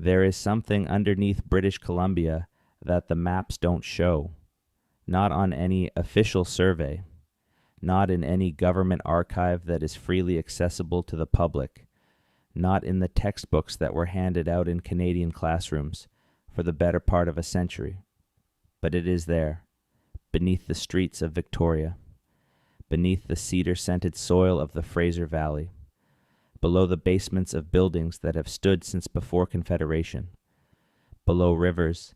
There is something underneath British Columbia that the maps don't show, not on any official survey, not in any government archive that is freely accessible to the public, not in the textbooks that were handed out in Canadian classrooms for the better part of a century. But it is there, beneath the streets of Victoria, beneath the cedar-scented soil of the Fraser Valley, below the basements of buildings that have stood since before Confederation, below rivers,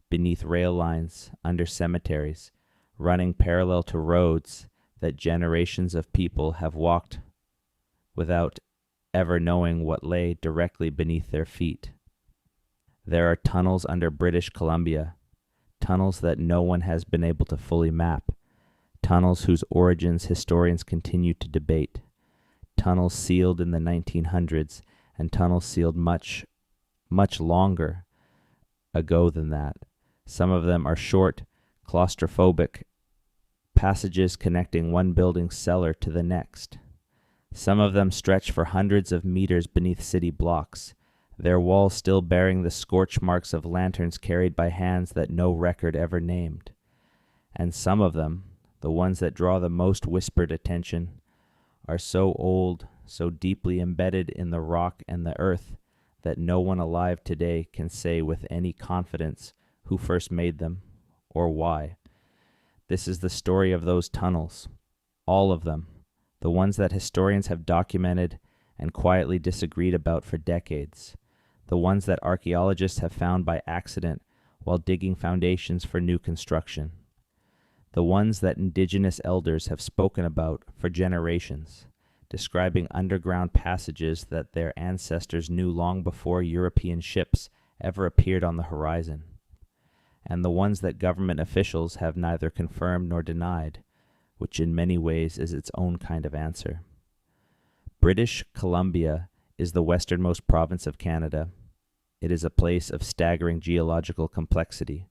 beneath rail lines, under cemeteries, running parallel to roads that generations of people have walked without ever knowing what lay directly beneath their feet. There are tunnels under British Columbia, tunnels that no one has been able to fully map, tunnels whose origins historians continue to debate, tunnels sealed in the 1900s and tunnels sealed much, much longer ago than that. Some of them are short, claustrophobic passages connecting one building's cellar to the next. Some of them stretch for hundreds of meters beneath city blocks, their walls still bearing the scorch marks of lanterns carried by hands that no record ever named. And some of them, the ones that draw the most whispered attention, are so old, so deeply embedded in the rock and the earth, that no one alive today can say with any confidence who first made them or why. This is the story of those tunnels, all of them, the ones that historians have documented and quietly disagreed about for decades, the ones that archaeologists have found by accident while digging foundations for new construction, the ones that Indigenous elders have spoken about for generations, describing underground passages that their ancestors knew long before European ships ever appeared on the horizon, and the ones that government officials have neither confirmed nor denied, which in many ways is its own kind of answer. British Columbia is the westernmost province of Canada. It is a place of staggering geological complexity,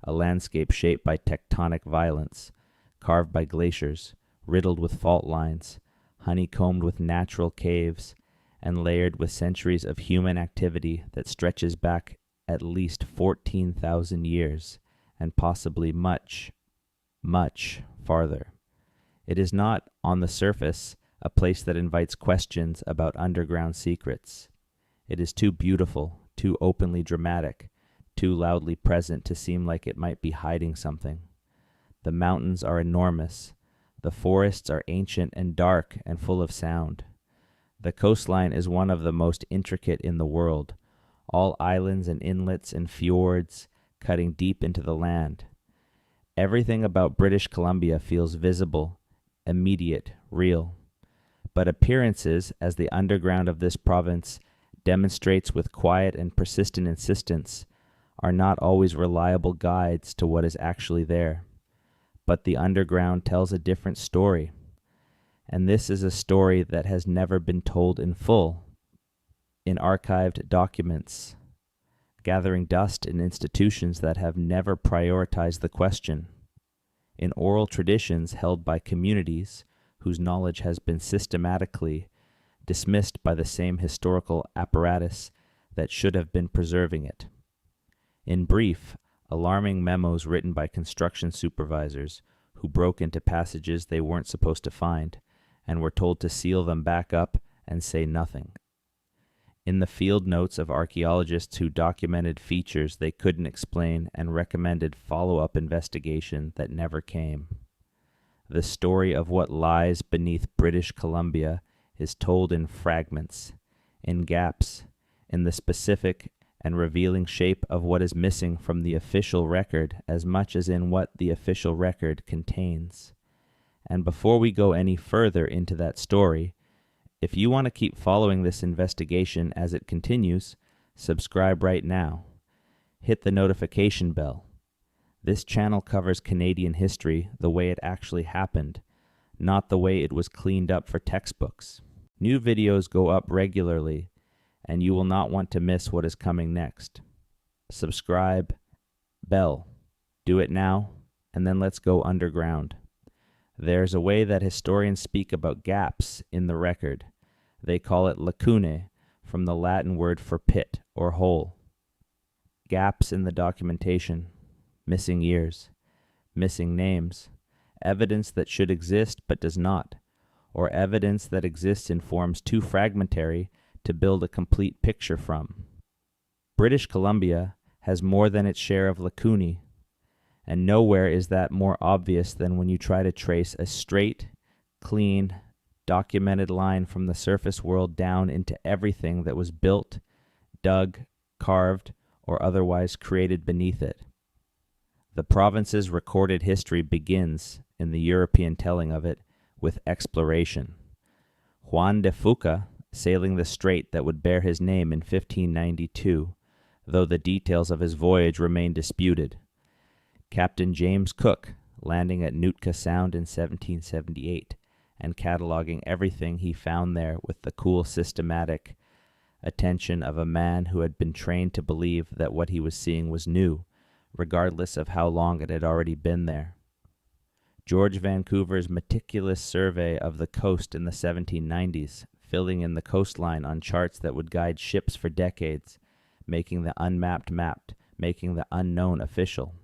a landscape shaped by tectonic violence, carved by glaciers, riddled with fault lines, honeycombed with natural caves, and layered with centuries of human activity that stretches back at least 14,000 years, and possibly much, much farther. It is not, on the surface, a place that invites questions about underground secrets. It is too beautiful, too openly dramatic, too loudly present to seem like it might be hiding something. The mountains are enormous. The forests are ancient and dark and full of sound. The coastline is one of the most intricate in the world, all islands and inlets and fjords cutting deep into the land. Everything about British Columbia feels visible, immediate, real. But appearances, as the underground of this province demonstrates with quiet and persistent insistence, are not always reliable guides to what is actually there. But the underground tells a different story, and this is a story that has never been told in full, in archived documents, gathering dust in institutions that have never prioritized the question, in oral traditions held by communities whose knowledge has been systematically dismissed by the same historical apparatus that should have been preserving it. In brief, alarming memos written by construction supervisors who broke into passages they weren't supposed to find and were told to seal them back up and say nothing. In the field notes of archaeologists who documented features they couldn't explain and recommended follow-up investigation that never came. The story of what lies beneath British Columbia is told in fragments, in gaps, in the specific and revealing shape of what is missing from the official record as much as in what the official record contains. And before we go any further into that story, if you want to keep following this investigation as it continues, subscribe right now. Hit the notification bell. This channel covers Canadian history the way it actually happened, not the way it was cleaned up for textbooks. New videos go up regularly, and you will not want to miss what is coming next. Subscribe, bell. Do it now, and then let's go underground. There's a way that historians speak about gaps in the record. They call it lacunae, from the Latin word for pit or hole. gaps in the documentation, missing years, missing names, evidence that should exist but does not, or evidence that exists in forms too fragmentary to build a complete picture from. British Columbia has more than its share of lacunae, and nowhere is that more obvious than when you try to trace a straight, clean, documented line from the surface world down into everything that was built, dug, carved, or otherwise created beneath it. The province's recorded history begins, in the European telling of it, with exploration. Juan de Fuca sailing the strait that would bear his name in 1592, though the details of his voyage remain disputed. Captain James Cook landing at Nootka Sound in 1778 and cataloging everything he found there with the cool, systematic attention of a man who had been trained to believe that what he was seeing was new, regardless of how long it had already been there. George Vancouver's meticulous survey of the coast in the 1790s, filling in the coastline on charts that would guide ships for decades, making the unmapped mapped, making the unknown official.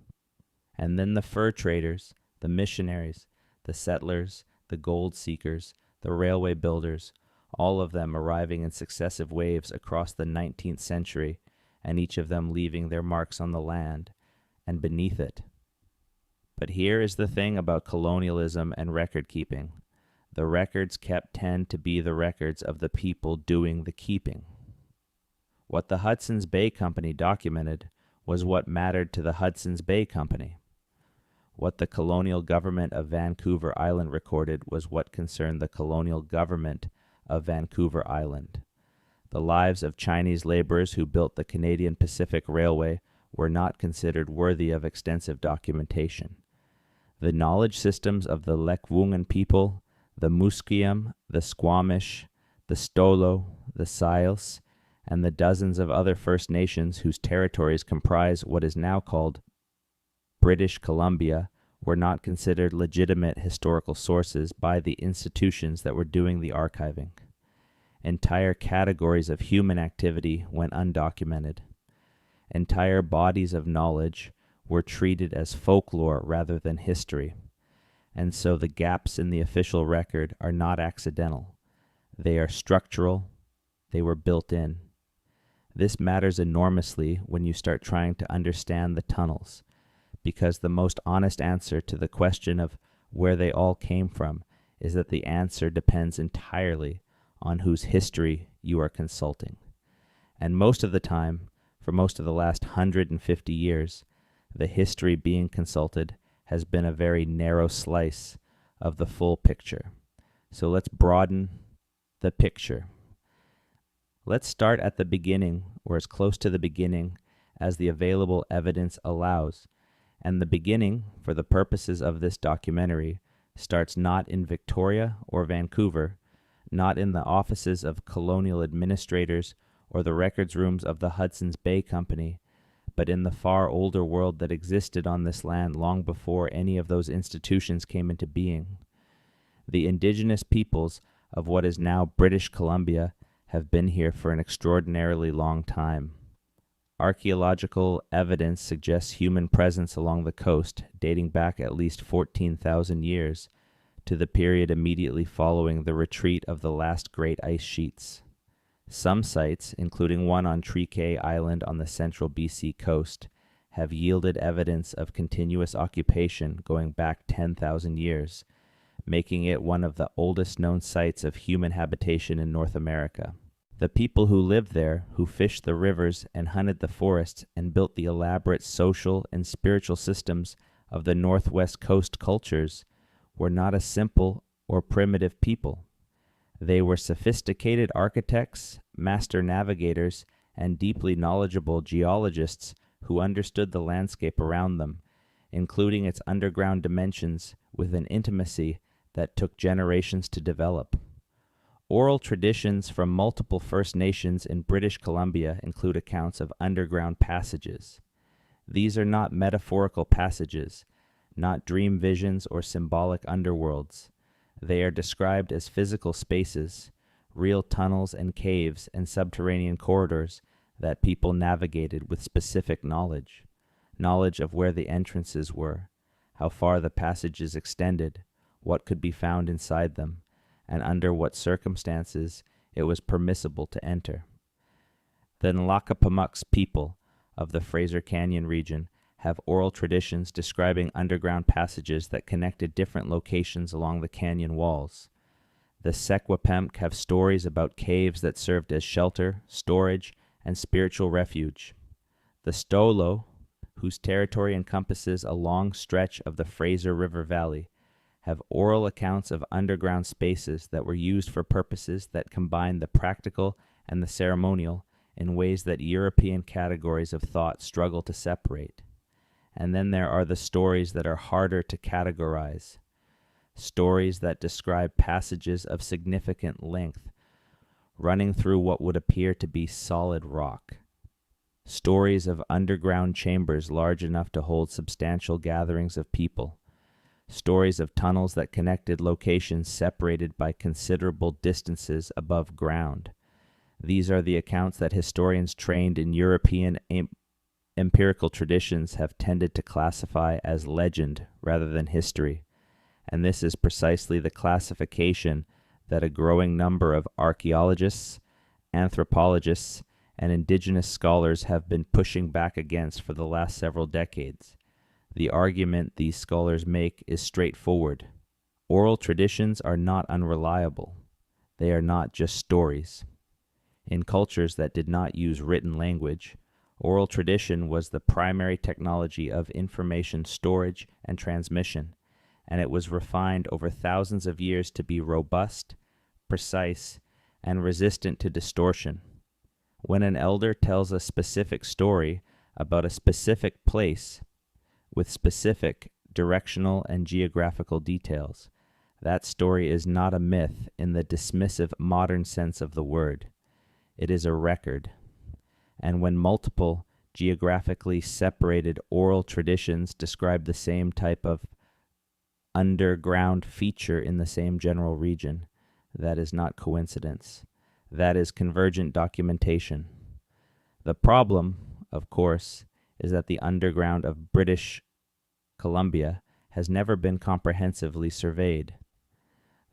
And then the fur traders, the missionaries, the settlers, the gold seekers, the railway builders, all of them arriving in successive waves across the 19th century, and each of them leaving their marks on the land and beneath it. But here is the thing about colonialism and record keeping. The records kept tend to be the records of the people doing the keeping. What the Hudson's Bay Company documented was what mattered to the Hudson's Bay Company. What the colonial government of Vancouver Island recorded was what concerned the colonial government of Vancouver Island. The lives of Chinese laborers who built the Canadian Pacific Railway were not considered worthy of extensive documentation. The knowledge systems of the Lekwungen people, the Musqueam, the Squamish, the Stolo, the Syilx, and the dozens of other First Nations whose territories comprise what is now called British Columbia were not considered legitimate historical sources by the institutions that were doing the archiving. Entire categories of human activity went undocumented. Entire bodies of knowledge were treated as folklore rather than history, and so the gaps in the official record are not accidental. They are structural. They were built in. This matters enormously when you start trying to understand the tunnels, because the most honest answer to the question of where they all came from is that the answer depends entirely on whose history you are consulting. And most of the time, for most of the last 150 years, the history being consulted has been a very narrow slice of the full picture. So let's broaden the picture. Let's start at the beginning, or as close to the beginning as the available evidence allows. And the beginning, for the purposes of this documentary, starts not in Victoria or Vancouver, not in the offices of colonial administrators or the records rooms of the Hudson's Bay Company, but in the far older world that existed on this land long before any of those institutions came into being. The Indigenous peoples of what is now British Columbia have been here for an extraordinarily long time. Archaeological evidence suggests human presence along the coast, dating back at least 14,000 years to the period immediately following the retreat of the last great ice sheets. Some sites, including one on Tree Cay Island on the central BC coast, have yielded evidence of continuous occupation going back 10,000 years, making it one of the oldest known sites of human habitation in North America. The people who lived there, who fished the rivers and hunted the forests and built the elaborate social and spiritual systems of the Northwest Coast cultures, were not a simple or primitive people. They were sophisticated architects, master navigators, and deeply knowledgeable geologists who understood the landscape around them, including its underground dimensions, with an intimacy that took generations to develop. Oral traditions from multiple First Nations in British Columbia include accounts of underground passages. These are not metaphorical passages, not dream visions or symbolic underworlds. They are described as physical spaces, real tunnels and caves and subterranean corridors that people navigated with specific knowledge of where the entrances were, how far the passages extended, what could be found inside them, and under what circumstances it was permissible to enter. The Nlaka'pamux people of the Fraser Canyon region have oral traditions describing underground passages that connected different locations along the canyon walls. The Secwepemc have stories about caves that served as shelter, storage, and spiritual refuge. The Stolo, whose territory encompasses a long stretch of the Fraser River Valley, have oral accounts of underground spaces that were used for purposes that combine the practical and the ceremonial in ways that European categories of thought struggle to separate. And then there are the stories that are harder to categorize, stories that describe passages of significant length, running through what would appear to be solid rock. Stories of underground chambers large enough to hold substantial gatherings of people. Stories of tunnels that connected locations separated by considerable distances above ground. These are the accounts that historians trained in European empirical traditions have tended to classify as legend rather than history, and this is precisely the classification that a growing number of archaeologists, anthropologists, and Indigenous scholars have been pushing back against for the last several decades. The argument these scholars make is straightforward. Oral traditions are not unreliable. They are not just stories. In cultures that did not use written language, oral tradition was the primary technology of information storage and transmission, and it was refined over thousands of years to be robust, precise, and resistant to distortion. When an elder tells a specific story about a specific place with specific directional and geographical details, that story is not a myth in the dismissive modern sense of the word. It is a record. And when multiple geographically separated oral traditions describe the same type of underground feature in the same general region, that is not coincidence. That is convergent documentation. The problem, of course, is that the underground of British Columbia has never been comprehensively surveyed.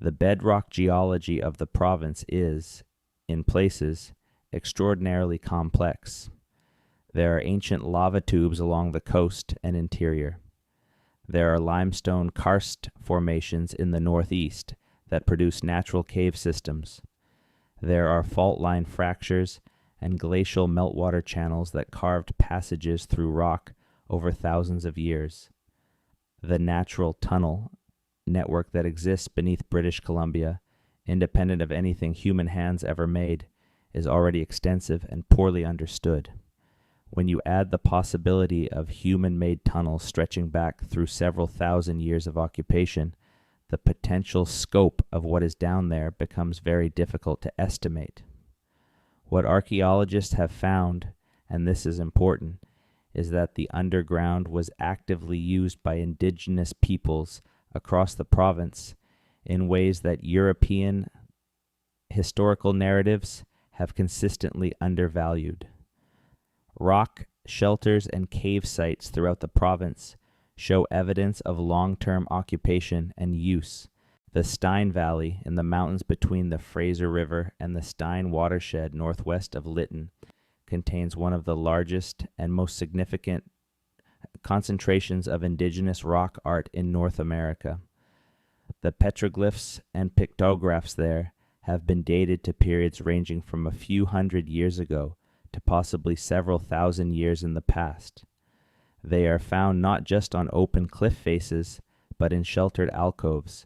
The bedrock geology of the province is, in places, extraordinarily complex. There are ancient lava tubes along the coast and interior. There are limestone karst formations in the northeast that produce natural cave systems. There are fault line fractures and glacial meltwater channels that carved passages through rock over thousands of years. The natural tunnel network that exists beneath British Columbia, independent of anything human hands ever made, is already extensive and poorly understood. When you add the possibility of human-made tunnels stretching back through several thousand years of occupation, the potential scope of what is down there becomes very difficult to estimate. What archaeologists have found, and this is important, is that the underground was actively used by Indigenous peoples across the province in ways that European historical narratives have consistently undervalued. Rock shelters and cave sites throughout the province show evidence of long-term occupation and use. The Stein Valley in the mountains between the Fraser River and the Stein watershed northwest of Lytton contains one of the largest and most significant concentrations of Indigenous rock art in North America. The petroglyphs and pictographs there have been dated to periods ranging from a few hundred years ago to possibly several thousand years in the past. They are found not just on open cliff faces, but in sheltered alcoves,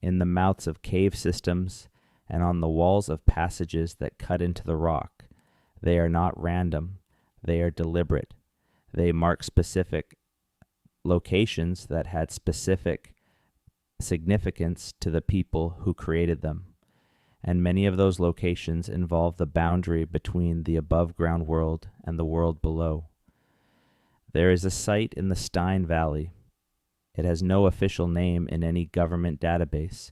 in the mouths of cave systems, and on the walls of passages that cut into the rock. They are not random. They are deliberate. They mark specific locations that had specific significance to the people who created them. And many of those locations involve the boundary between the above-ground world and the world below. There is a site in the Stein Valley. It has no official name in any government database,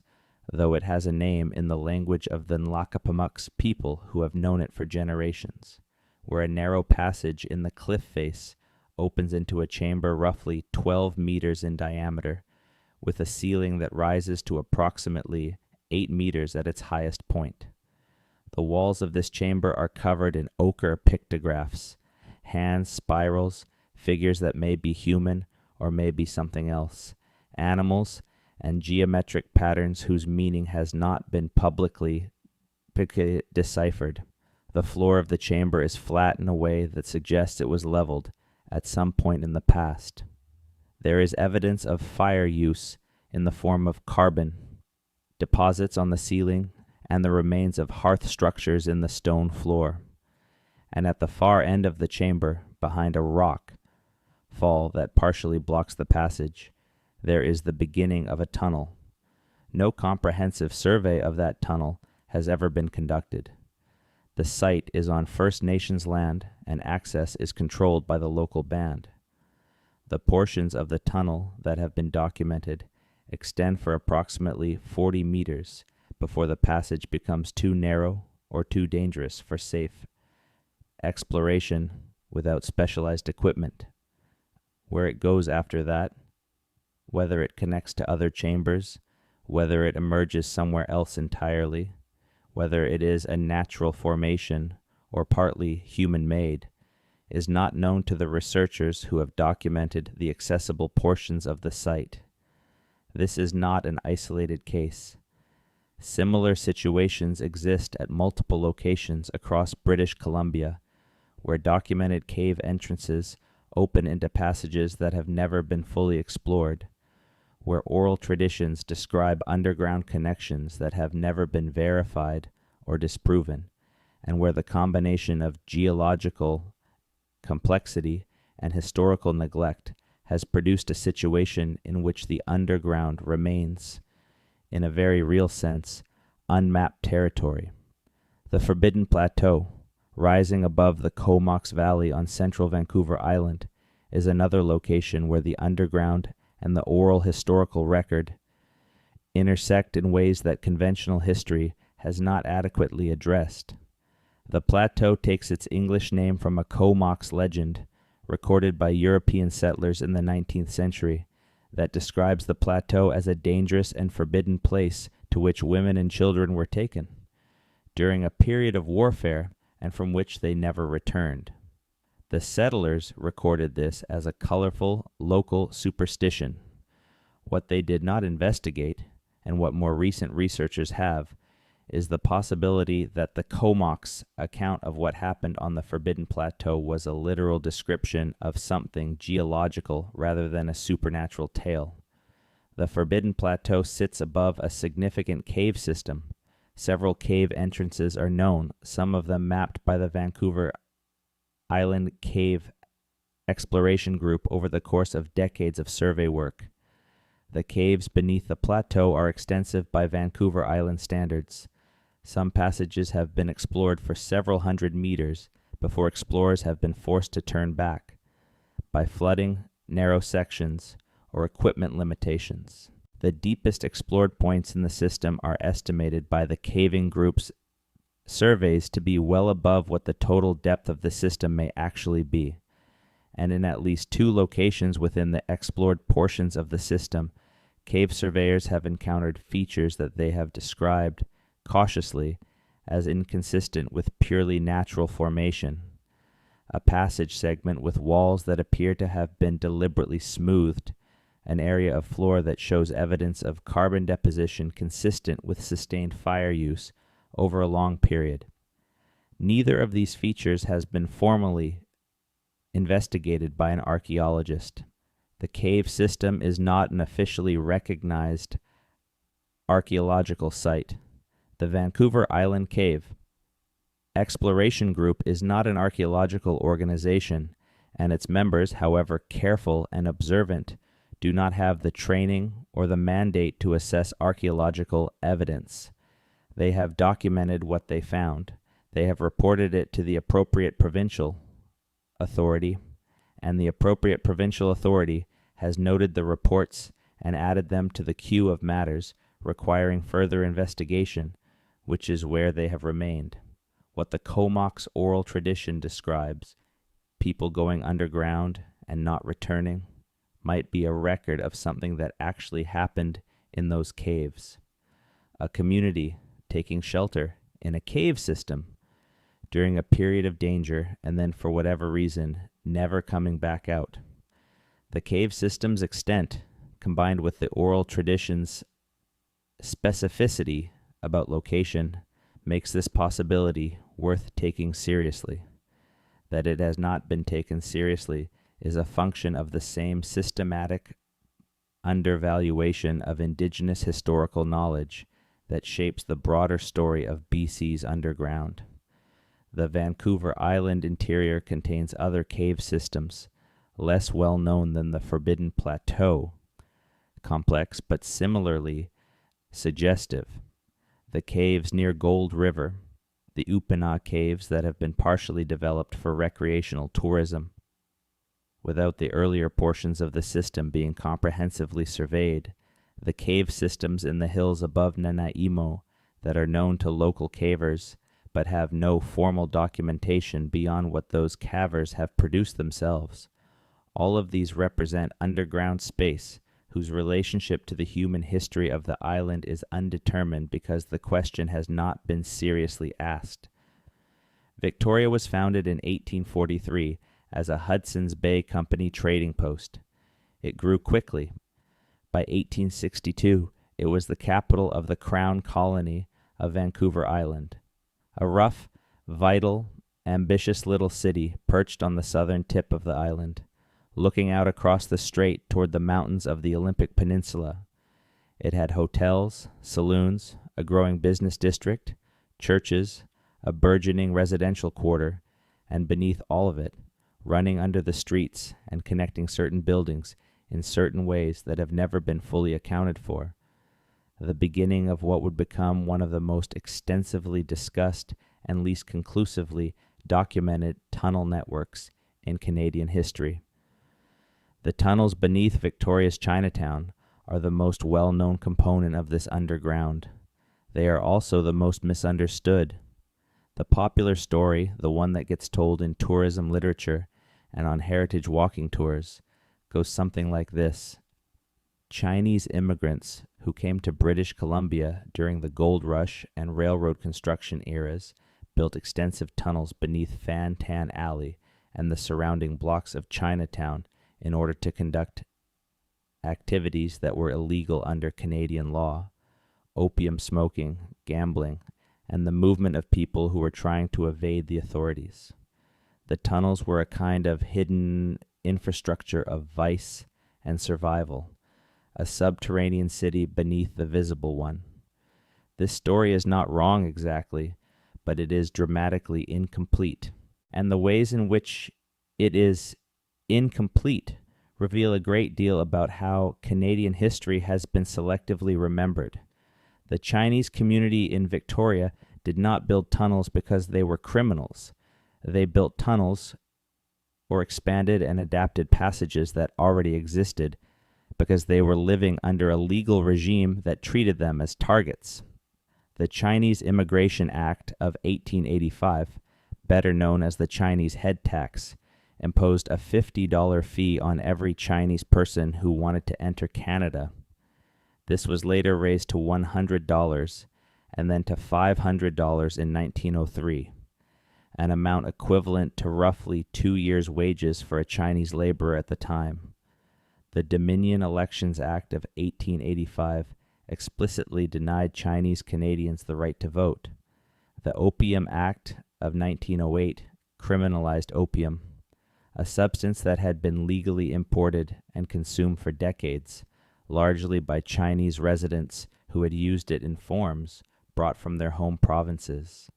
though it has a name in the language of the Nlaka'pamux people who have known it for generations, where a narrow passage in the cliff face opens into a chamber roughly 12 meters in diameter, with a ceiling that rises to approximately 8 meters at its highest point. The walls of this chamber are covered in ochre pictographs, hands, spirals, figures that may be human or may be something else, animals, and geometric patterns whose meaning has not been publicly deciphered. The floor of the chamber is flat in a way that suggests it was leveled at some point in the past. There is evidence of fire use in the form of carbon deposits on the ceiling and the remains of hearth structures in the stone floor. And at the far end of the chamber, behind a rock fall that partially blocks the passage, there is the beginning of a tunnel. No comprehensive survey of that tunnel has ever been conducted. The site is on First Nations land and access is controlled by the local band. The portions of the tunnel that have been documented extend for approximately 40 meters before the passage becomes too narrow or too dangerous for safe exploration without specialized equipment. Where it goes after that, whether it connects to other chambers, whether it emerges somewhere else entirely, whether it is a natural formation or partly human-made, is not known to the researchers who have documented the accessible portions of the site. This is not an isolated case. Similar situations exist at multiple locations across British Columbia, where documented cave entrances open into passages that have never been fully explored, where oral traditions describe underground connections that have never been verified or disproven, and where the combination of geological complexity and historical neglect has produced a situation in which the underground remains, in a very real sense, unmapped territory. The Forbidden Plateau, rising above the Comox Valley on central Vancouver Island, is another location where the underground and the oral historical record intersect in ways that conventional history has not adequately addressed. The plateau takes its English name from a Comox legend recorded by European settlers in the 19th century that describes the plateau as a dangerous and forbidden place to which women and children were taken during a period of warfare and from which they never returned. The settlers recorded this as a colorful local superstition. What they did not investigate, and what more recent researchers have, is the possibility that the Comox account of what happened on the Forbidden Plateau was a literal description of something geological rather than a supernatural tale. The Forbidden Plateau sits above a significant cave system. Several cave entrances are known, some of them mapped by the Vancouver Island Cave Exploration Group over the course of decades of survey work. The caves beneath the plateau are extensive by Vancouver Island standards. Some passages have been explored for several hundred meters before explorers have been forced to turn back by flooding, narrow sections, or equipment limitations. The deepest explored points in the system are estimated by the caving group's surveys to be well above what the total depth of the system may actually be, and in at least 2 locations within the explored portions of the system, cave surveyors have encountered features that they have described cautiously as inconsistent with purely natural formation. A passage segment with walls that appear to have been deliberately smoothed, an area of floor that shows evidence of carbon deposition consistent with sustained fire use over a long period. Neither of these features has been formally investigated by an archaeologist. The cave system is not an officially recognized archaeological site. The Vancouver Island Cave Exploration Group is not an archaeological organization, and its members, however careful and observant, do not have the training or the mandate to assess archaeological evidence. They have documented what they found. They have reported it to the appropriate provincial authority, and the appropriate provincial authority has noted the reports and added them to the queue of matters requiring further investigation, which is where they have remained. What the Comox oral tradition describes, people going underground and not returning, might be a record of something that actually happened in those caves. A community taking shelter in a cave system during a period of danger and then, for whatever reason, never coming back out. The cave system's extent, combined with the oral tradition's specificity about location, makes this possibility worth taking seriously. That it has not been taken seriously is a function of the same systematic undervaluation of Indigenous historical knowledge that shapes the broader story of BC's underground. The Vancouver Island interior contains other cave systems, less well known than the Forbidden Plateau, complex but similarly suggestive. The caves near Gold River, the Upina caves that have been partially developed for recreational tourism, without the earlier portions of the system being comprehensively surveyed, the cave systems in the hills above Nanaimo that are known to local cavers but have no formal documentation beyond what those cavers have produced themselves. All of these represent underground space whose relationship to the human history of the island is undetermined because the question has not been seriously asked. Victoria was founded in 1843 as a Hudson's Bay Company trading post. It grew quickly. By 1862, it was the capital of the Crown Colony of Vancouver Island, a rough, vital, ambitious little city perched on the southern tip of the island, looking out across the strait toward the mountains of the Olympic Peninsula. It had hotels, saloons, a growing business district, churches, a burgeoning residential quarter, and beneath all of it, running under the streets and connecting certain buildings in certain ways that have never been fully accounted for, the beginning of what would become one of the most extensively discussed and least conclusively documented tunnel networks in Canadian history. The tunnels beneath Victoria's Chinatown are the most well-known component of this underground. They are also the most misunderstood. The popular story, the one that gets told in tourism literature and on heritage walking tours, goes something like this. Chinese immigrants who came to British Columbia during the gold rush and railroad construction eras built extensive tunnels beneath Fan Tan Alley and the surrounding blocks of Chinatown in order to conduct activities that were illegal under Canadian law: opium smoking, gambling, and the movement of people who were trying to evade the authorities. The tunnels were a kind of hidden infrastructure of vice and survival, a subterranean city beneath the visible one. This story is not wrong exactly, but it is dramatically incomplete, and the ways in which it is incomplete reveal a great deal about how Canadian history has been selectively remembered. The Chinese community in Victoria did not build tunnels because they were criminals. They built tunnels or expanded and adapted passages that already existed because they were living under a legal regime that treated them as targets. The Chinese Immigration Act of 1885, better known as the Chinese head tax, imposed a $50 fee on every Chinese person who wanted to enter Canada. This was later raised to $100 and then to $500 in 1903, an amount equivalent to roughly 2 years' wages for a Chinese laborer at the time. The Dominion Elections Act of 1885 explicitly denied Chinese Canadians the right to vote. The Opium Act of 1908 criminalized opium, a substance that had been legally imported and consumed for decades, largely by Chinese residents who had used it in forms brought from their home provinces,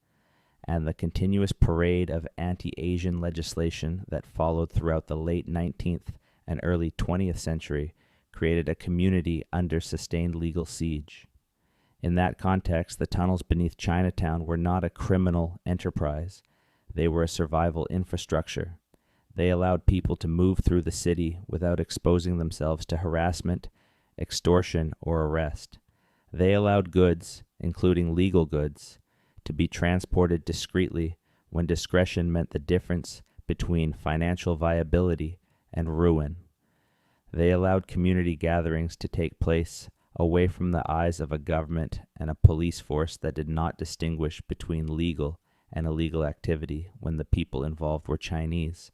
and the continuous parade of anti-Asian legislation that followed throughout the late 19th and early 20th century created a community under sustained legal siege. In that context, the tunnels beneath Chinatown were not a criminal enterprise. They were a survival infrastructure. They allowed people to move through the city without exposing themselves to harassment, extortion, or arrest. They allowed goods, including legal goods, to be transported discreetly when discretion meant the difference between financial viability and ruin. They allowed community gatherings to take place away from the eyes of a government and a police force that did not distinguish between legal and illegal activity when the people involved were Chinese.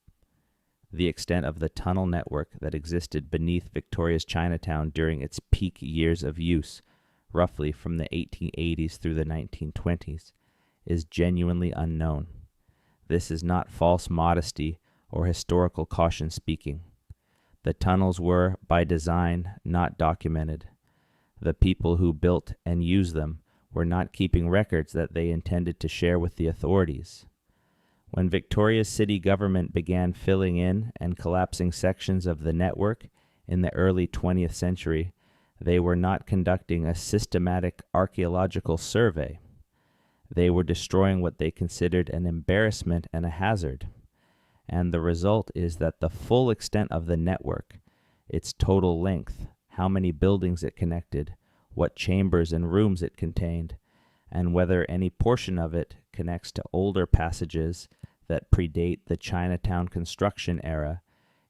The extent of the tunnel network that existed beneath Victoria's Chinatown during its peak years of use, roughly from the 1880s through the 1920s, is genuinely unknown. This is not false modesty or historical caution speaking. The tunnels were, by design, not documented. The people who built and used them were not keeping records that they intended to share with the authorities. When Victoria's city government began filling in and collapsing sections of the network in the early 20th century, they were not conducting a systematic archaeological survey. They were destroying what they considered an embarrassment and a hazard. And the result is that the full extent of the network, its total length, how many buildings it connected, what chambers and rooms it contained, and whether any portion of it connects to older passages that predate the Chinatown construction era,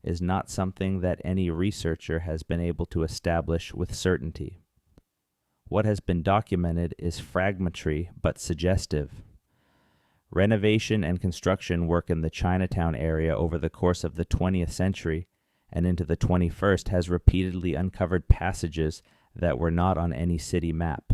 is not something that any researcher has been able to establish with certainty. What has been documented is fragmentary but suggestive. Renovation and construction work in the Chinatown area over the course of the 20th century and into the 21st has repeatedly uncovered passages that were not on any city map.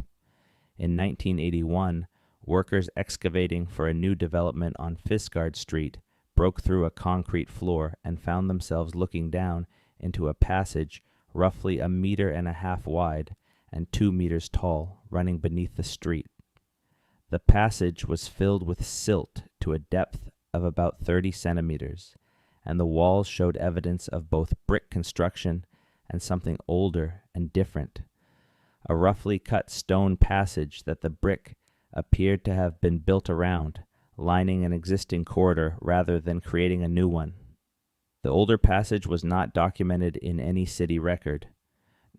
In 1981, workers excavating for a new development on Fiskard Street broke through a concrete floor and found themselves looking down into a passage roughly 1.5 meters wide and 2 meters tall, running beneath the street. The passage was filled with silt to a depth of about 30 centimeters, and the walls showed evidence of both brick construction and something older and different. A roughly cut stone passage that the brick appeared to have been built around, lining an existing corridor rather than creating a new one. The older passage was not documented in any city record.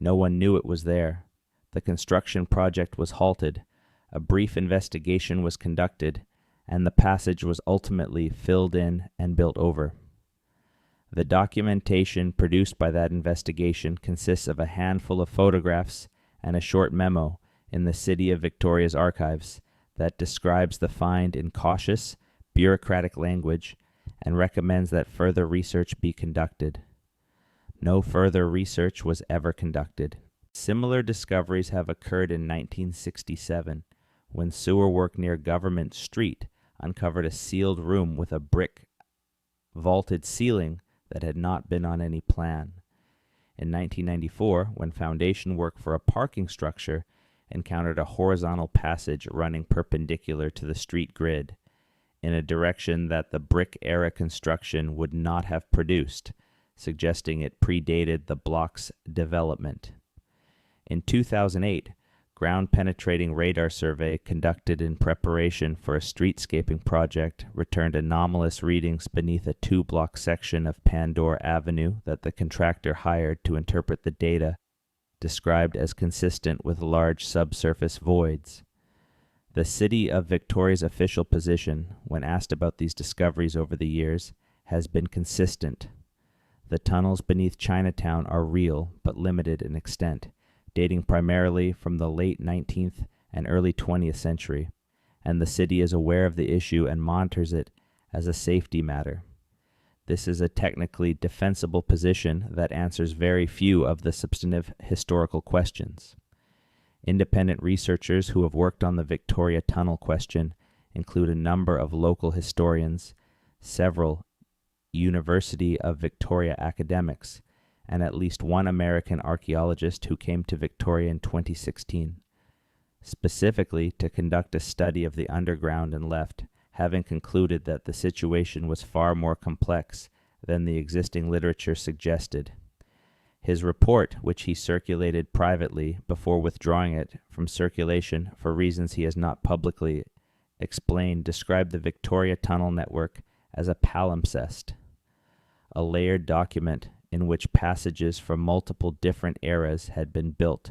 No one knew it was there. The construction project was halted, a brief investigation was conducted, and the passage was ultimately filled in and built over. The documentation produced by that investigation consists of a handful of photographs and a short memo in the City of Victoria's archives that describes the find in cautious, bureaucratic language and recommends that further research be conducted. No further research was ever conducted. Similar discoveries have occurred in 1967, when sewer work near Government Street uncovered a sealed room with a brick vaulted ceiling that had not been on any plan. In 1994, when foundation work for a parking structure encountered a horizontal passage running perpendicular to the street grid, in a direction that the brick-era construction would not have produced, suggesting it predated the block's development. In 2008, ground-penetrating radar survey conducted in preparation for a streetscaping project returned anomalous readings beneath a 2-block section of Pandora Avenue that the contractor hired to interpret the data, described as consistent with large subsurface voids. The City of Victoria's official position, when asked about these discoveries over the years, has been consistent. The tunnels beneath Chinatown are real but limited in extent, dating primarily from the late 19th and early 20th century, and the city is aware of the issue and monitors it as a safety matter. This is a technically defensible position that answers very few of the substantive historical questions. Independent researchers who have worked on the Victoria Tunnel question include a number of local historians, several University of Victoria academics, and at least one American archaeologist who came to Victoria in 2016, specifically to conduct a study of the underground and left, having concluded that the situation was far more complex than the existing literature suggested. His report, which he circulated privately before withdrawing it from circulation for reasons he has not publicly explained, described the Victoria Tunnel network as a palimpsest, a layered document in which passages from multiple different eras had been built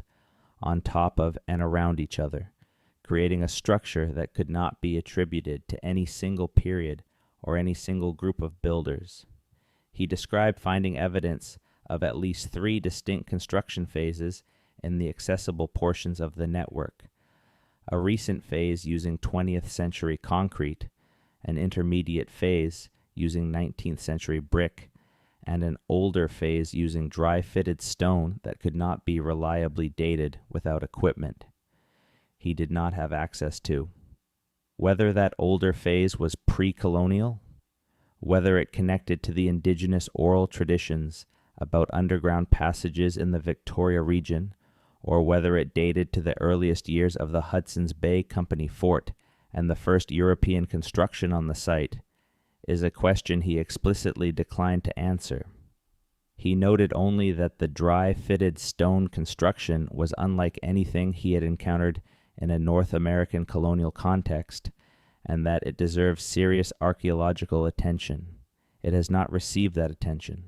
on top of and around each other, creating a structure that could not be attributed to any single period or any single group of builders. He described finding evidence of at least 3 distinct construction phases in the accessible portions of the network: a recent phase using 20th century concrete, an intermediate phase using 19th century brick, and an older phase using dry-fitted stone that could not be reliably dated without equipment he did not have access to. Whether that older phase was pre-colonial, whether it connected to the Indigenous oral traditions about underground passages in the Victoria region, or whether it dated to the earliest years of the Hudson's Bay Company fort and the first European construction on the site, is a question he explicitly declined to answer. He noted only that the dry-fitted stone construction was unlike anything he had encountered in a North American colonial context, and that it deserves serious archaeological attention. It has not received that attention.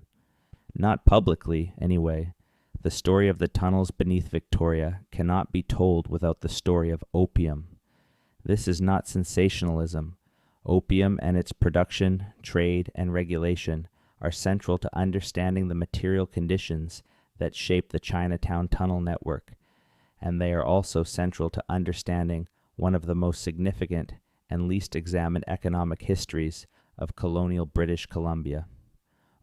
Not publicly, anyway. The story of the tunnels beneath Victoria cannot be told without the story of opium. This is not sensationalism. Opium and its production, trade, and regulation are central to understanding the material conditions that shape the Chinatown tunnel network, and they are also central to understanding one of the most significant and least examined economic histories of colonial British Columbia.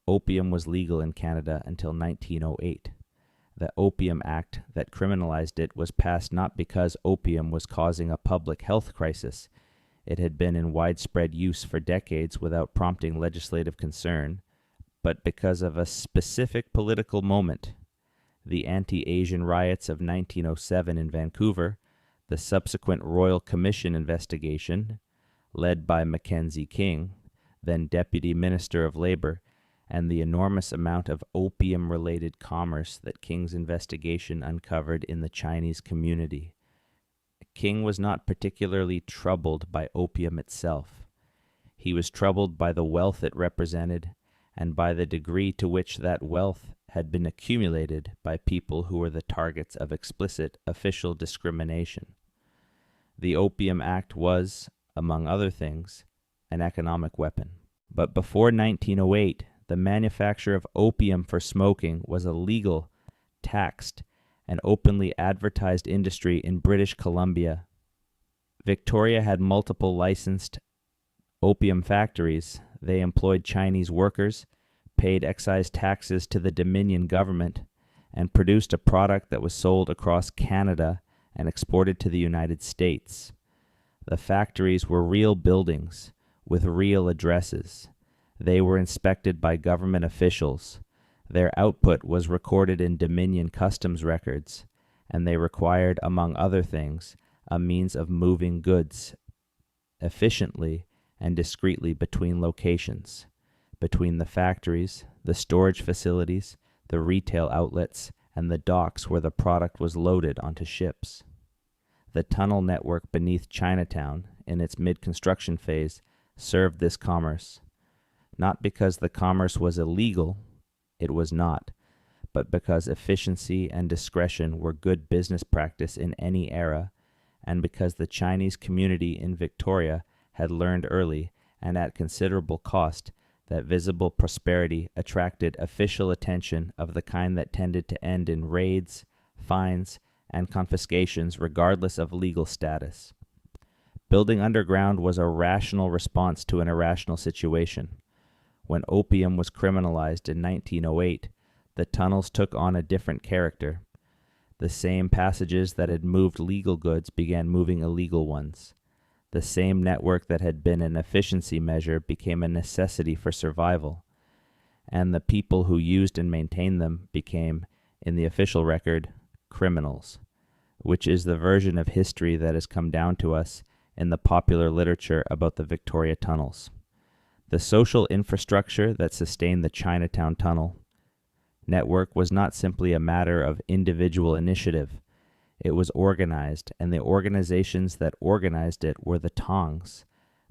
Opium was legal in Canada until 1908. The Opium Act that criminalized it was passed not because opium was causing a public health crisis. It had been in widespread use for decades without prompting legislative concern, but because of a specific political moment: the anti-Asian riots of 1907 in Vancouver, the subsequent Royal Commission investigation, led by Mackenzie King, then Deputy Minister of Labor, and the enormous amount of opium-related commerce that King's investigation uncovered in the Chinese community. King was not particularly troubled by opium itself. He was troubled by the wealth it represented and by the degree to which that wealth had been accumulated by people who were the targets of explicit official discrimination. The Opium Act was, among other things, an economic weapon. But before 1908, the manufacture of opium for smoking was a legal, taxed, and openly advertised industry in British Columbia. Victoria had multiple licensed opium factories. They employed Chinese workers, paid excise taxes to the Dominion government, and produced a product that was sold across Canada and exported to the United States. The factories were real buildings with real addresses. They were inspected by government officials. Their output was recorded in Dominion customs records, and they required, among other things, a means of moving goods efficiently and discreetly between locations, between the factories, the storage facilities, the retail outlets, and the docks where the product was loaded onto ships. The tunnel network beneath Chinatown, in its mid-construction phase, served this commerce. Not because the commerce was illegal, it was not, but because efficiency and discretion were good business practice in any era, and because the Chinese community in Victoria had learned early and at considerable cost that visible prosperity attracted official attention of the kind that tended to end in raids, fines, and confiscations regardless of legal status. Building underground was a rational response to an irrational situation. When opium was criminalized in 1908, the tunnels took on a different character. The same passages that had moved legal goods began moving illegal ones. The same network that had been an efficiency measure became a necessity for survival, and the people who used and maintained them became, in the official record, criminals, which is the version of history that has come down to us in the popular literature about the Victoria tunnels. The social infrastructure that sustained the Chinatown tunnel network was not simply a matter of individual initiative. It was organized, and the organizations that organized it were the Tongs,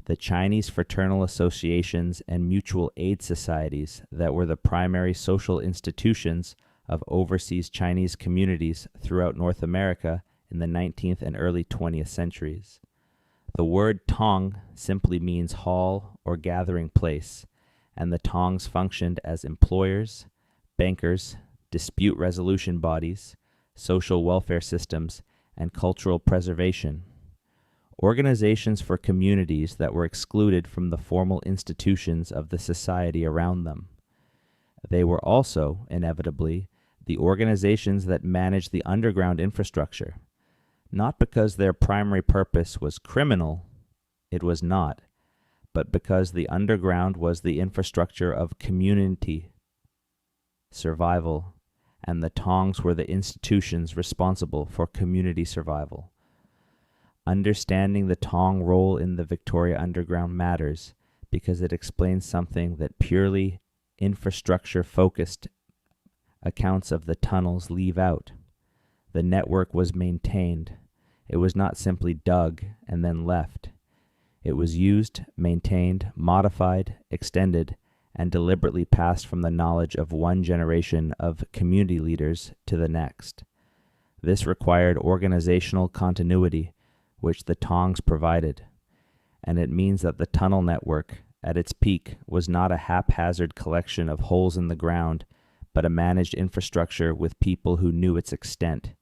the Chinese fraternal associations and mutual aid societies that were the primary social institutions of overseas Chinese communities throughout North America in the 19th and early 20th centuries. The word Tong simply means hall or gathering place, and the Tongs functioned as employers, bankers, dispute resolution bodies, social welfare systems, and cultural preservation. Organizations for communities that were excluded from the formal institutions of the society around them. They were also, inevitably, the organizations that managed the underground infrastructure, not because their primary purpose was criminal, it was not, but because the underground was the infrastructure of community survival, and the Tongs were the institutions responsible for community survival. Understanding the Tong role in the Victoria Underground matters because it explains something that purely infrastructure-focused accounts of the tunnels leave out. The network was maintained. It was not simply dug and then left. It was used, maintained, modified, extended, and deliberately passed from the knowledge of one generation of community leaders to the next. This required organizational continuity, which the Tongs provided, and it means that the tunnel network, at its peak, was not a haphazard collection of holes in the ground, but a managed infrastructure with people who knew its extent,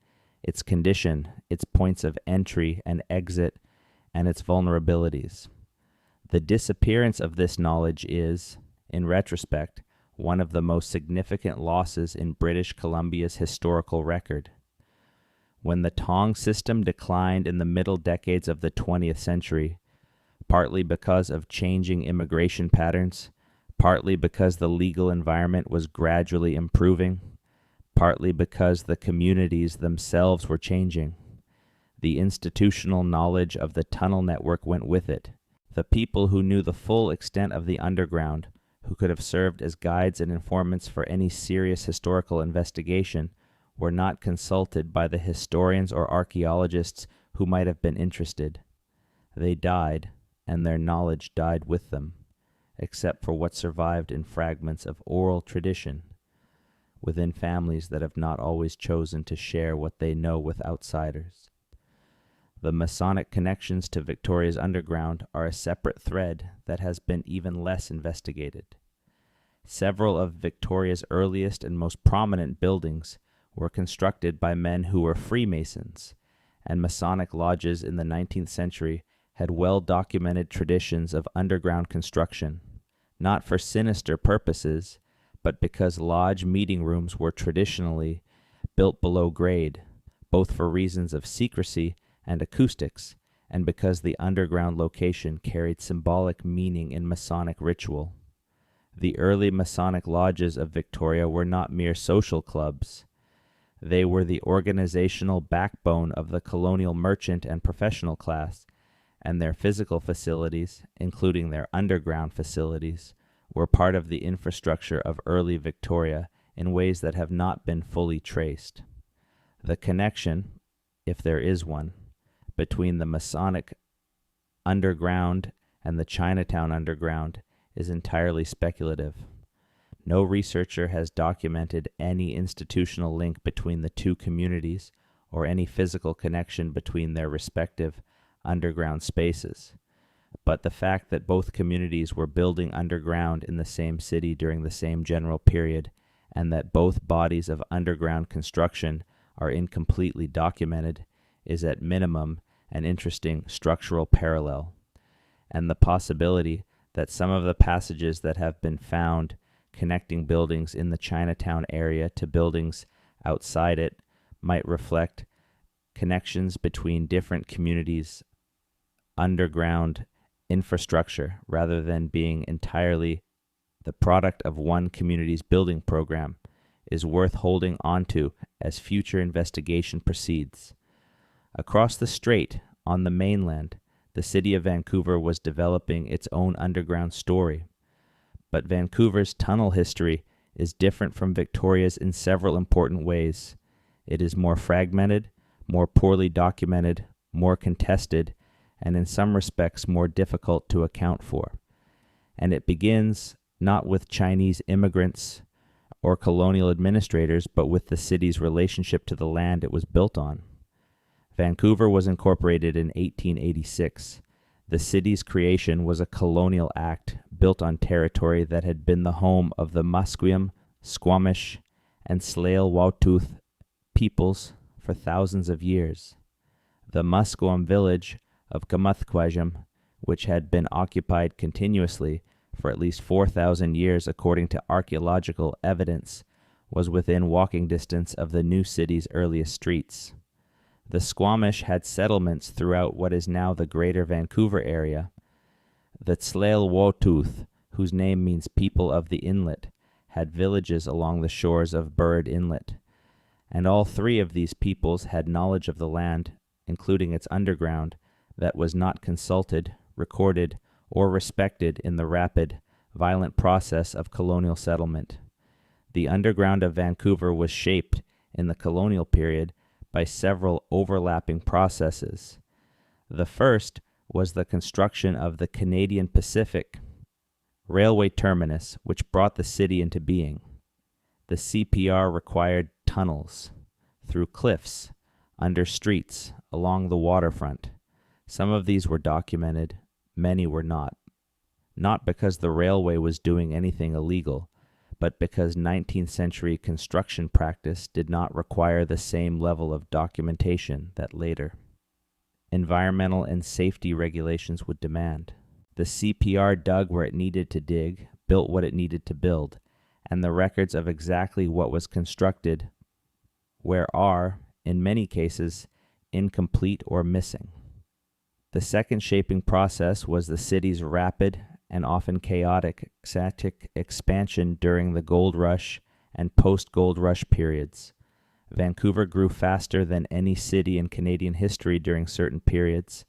its condition, its points of entry and exit, and its vulnerabilities. The disappearance of this knowledge is, in retrospect, one of the most significant losses in British Columbia's historical record. When the Tong system declined in the middle decades of the 20th century, partly because of changing immigration patterns, partly because the legal environment was gradually improving, partly because the communities themselves were changing, the institutional knowledge of the tunnel network went with it. The people who knew the full extent of the underground, who could have served as guides and informants for any serious historical investigation, were not consulted by the historians or archaeologists who might have been interested. They died, and their knowledge died with them, except for what survived in fragments of oral tradition within families that have not always chosen to share what they know with outsiders. The Masonic connections to Victoria's underground are a separate thread that has been even less investigated. Several of Victoria's earliest and most prominent buildings were constructed by men who were Freemasons, and Masonic lodges in the 19th century had well-documented traditions of underground construction, not for sinister purposes, but because lodge meeting rooms were traditionally built below grade, both for reasons of secrecy and acoustics, and because the underground location carried symbolic meaning in Masonic ritual. The early Masonic lodges of Victoria were not mere social clubs. They were the organizational backbone of the colonial merchant and professional class, and their physical facilities, including their underground facilities, were part of the infrastructure of early Victoria in ways that have not been fully traced. The connection, if there is one, between the Masonic underground and the Chinatown underground is entirely speculative. No researcher has documented any institutional link between the two communities or any physical connection between their respective underground spaces. But the fact that both communities were building underground in the same city during the same general period, and that both bodies of underground construction are incompletely documented, is at minimum an interesting structural parallel. And the possibility that some of the passages that have been found connecting buildings in the Chinatown area to buildings outside it might reflect connections between different communities' underground infrastructure rather than being entirely the product of one community's building program is worth holding onto as future investigation proceeds. Across the strait, on the mainland, the city of Vancouver was developing its own underground story. But Vancouver's tunnel history is different from Victoria's in several important ways. It is more fragmented, more poorly documented, more contested, and in some respects more difficult to account for. And it begins not with Chinese immigrants or colonial administrators, but with the city's relationship to the land it was built on. Vancouver was incorporated in 1886. The city's creation was a colonial act built on territory that had been the home of the Musqueam, Squamish, and Tsleil-Waututh peoples for thousands of years. The Musqueam village of Kamuthquajam, which had been occupied continuously for at least 4,000 years according to archaeological evidence, was within walking distance of the new city's earliest streets. The Squamish had settlements throughout what is now the greater Vancouver area. The Tsleil-Waututh, whose name means people of the inlet, had villages along the shores of Burrard Inlet, and all three of these peoples had knowledge of the land, including its underground, that was not consulted, recorded, or respected in the rapid, violent process of colonial settlement. The underground of Vancouver was shaped, in the colonial period, by several overlapping processes. The first was the construction of the Canadian Pacific Railway terminus, which brought the city into being. The CPR required tunnels through cliffs, under streets, along the waterfront. Some of these were documented, many were not. Not because the railway was doing anything illegal, but because 19th century construction practice did not require the same level of documentation that later environmental and safety regulations would demand. The CPR dug where it needed to dig, built what it needed to build, and the records of exactly what was constructed where are, in many cases, incomplete or missing. The second shaping process was the city's rapid and often chaotic expansion during the Gold Rush and post-Gold Rush periods. Vancouver grew faster than any city in Canadian history during certain periods,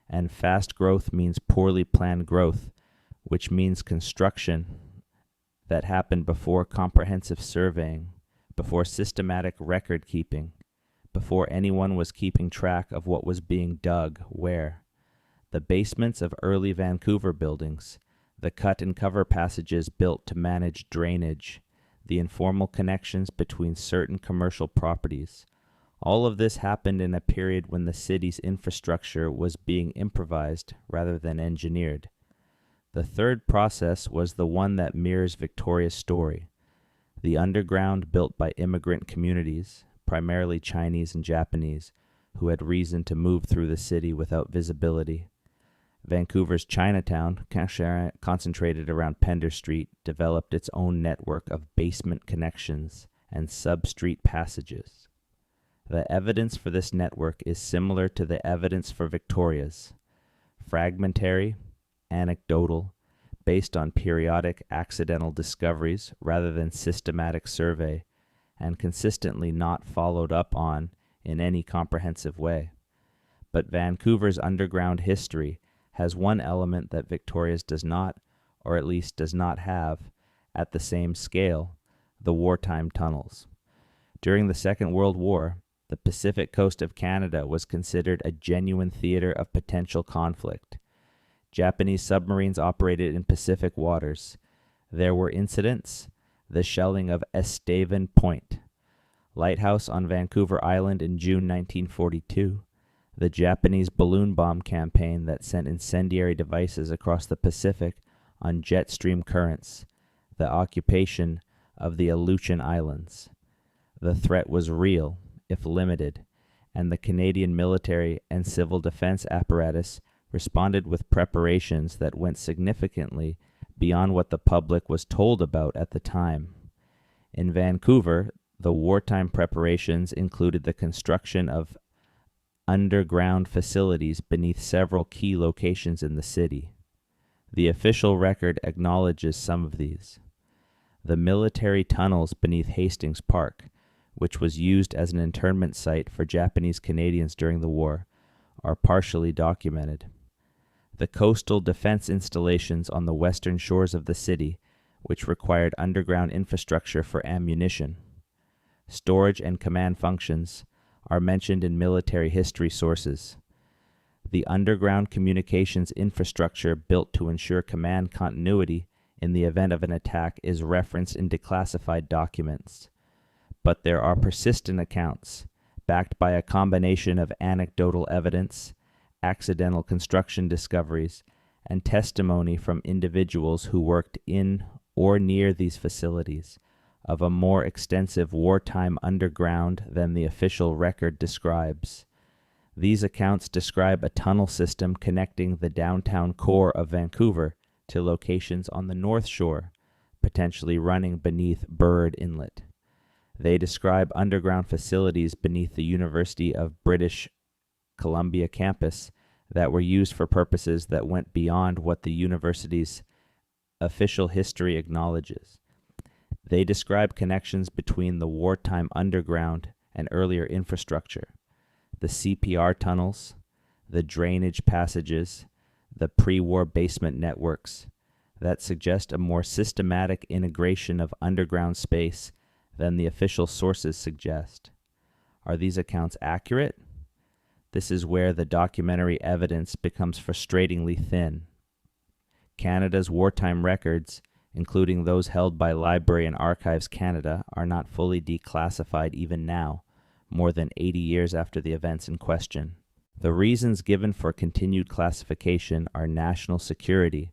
and fast growth means poorly planned growth, which means construction that happened before comprehensive surveying, before systematic record keeping, before anyone was keeping track of what was being dug where. The basements of early Vancouver buildings, the cut and cover passages built to manage drainage, the informal connections between certain commercial properties. All of this happened in a period when the city's infrastructure was being improvised rather than engineered. The third process was the one that mirrors Victoria's story. The underground built by immigrant communities, primarily Chinese and Japanese, who had reason to move through the city without visibility. Vancouver's Chinatown, concentrated around Pender Street, developed its own network of basement connections and sub-street passages. The evidence for this network is similar to the evidence for Victoria's: fragmentary, anecdotal, based on periodic accidental discoveries rather than systematic survey, and consistently not followed up on in any comprehensive way. But Vancouver's underground history has one element that Victoria's does not, or at least does not have, at the same scale: the wartime tunnels. During the Second World War, the Pacific coast of Canada was considered a genuine theater of potential conflict. Japanese submarines operated in Pacific waters. There were incidents: the shelling of Estevan Point, lighthouse on Vancouver Island in June 1942, the Japanese balloon bomb campaign that sent incendiary devices across the Pacific on jet stream currents, the occupation of the Aleutian Islands. The threat was real, if limited, and the Canadian military and civil defense apparatus responded with preparations that went significantly beyond what the public was told about at the time. In Vancouver, the wartime preparations included the construction of underground facilities beneath several key locations in the city. The official record acknowledges some of these. The military tunnels beneath Hastings Park, which was used as an internment site for Japanese Canadians during the war, are partially documented. The coastal defense installations on the western shores of the city, which required underground infrastructure for ammunition, storage and command functions, are mentioned in military history sources. The underground communications infrastructure built to ensure command continuity in the event of an attack is referenced in declassified documents. But there are persistent accounts, backed by a combination of anecdotal evidence, accidental construction discoveries, and testimony from individuals who worked in or near these facilities, of a more extensive wartime underground than the official record describes. These accounts describe a tunnel system connecting the downtown core of Vancouver to locations on the North Shore, potentially running beneath Bird Inlet. They describe underground facilities beneath the University of British Columbia campus that were used for purposes that went beyond what the university's official history acknowledges. They describe connections between the wartime underground and earlier infrastructure, the CPR tunnels, the drainage passages, the pre-war basement networks, that suggest a more systematic integration of underground space than the official sources suggest. Are these accounts accurate? This is where the documentary evidence becomes frustratingly thin. Canada's wartime records, including those held by Library and Archives Canada, are not fully declassified even now, more than 80 years after the events in question. The reasons given for continued classification are national security,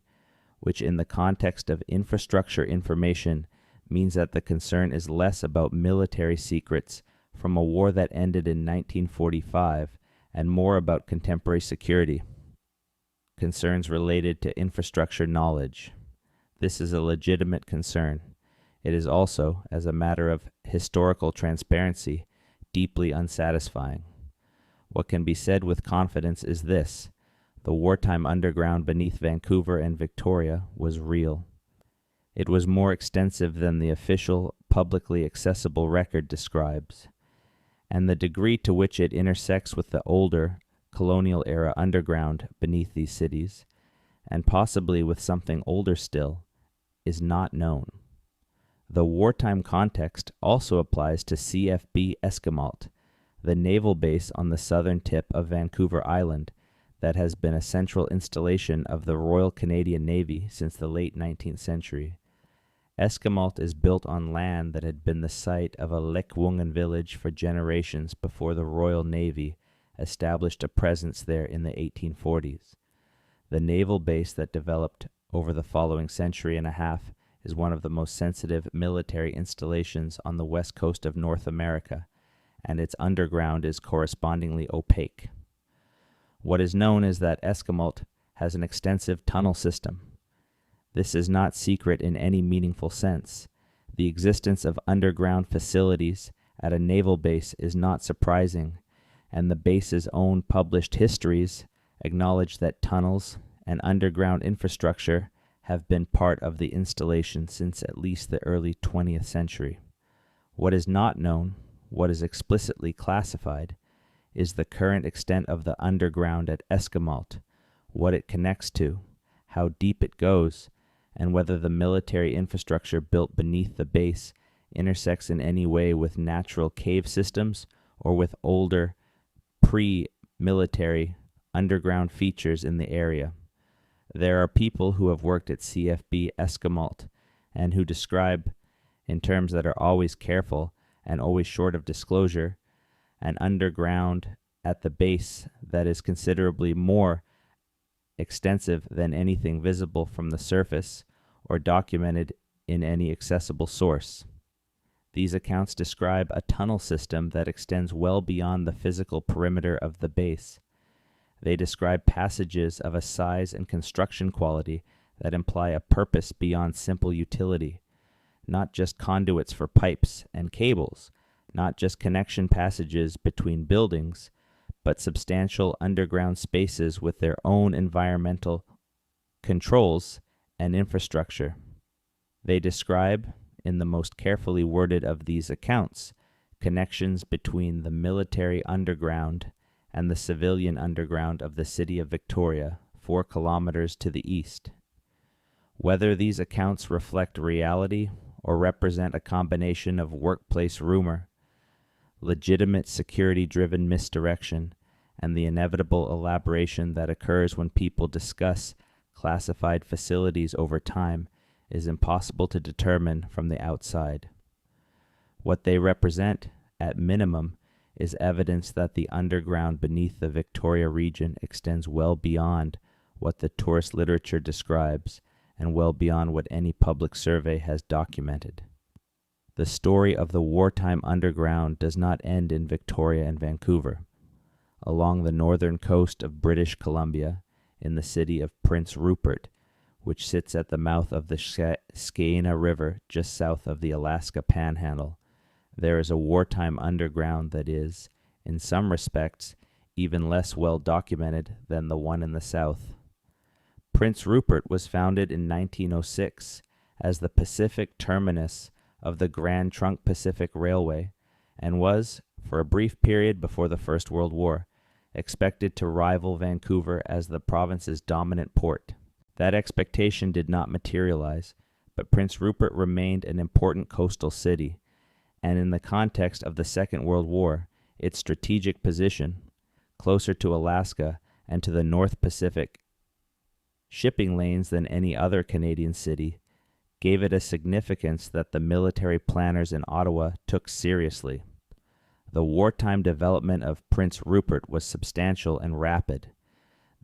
which in the context of infrastructure information means that the concern is less about military secrets from a war that ended in 1945 and more about contemporary security concerns related to infrastructure knowledge. This is a legitimate concern. It is also, as a matter of historical transparency, deeply unsatisfying. What can be said with confidence is this: the wartime underground beneath Vancouver and Victoria was real. It was more extensive than the official, publicly accessible record describes, and the degree to which it intersects with the older, colonial-era underground beneath these cities, and possibly with something older still, is not known. The wartime context also applies to CFB Esquimalt, the naval base on the southern tip of Vancouver Island that has been a central installation of the Royal Canadian Navy since the late 19th century. Esquimalt is built on land that had been the site of a Lekwungen village for generations before the Royal Navy established a presence there in the 1840s. The naval base that developed over the following century and a half is one of the most sensitive military installations on the west coast of North America, and its underground is correspondingly opaque. What is known is that Esquimalt has an extensive tunnel system. This is not secret in any meaningful sense. The existence of underground facilities at a naval base is not surprising, and the base's own published histories acknowledge that tunnels and underground infrastructure have been part of the installation since at least the early 20th century. What is not known, what is explicitly classified, is the current extent of the underground at Esquimalt, what it connects to, how deep it goes, and whether the military infrastructure built beneath the base intersects in any way with natural cave systems or with older, pre-military underground features in the area. There are people who have worked at CFB Esquimalt and who describe, in terms that are always careful and always short of disclosure, an underground at the base that is considerably more extensive than anything visible from the surface or documented in any accessible source. These accounts describe a tunnel system that extends well beyond the physical perimeter of the base. They describe passages of a size and construction quality that imply a purpose beyond simple utility, not just conduits for pipes and cables, not just connection passages between buildings, but substantial underground spaces with their own environmental controls and infrastructure. They describe, in the most carefully worded of these accounts, connections between the military underground and the civilian underground of the city of Victoria, 4 kilometers to the east. Whether these accounts reflect reality or represent a combination of workplace rumor, legitimate security-driven misdirection, and the inevitable elaboration that occurs when people discuss classified facilities over time is impossible to determine from the outside. What they represent, at minimum, is evidence that the underground beneath the Victoria region extends well beyond what the tourist literature describes and well beyond what any public survey has documented. The story of the wartime underground does not end in Victoria and Vancouver. Along the northern coast of British Columbia, in the city of Prince Rupert, which sits at the mouth of the Skeena River just south of the Alaska Panhandle, there is a wartime underground that is, in some respects, even less well documented than the one in the south. Prince Rupert was founded in 1906 as the Pacific terminus of the Grand Trunk Pacific Railway and was, for a brief period before the First World War, expected to rival Vancouver as the province's dominant port. That expectation did not materialize, but Prince Rupert remained an important coastal city, and in the context of the Second World War, its strategic position, closer to Alaska and to the North Pacific shipping lanes than any other Canadian city, gave it a significance that the military planners in Ottawa took seriously. The wartime development of Prince Rupert was substantial and rapid.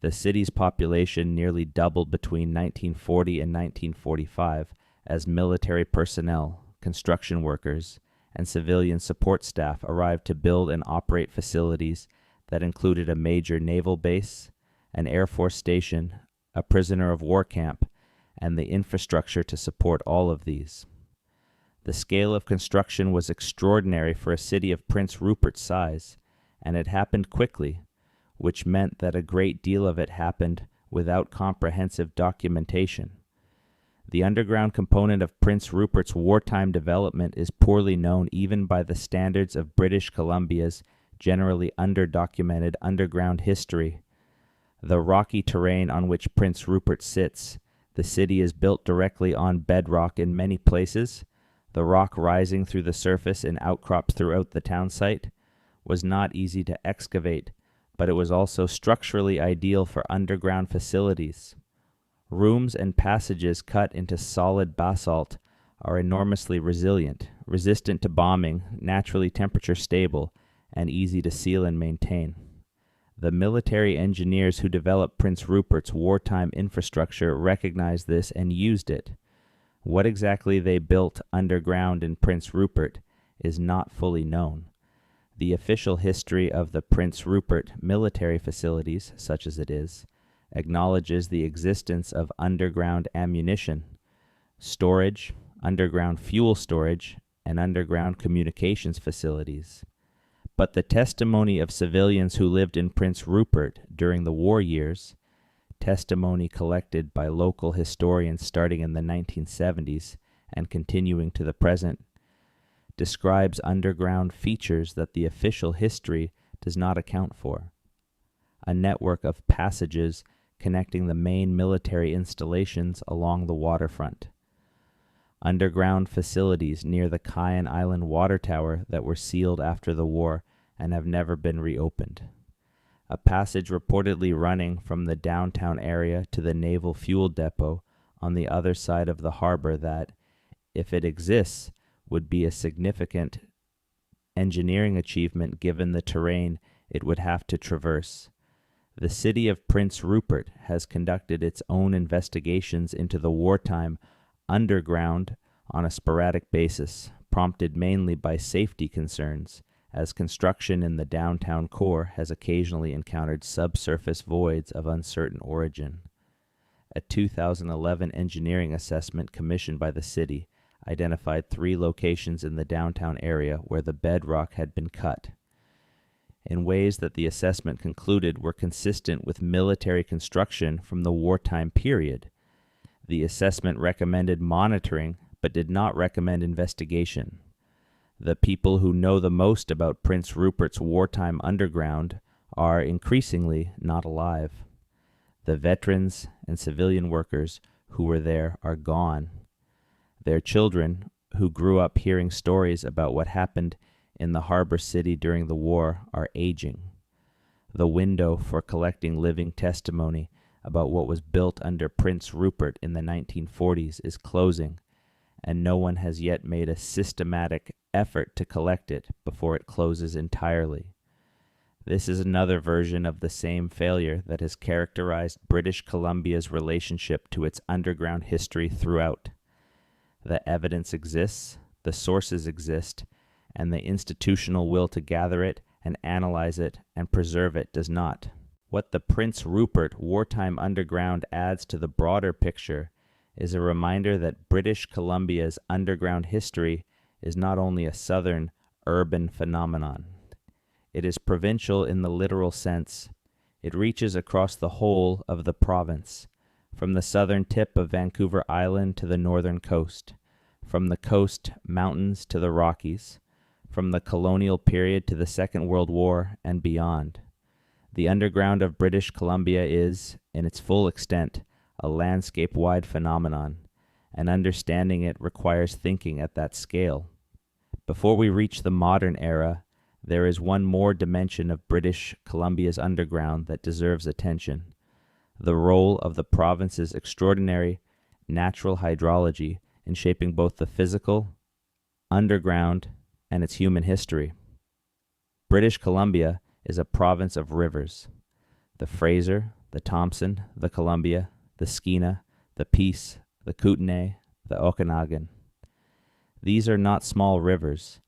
The city's population nearly doubled between 1940 and 1945 as military personnel, construction workers, and civilian support staff arrived to build and operate facilities that included a major naval base, an Air Force station, a prisoner of war camp, and the infrastructure to support all of these. The scale of construction was extraordinary for a city of Prince Rupert's size, and it happened quickly, which meant that a great deal of it happened without comprehensive documentation. The underground component of Prince Rupert's wartime development is poorly known even by the standards of British Columbia's generally underdocumented underground history. The rocky terrain on which Prince Rupert sits, the city is built directly on bedrock in many places, the rock rising through the surface in outcrops throughout the town site, was not easy to excavate, but it was also structurally ideal for underground facilities. Rooms and passages cut into solid basalt are enormously resilient, resistant to bombing, naturally temperature stable, and easy to seal and maintain. The military engineers who developed Prince Rupert's wartime infrastructure recognized this and used it. What exactly they built underground in Prince Rupert is not fully known. The official history of the Prince Rupert military facilities, such as it is, acknowledges the existence of underground ammunition, storage, underground fuel storage, and underground communications facilities. But the testimony of civilians who lived in Prince Rupert during the war years, testimony collected by local historians starting in the 1970s and continuing to the present, describes underground features that the official history does not account for. A network of passages connecting the main military installations along the waterfront. Underground facilities near the Cayenne Island water tower that were sealed after the war and have never been reopened. A passage reportedly running from the downtown area to the naval fuel depot on the other side of the harbor that, if it exists, would be a significant engineering achievement given the terrain it would have to traverse. The city of Prince Rupert has conducted its own investigations into the wartime underground on a sporadic basis, prompted mainly by safety concerns, as construction in the downtown core has occasionally encountered subsurface voids of uncertain origin. A 2011 engineering assessment commissioned by the city identified 3 locations in the downtown area where the bedrock had been cut, in ways that the assessment concluded were consistent with military construction from the wartime period. The assessment recommended monitoring, but did not recommend investigation. The people who know the most about Prince Rupert's wartime underground are increasingly not alive. The veterans and civilian workers who were there are gone. Their children, who grew up hearing stories about what happened in the harbor city during the war, are aging. The window for collecting living testimony about what was built under Prince Rupert in the 1940s is closing, and no one has yet made a systematic effort to collect it before it closes entirely. This is another version of the same failure that has characterized British Columbia's relationship to its underground history throughout. The evidence exists, the sources exist, and the institutional will to gather it and analyze it and preserve it does not. What the Prince Rupert Wartime Underground adds to the broader picture is a reminder that British Columbia's underground history is not only a southern urban phenomenon. It is provincial in the literal sense. It reaches across the whole of the province, from the southern tip of Vancouver Island to the northern coast, from the coast mountains to the Rockies, from the colonial period to the Second World War and beyond. The underground of British Columbia is, in its full extent, a landscape-wide phenomenon, and understanding it requires thinking at that scale. Before we reach the modern era, there is one more dimension of British Columbia's underground that deserves attention: the role of the province's extraordinary natural hydrology in shaping both the physical, underground, and its human history. British Columbia is a province of rivers: the Fraser, the Thompson, the Columbia, the Skeena, the Peace, the Kootenay, the Okanagan. These are not small rivers.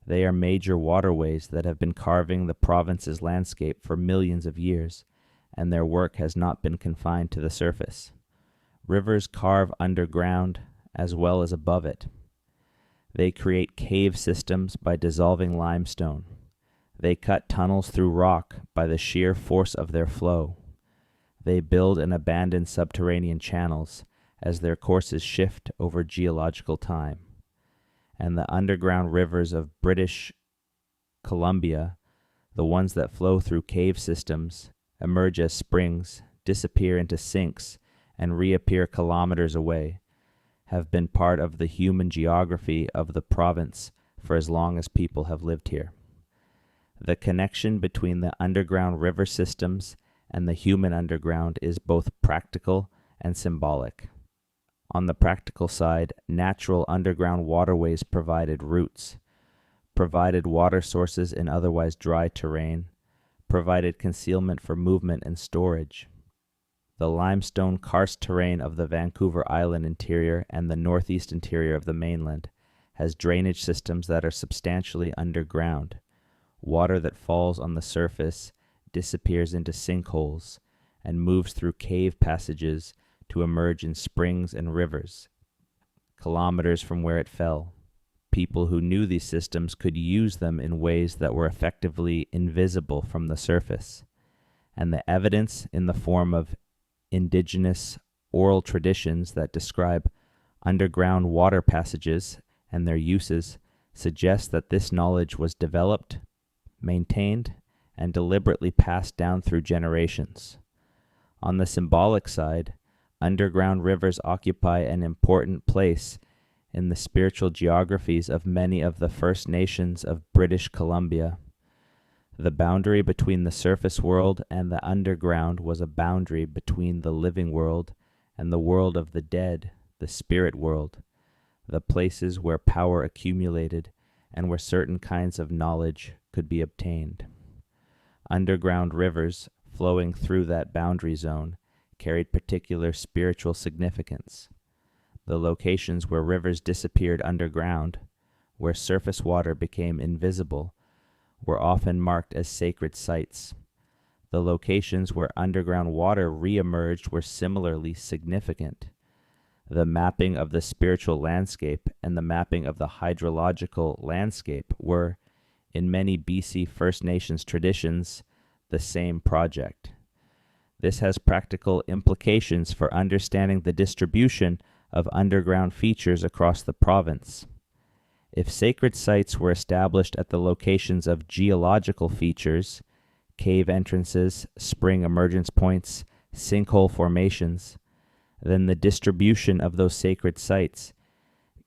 They are major waterways that have been carving the province's landscape for millions of years, and their work has not been confined to the surface. Rivers carve underground as well as above it. They create cave systems by dissolving limestone. They cut tunnels through rock by the sheer force of their flow. They build and abandon subterranean channels as their courses shift over geological time. And the underground rivers of British Columbia, the ones that flow through cave systems, emerge as springs, disappear into sinks, and reappear kilometers away, have been part of the human geography of the province for as long as people have lived here. The connection between the underground river systems and the human underground is both practical and symbolic. On the practical side, natural underground waterways provided routes, provided water sources in otherwise dry terrain, provided concealment for movement and storage. The limestone karst terrain of the Vancouver Island interior and the northeast interior of the mainland has drainage systems that are substantially underground. Water that falls on the surface disappears into sinkholes and moves through cave passages to emerge in springs and rivers, kilometers from where it fell. People who knew these systems could use them in ways that were effectively invisible from the surface, and the evidence in the form of Indigenous oral traditions that describe underground water passages and their uses suggests that this knowledge was developed, maintained, and deliberately passed down through generations. On the symbolic side, underground rivers occupy an important place in the spiritual geographies of many of the First Nations of British Columbia. The boundary between the surface world and the underground was a boundary between the living world and the world of the dead, the spirit world, the places where power accumulated and where certain kinds of knowledge could be obtained. Underground rivers flowing through that boundary zone carried particular spiritual significance. The locations where rivers disappeared underground, where surface water became invisible, were often marked as sacred sites. The locations where underground water re-emerged were similarly significant. The mapping of the spiritual landscape and the mapping of the hydrological landscape were, in many BC First Nations traditions, the same project. This has practical implications for understanding the distribution of underground features across the province. If sacred sites were established at the locations of geological features, cave entrances, spring emergence points, sinkhole formations, then the distribution of those sacred sites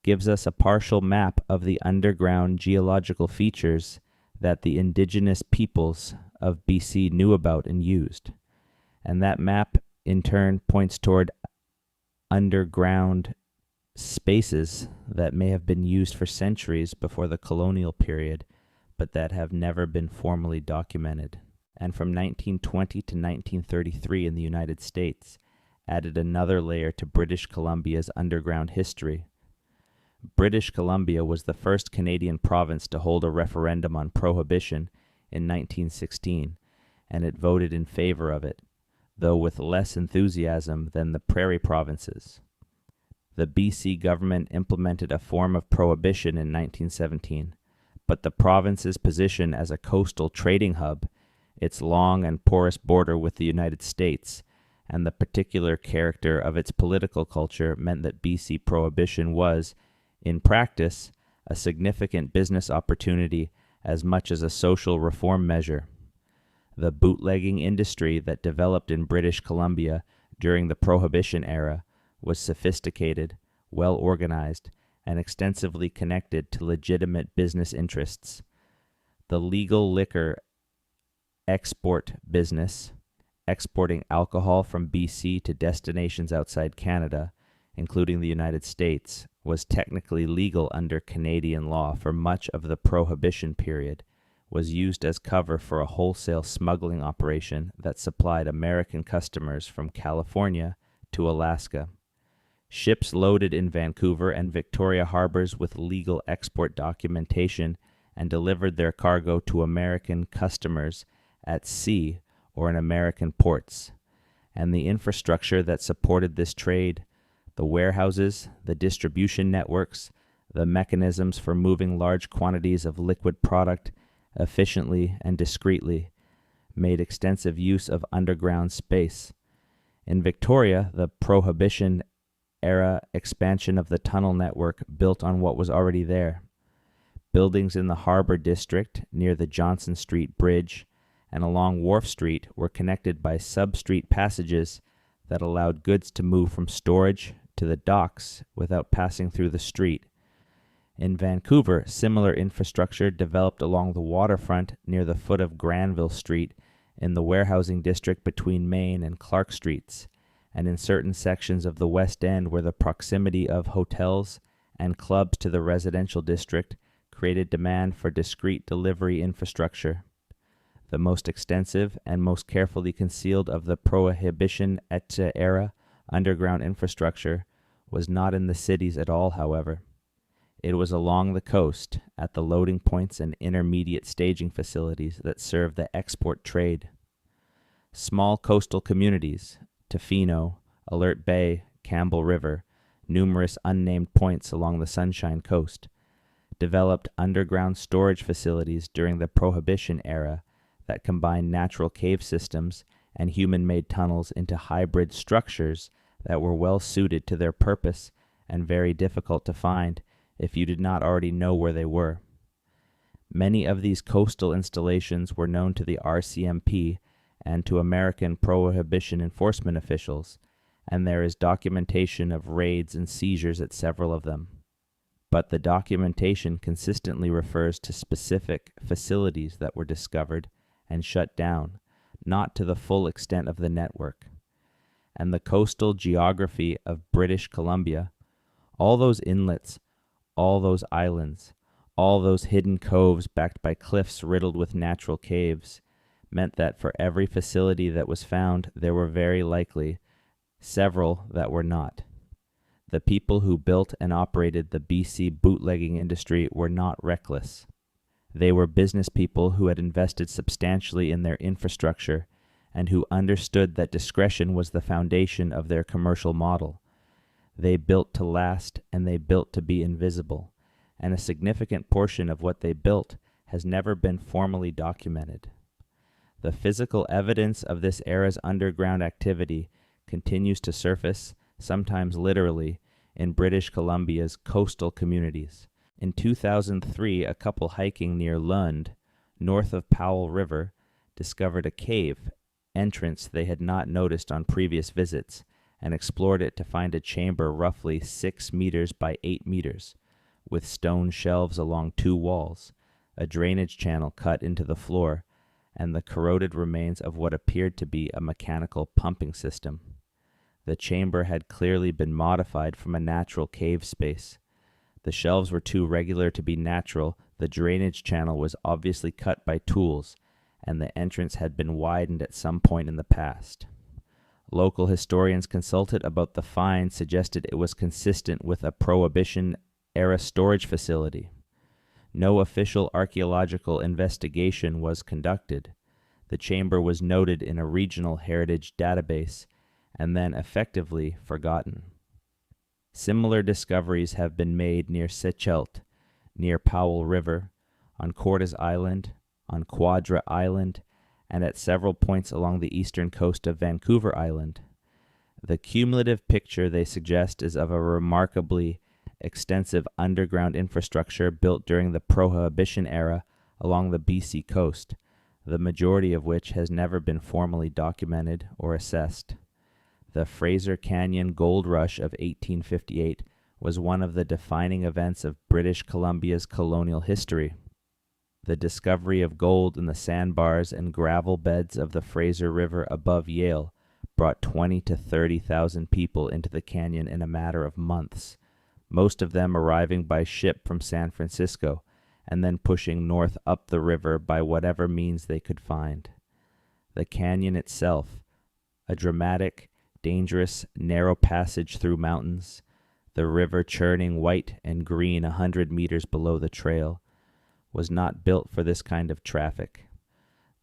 gives us a partial map of the underground geological features that the Indigenous peoples of BC knew about and used. And that map, in turn, points toward underground spaces that may have been used for centuries before the colonial period, but that have never been formally documented. And from 1920 to 1933 in the United States, added another layer to British Columbia's underground history. British Columbia was the first Canadian province to hold a referendum on Prohibition in 1916, and it voted in favor of it, though with less enthusiasm than the prairie provinces. The BC government implemented a form of prohibition in 1917, but the province's position as a coastal trading hub, its long and porous border with the United States, and the particular character of its political culture meant that BC prohibition was, in practice, a significant business opportunity as much as a social reform measure. The bootlegging industry that developed in British Columbia during the Prohibition era was sophisticated, well organized, and extensively connected to legitimate business interests. The legal liquor export business, exporting alcohol from BC to destinations outside Canada, including the United States, was technically legal under Canadian law for much of the Prohibition period, was used as cover for a wholesale smuggling operation that supplied American customers from California to Alaska. Ships loaded in Vancouver and Victoria harbors with legal export documentation and delivered their cargo to American customers at sea or in American ports. And the infrastructure that supported this trade, the warehouses, the distribution networks, the mechanisms for moving large quantities of liquid product efficiently and discreetly, made extensive use of underground space. In Victoria, the Prohibition era expansion of the tunnel network built on what was already there. Buildings in the Harbor District near the Johnson Street Bridge and along Wharf Street were connected by sub-street passages that allowed goods to move from storage to the docks without passing through the street. In Vancouver, similar infrastructure developed along the waterfront near the foot of Granville Street in the warehousing district between Main and Clark Streets, and in certain sections of the West End where the proximity of hotels and clubs to the residential district created demand for discrete delivery infrastructure. The most extensive and most carefully concealed of the Prohibition era underground infrastructure was not in the cities at all, however. It was along the coast, at the loading points and intermediate staging facilities that served the export trade. Small coastal communities, Tofino, Alert Bay, Campbell River, numerous unnamed points along the Sunshine Coast, developed underground storage facilities during the Prohibition era that combined natural cave systems and human-made tunnels into hybrid structures that were well suited to their purpose and very difficult to find if you did not already know where they were. Many of these coastal installations were known to the RCMP and to American Prohibition enforcement officials, and there is documentation of raids and seizures at several of them. But the documentation consistently refers to specific facilities that were discovered and shut down, not to the full extent of the network. And the coastal geography of British Columbia, all those inlets, all those islands, all those hidden coves backed by cliffs riddled with natural caves, meant that for every facility that was found, there were very likely several that were not. The people who built and operated the BC bootlegging industry were not reckless. They were business people who had invested substantially in their infrastructure and who understood that discretion was the foundation of their commercial model. They built to last and they built to be invisible, and a significant portion of what they built has never been formally documented. The physical evidence of this era's underground activity continues to surface, sometimes literally, in British Columbia's coastal communities. In 2003, a couple hiking near Lund, north of Powell River, discovered a cave entrance they had not noticed on previous visits and explored it to find a chamber roughly 6 meters by 8 meters, with stone shelves along 2 walls, a drainage channel cut into the floor, and the corroded remains of what appeared to be a mechanical pumping system. The chamber had clearly been modified from a natural cave space. The shelves were too regular to be natural, the drainage channel was obviously cut by tools, and the entrance had been widened at some point in the past. Local historians consulted about the find suggested it was consistent with a Prohibition-era storage facility. No official archaeological investigation was conducted. The chamber was noted in a regional heritage database and then effectively forgotten. Similar discoveries have been made near Sechelt, near Powell River, on Cordes Island, on Quadra Island, and at several points along the eastern coast of Vancouver Island. The cumulative picture they suggest is of a remarkably extensive underground infrastructure built during the Prohibition era along the BC coast, the majority of which has never been formally documented or assessed. The Fraser Canyon Gold Rush of 1858 was one of the defining events of British Columbia's colonial history. The discovery of gold in the sandbars and gravel beds of the Fraser River above Yale brought 20,000 to 30,000 people into the canyon in a matter of months, most of them arriving by ship from San Francisco and then pushing north up the river by whatever means they could find. The canyon itself, a dramatic, dangerous, narrow passage through mountains, the river churning white and green 100 meters below the trail, was not built for this kind of traffic.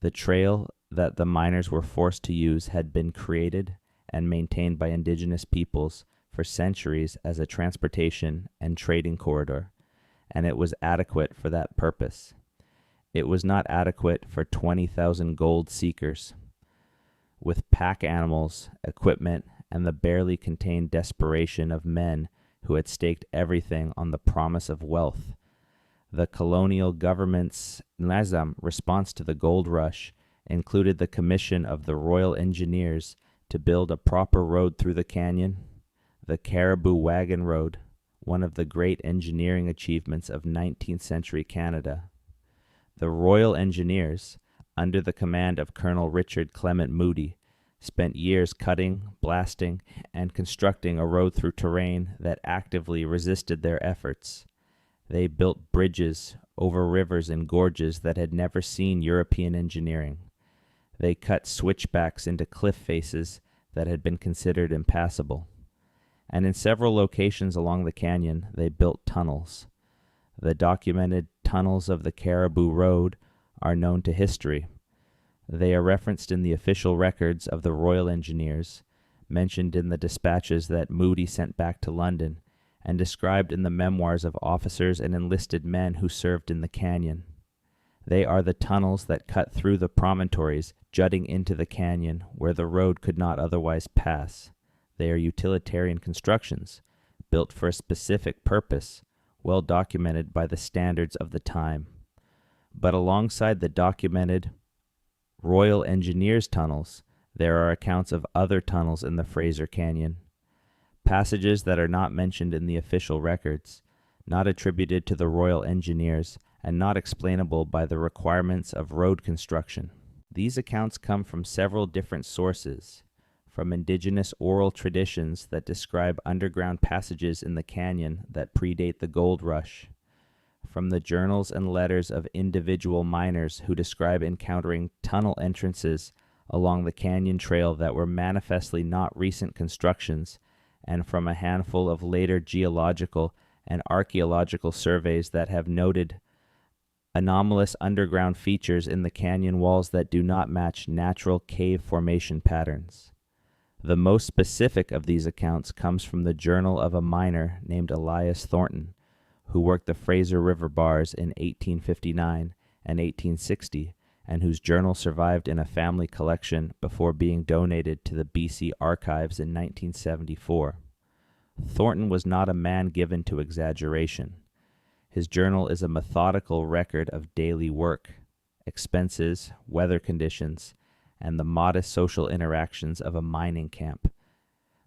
The trail that the miners were forced to use had been created and maintained by Indigenous peoples for centuries as a transportation and trading corridor, and it was adequate for that purpose. It was not adequate for 20,000 gold seekers. With pack animals, equipment, and the barely contained desperation of men who had staked everything on the promise of wealth, the colonial government's response to the gold rush included the commission of the Royal Engineers to build a proper road through the canyon, the Caribou Wagon Road, one of the great engineering achievements of 19th century Canada. The Royal Engineers, under the command of Colonel Richard Clement Moody, spent years cutting, blasting, and constructing a road through terrain that actively resisted their efforts. They built bridges over rivers and gorges that had never seen European engineering. They cut switchbacks into cliff faces that had been considered impassable. And in several locations along the canyon, they built tunnels. The documented tunnels of the Caribou Road are known to history. They are referenced in the official records of the Royal Engineers, mentioned in the dispatches that Moody sent back to London, and described in the memoirs of officers and enlisted men who served in the canyon. They are the tunnels that cut through the promontories jutting into the canyon where the road could not otherwise pass. They are utilitarian constructions, built for a specific purpose, well documented by the standards of the time. But alongside the documented Royal Engineers tunnels, there are accounts of other tunnels in the Fraser Canyon, passages that are not mentioned in the official records, not attributed to the Royal Engineers, and not explainable by the requirements of road construction. These accounts come from several different sources, from Indigenous oral traditions that describe underground passages in the canyon that predate the gold rush, from the journals and letters of individual miners who describe encountering tunnel entrances along the canyon trail that were manifestly not recent constructions, and from a handful of later geological and archaeological surveys that have noted anomalous underground features in the canyon walls that do not match natural cave formation patterns. The most specific of these accounts comes from the journal of a miner named Elias Thornton, who worked the Fraser River bars in 1859 and 1860, and whose journal survived in a family collection before being donated to the BC Archives in 1974. Thornton was not a man given to exaggeration. His journal is a methodical record of daily work, expenses, weather conditions, and the modest social interactions of a mining camp.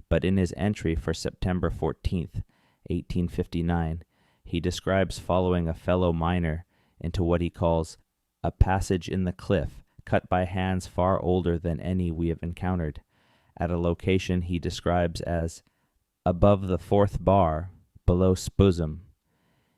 But in his entry for September 14th, 1859, he describes following a fellow miner into what he calls a passage in the cliff cut by hands far older than any we have encountered, at a location he describes as above the fourth bar, below Spuzum.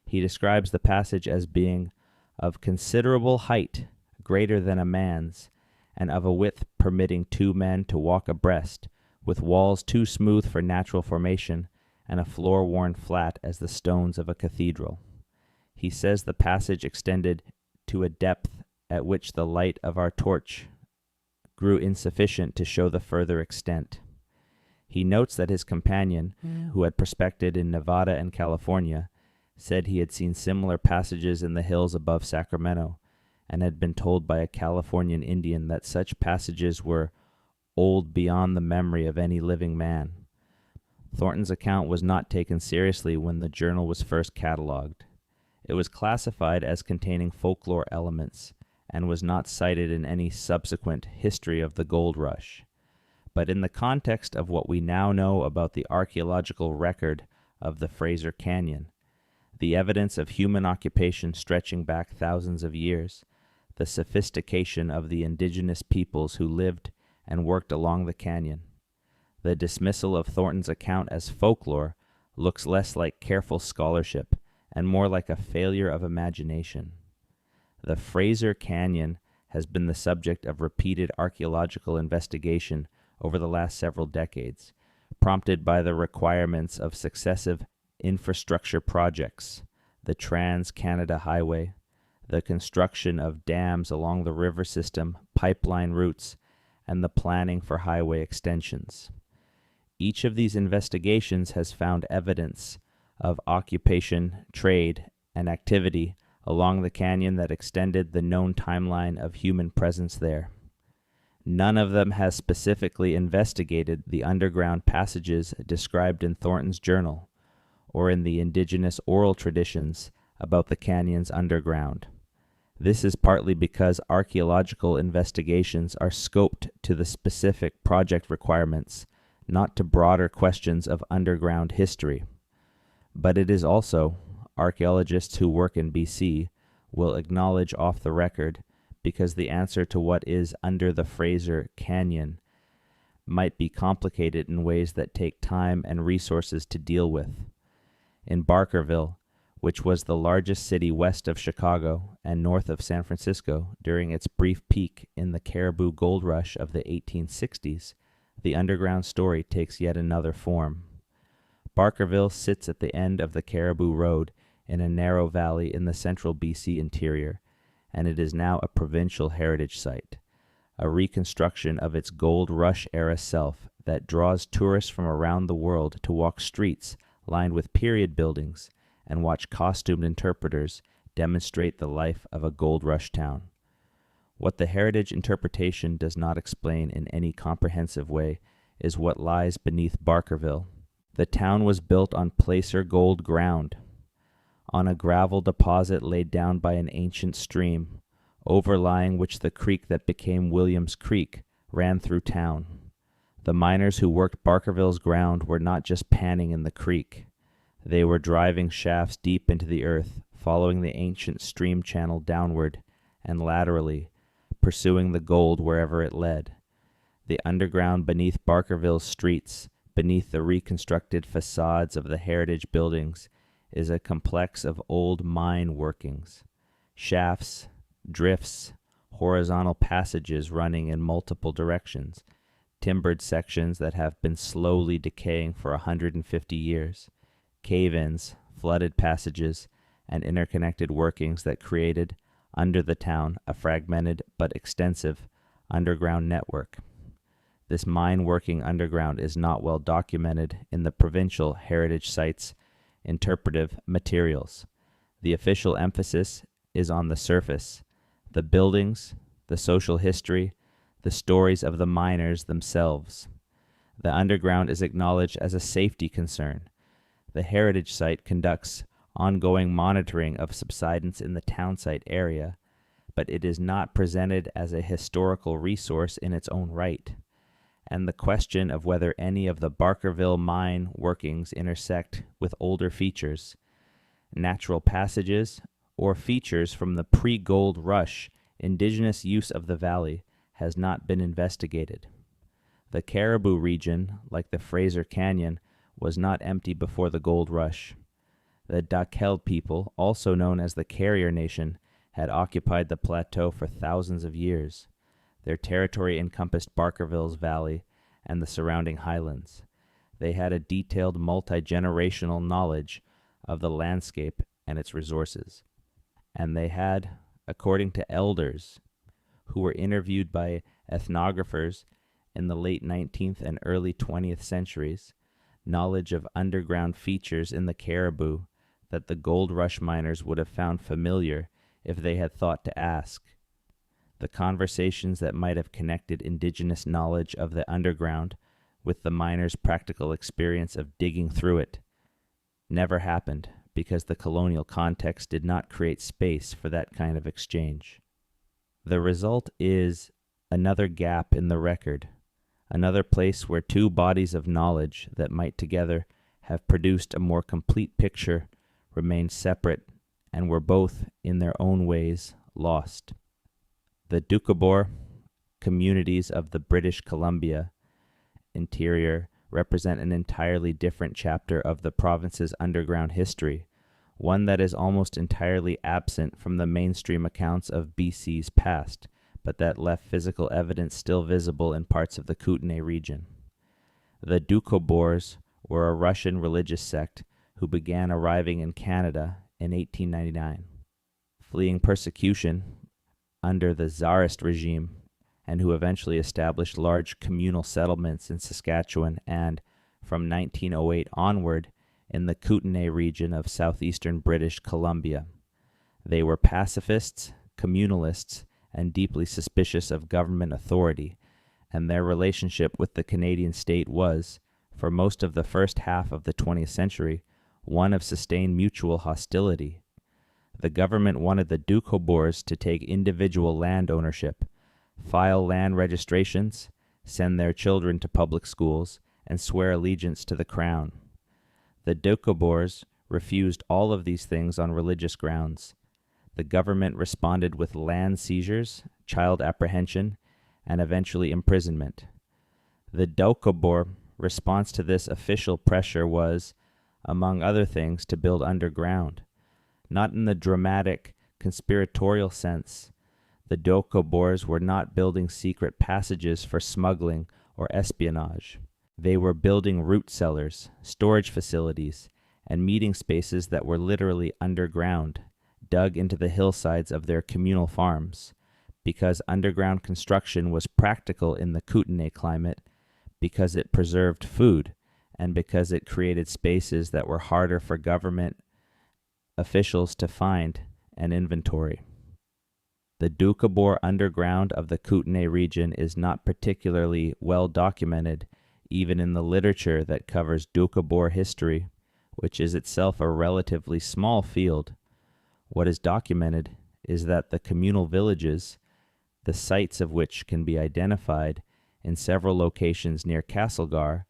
He describes the passage as being of considerable height, greater than a man's, and of a width permitting two men to walk abreast, with walls too smooth for natural formation, and a floor worn flat as the stones of a cathedral. He says the passage extended to a depth at which the light of our torch grew insufficient to show the further extent. He notes that his companion, who had prospected in Nevada and California, said he had seen similar passages in the hills above Sacramento, and had been told by a Californian Indian that such passages were old beyond the memory of any living man. Thornton's account was not taken seriously when the journal was first catalogued. It was classified as containing folklore elements, and was not cited in any subsequent history of the gold rush. But in the context of what we now know about the archaeological record of the Fraser Canyon, the evidence of human occupation stretching back thousands of years, the sophistication of the indigenous peoples who lived and worked along the canyon, the dismissal of Thornton's account as folklore looks less like careful scholarship and more like a failure of imagination. The Fraser Canyon has been the subject of repeated archaeological investigation over the last several decades, prompted by the requirements of successive infrastructure projects, the Trans-Canada Highway, the construction of dams along the river system, pipeline routes, and the planning for highway extensions. Each of these investigations has found evidence of occupation, trade, and activity along the canyon that extended the known timeline of human presence there. None of them has specifically investigated the underground passages described in Thornton's journal, or in the indigenous oral traditions about the canyon's underground. This is partly because archaeological investigations are scoped to the specific project requirements, not to broader questions of underground history. But it is also, archaeologists who work in BC will acknowledge off the record, because the answer to what is under the Fraser Canyon might be complicated in ways that take time and resources to deal with. In Barkerville, which was the largest city west of Chicago and north of San Francisco during its brief peak in the Cariboo Gold Rush of the 1860s, the underground story takes yet another form. Barkerville sits at the end of the Cariboo Road in a narrow valley in the central BC interior, and it is now a provincial heritage site, a reconstruction of its gold rush era self that draws tourists from around the world to walk streets lined with period buildings and watch costumed interpreters demonstrate the life of a gold rush town. What the heritage interpretation does not explain in any comprehensive way is what lies beneath Barkerville. The town was built on placer gold ground, on a gravel deposit laid down by an ancient stream, overlying which the creek that became Williams Creek ran through town. The miners who worked Barkerville's ground were not just panning in the creek. They were driving shafts deep into the earth, following the ancient stream channel downward and laterally, pursuing the gold wherever it led. The underground beneath Barkerville's streets, beneath the reconstructed facades of the heritage buildings, is a complex of old mine workings, shafts, drifts, horizontal passages running in multiple directions, timbered sections that have been slowly decaying for 150 years, cave-ins, flooded passages, and interconnected workings that created, under the town, a fragmented but extensive underground network. This mine-working underground is not well documented in the provincial heritage sites' interpretive materials. The official emphasis is on the surface, the buildings, the social history, the stories of the miners themselves. The underground is acknowledged as a safety concern. The heritage site conducts ongoing monitoring of subsidence in the townsite area, but it is not presented as a historical resource in its own right. And the question of whether any of the Barkerville mine workings intersect with older features, natural passages, or features from the pre-gold rush indigenous use of the valley has not been investigated. The Caribou region, like the Fraser Canyon, was not empty before the gold rush. The Doukhobor people, also known as the Carrier Nation, had occupied the plateau for thousands of years. Their territory encompassed Barkerville's valley and the surrounding highlands. They had a detailed multi-generational knowledge of the landscape and its resources. And they had, according to elders who were interviewed by ethnographers in the late 19th and early 20th centuries, knowledge of underground features in the Caribou that the gold rush miners would have found familiar if they had thought to ask. The conversations that might have connected Indigenous knowledge of the underground with the miners' practical experience of digging through it never happened because the colonial context did not create space for that kind of exchange. The result is another gap in the record, another place where two bodies of knowledge that might together have produced a more complete picture remained separate and were both, in their own ways, lost. The Doukhobor communities of the British Columbia interior represent an entirely different chapter of the province's underground history, one that is almost entirely absent from the mainstream accounts of BC's past, but that left physical evidence still visible in parts of the Kootenay region. The Doukhobors were a Russian religious sect who began arriving in Canada in 1899, fleeing persecution under the Tsarist regime, and who eventually established large communal settlements in Saskatchewan and, from 1908 onward, in the Kootenay region of southeastern British Columbia. They were pacifists, communalists, and deeply suspicious of government authority, and their relationship with the Canadian state was, for most of the first half of the 20th century, one of sustained mutual hostility. The government wanted the Doukhobors to take individual land ownership, file land registrations, send their children to public schools, and swear allegiance to the crown. The Doukhobors refused all of these things on religious grounds. The government responded with land seizures, child apprehension, and eventually imprisonment. The Doukhobor response to this official pressure was, among other things, to build underground. Not in the dramatic, conspiratorial sense. The Doukhobors were not building secret passages for smuggling or espionage. They were building root cellars, storage facilities, and meeting spaces that were literally underground, dug into the hillsides of their communal farms, because underground construction was practical in the Kootenay climate, because it preserved food, and because it created spaces that were harder for government officials to find and inventory. The Doukhobor underground of the Kootenay region is not particularly well documented, even in the literature that covers Doukhobor history, which is itself a relatively small field. What is documented is that the communal villages, the sites of which can be identified in several locations near Castlegar,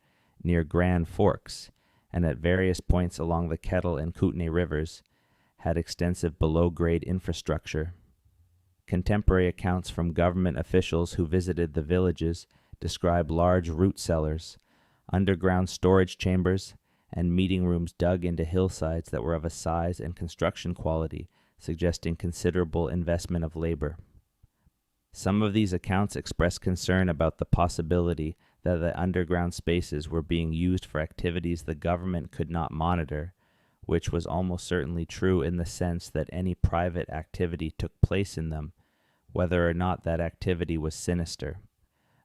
near Grand Forks, and at various points along the Kettle and Kootenay rivers, had extensive below-grade infrastructure. Contemporary accounts from government officials who visited the villages describe large root cellars, underground storage chambers, and meeting rooms dug into hillsides that were of a size and construction quality suggesting considerable investment of labor. Some of these accounts express concern about the possibility that the underground spaces were being used for activities the government could not monitor, which was almost certainly true in the sense that any private activity took place in them, whether or not that activity was sinister.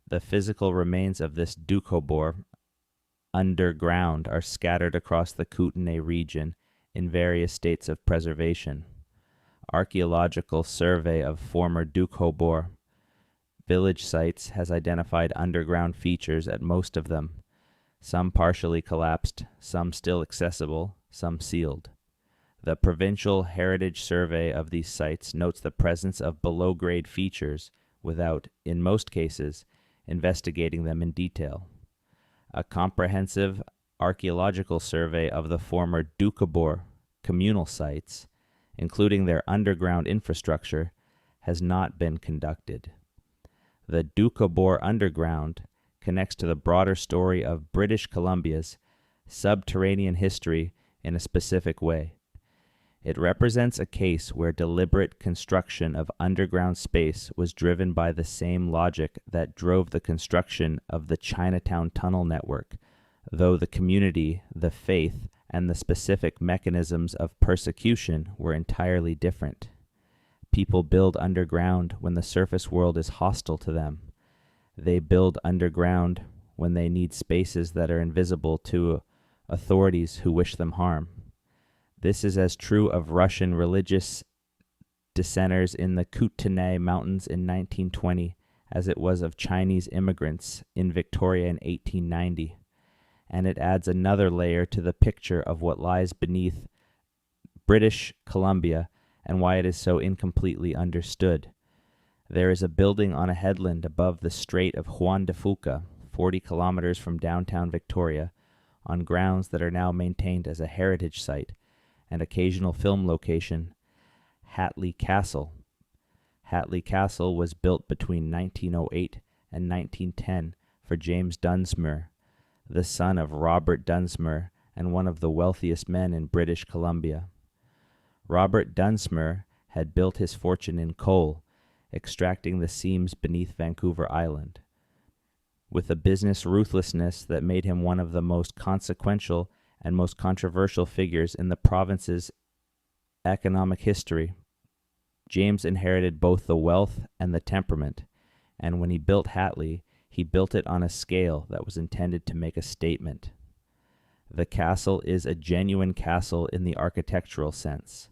The physical remains of this Doukhobor underground are scattered across the Kootenay region in various states of preservation. Archaeological survey of former Doukhobor village sites has identified underground features at most of them, some partially collapsed, some still accessible, some sealed. The Provincial Heritage Survey of these sites notes the presence of below-grade features without, in most cases, investigating them in detail. A comprehensive archaeological survey of the former Doukhobor communal sites, including their underground infrastructure, has not been conducted. The Doukhobor underground connects to the broader story of British Columbia's subterranean history in a specific way. It represents a case where deliberate construction of underground space was driven by the same logic that drove the construction of the Chinatown tunnel network, though the community, the faith, and the specific mechanisms of persecution were entirely different. People build underground when the surface world is hostile to them. They build underground when they need spaces that are invisible to authorities who wish them harm. This is as true of Russian religious dissenters in the Kootenay Mountains in 1920 as it was of Chinese immigrants in Victoria in 1890. And it adds another layer to the picture of what lies beneath British Columbia and why it is so incompletely understood. There is a building on a headland above the Strait of Juan de Fuca, 40 kilometers from downtown Victoria, on grounds that are now maintained as a heritage site and occasional film location, Hatley Castle. Hatley Castle was built between 1908 and 1910 for James Dunsmuir, the son of Robert Dunsmuir and one of the wealthiest men in British Columbia. Robert Dunsmuir had built his fortune in coal, extracting the seams beneath Vancouver Island, with a business ruthlessness that made him one of the most consequential and most controversial figures in the province's economic history. James inherited both the wealth and the temperament, and when he built Hatley, he built it on a scale that was intended to make a statement. The castle is a genuine castle in the architectural sense,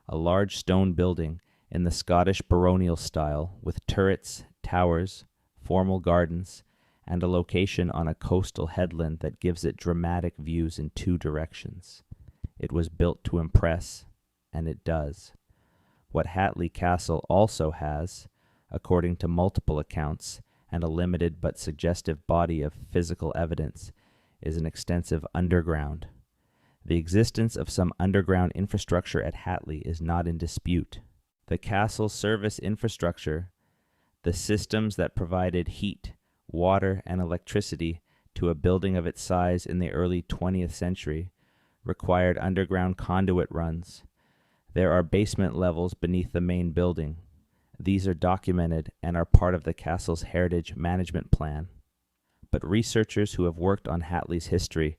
a large stone building in the Scottish baronial style with turrets, towers, formal gardens, and a location on a coastal headland that gives it dramatic views in two directions. It was built to impress, and it does. What Hatley Castle also has, according to multiple accounts and a limited but suggestive body of physical evidence, is an extensive underground. The existence of some underground infrastructure at Hatley is not in dispute. The castle's service infrastructure, the systems that provided heat, water, and electricity to a building of its size in the early 20th century, required underground conduit runs. There are basement levels beneath the main building. These are documented and are part of the castle's heritage management plan. But researchers who have worked on Hatley's history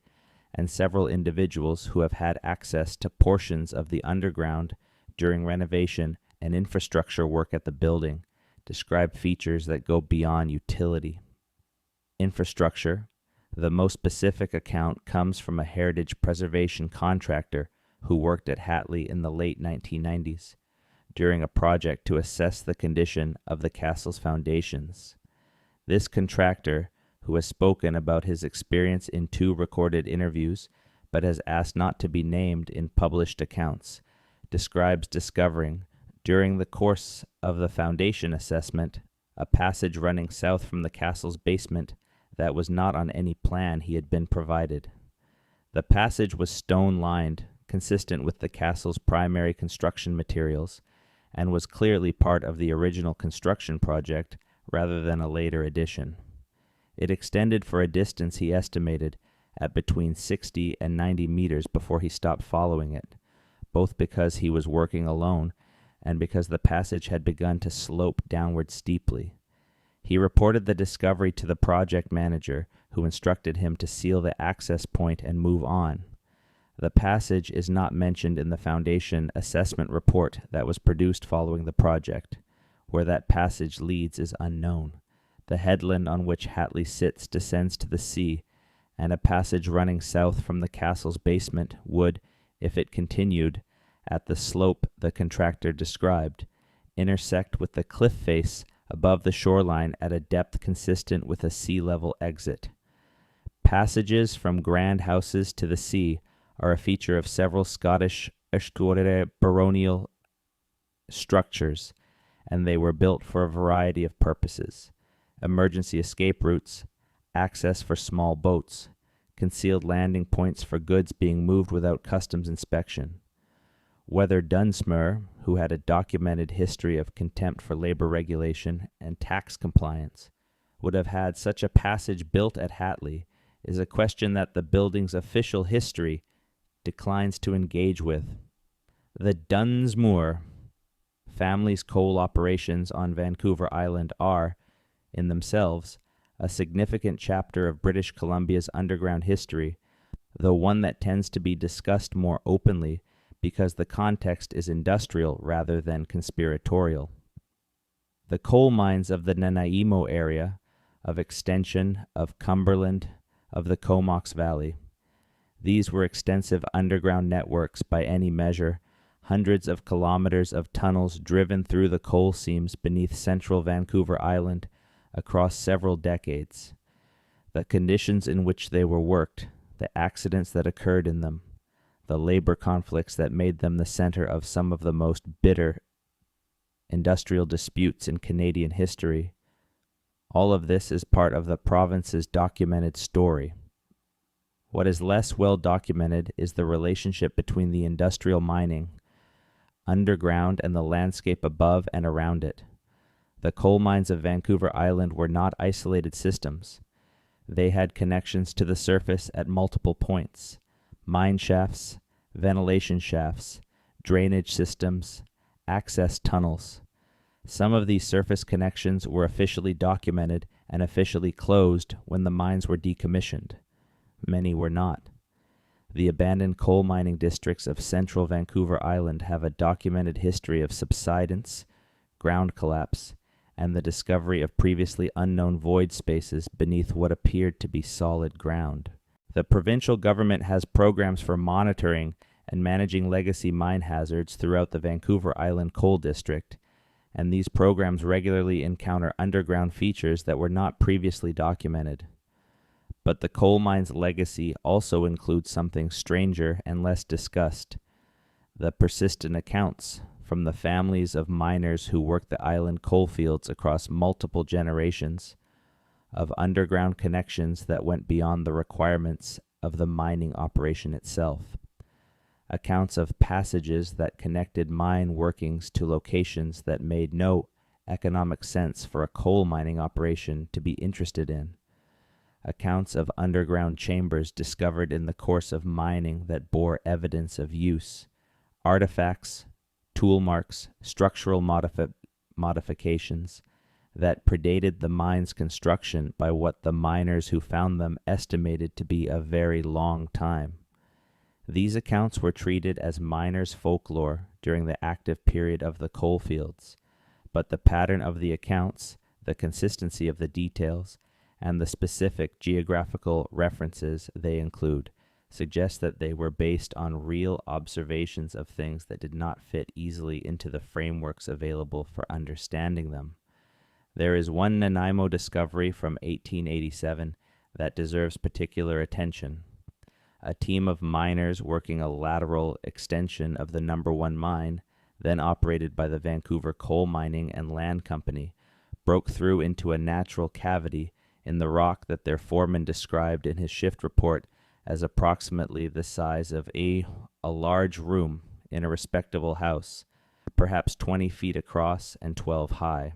and several individuals who have had access to portions of the underground during renovation and infrastructure work at the building describe features that go beyond utility. Infrastructure. The most specific account comes from a heritage preservation contractor who worked at Hatley in the late 1990s during a project to assess the condition of the castle's foundations. This contractor, who has spoken about his experience in 2 recorded interviews but has asked not to be named in published accounts, describes discovering, during the course of the foundation assessment, a passage running south from the castle's basement that was not on any plan he had been provided. The passage was stone-lined, consistent with the castle's primary construction materials, and was clearly part of the original construction project rather than a later addition. It extended for a distance he estimated at between 60 and 90 meters before he stopped following it, both because he was working alone and because the passage had begun to slope downward steeply. He reported the discovery to the project manager, who instructed him to seal the access point and move on. The passage is not mentioned in the Foundation assessment report that was produced following the project. Where that passage leads is unknown. The headland on which Hatley sits descends to the sea, and a passage running south from the castle's basement would, if it continued, at the slope the contractor described, intersect with the cliff face above the shoreline at a depth consistent with a sea level exit. Passages from grand houses to the sea are a feature of several Scottish baronial structures, and they were built for a variety of purposes: emergency escape routes, access for small boats, concealed landing points for goods being moved without customs inspection. Whether Dunsmuir, who had a documented history of contempt for labor regulation and tax compliance, would have had such a passage built at Hatley is a question that the building's official history declines to engage with. The Dunsmuir family's coal operations on Vancouver Island are, in themselves, a significant chapter of British Columbia's underground history, though one that tends to be discussed more openly because the context is industrial rather than conspiratorial. The coal mines of the Nanaimo area, of Extension, of Cumberland, of the Comox Valley. These were extensive underground networks by any measure, hundreds of kilometers of tunnels driven through the coal seams beneath central Vancouver Island across several decades. The conditions in which they were worked, the accidents that occurred in them, the labor conflicts that made them the center of some of the most bitter industrial disputes in Canadian history, all of this is part of the province's documented story. What is less well documented is the relationship between the industrial mining underground and the landscape above and around it. The coal mines of Vancouver Island were not isolated systems. They had connections to the surface at multiple points: mine shafts, ventilation shafts, drainage systems, access tunnels. Some of these surface connections were officially documented and officially closed when the mines were decommissioned. Many were not. The abandoned coal mining districts of central Vancouver Island have a documented history of subsidence, ground collapse, and the discovery of previously unknown void spaces beneath what appeared to be solid ground. The provincial government has programs for monitoring and managing legacy mine hazards throughout the Vancouver Island Coal District, and these programs regularly encounter underground features that were not previously documented. But the coal mine's legacy also includes something stranger and less discussed: the persistent accounts from the families of miners who worked the island coal fields across multiple generations, of underground connections that went beyond the requirements of the mining operation itself. Accounts of passages that connected mine workings to locations that made no economic sense for a coal mining operation to be interested in. Accounts of underground chambers discovered in the course of mining that bore evidence of use, artifacts, tool marks, structural modifications that predated the mine's construction by what the miners who found them estimated to be a very long time. These accounts were treated as miners' folklore during the active period of the coal fields, but the pattern of the accounts, the consistency of the details, and the specific geographical references they include suggest that they were based on real observations of things that did not fit easily into the frameworks available for understanding them. There is one Nanaimo discovery from 1887 that deserves particular attention. A team of miners working a lateral extension of the No. 1 mine, then operated by the Vancouver Coal Mining and Land Company, broke through into a natural cavity in the rock that their foreman described in his shift report as approximately the size of a large room in a respectable house, perhaps 20 feet across and 12 high.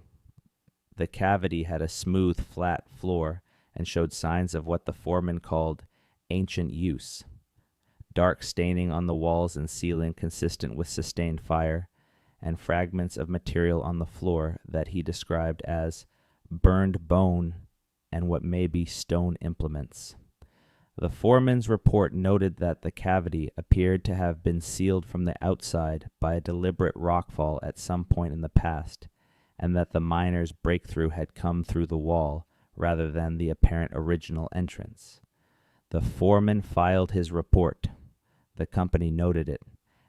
The cavity had a smooth, flat floor and showed signs of what the foreman called ancient use: dark staining on the walls and ceiling consistent with sustained fire, and fragments of material on the floor that he described as burned bone and what may be stone implements. The foreman's report noted that the cavity appeared to have been sealed from the outside by a deliberate rockfall at some point in the past, and that the miner's breakthrough had come through the wall rather than the apparent original entrance. The foreman filed his report. The company noted it,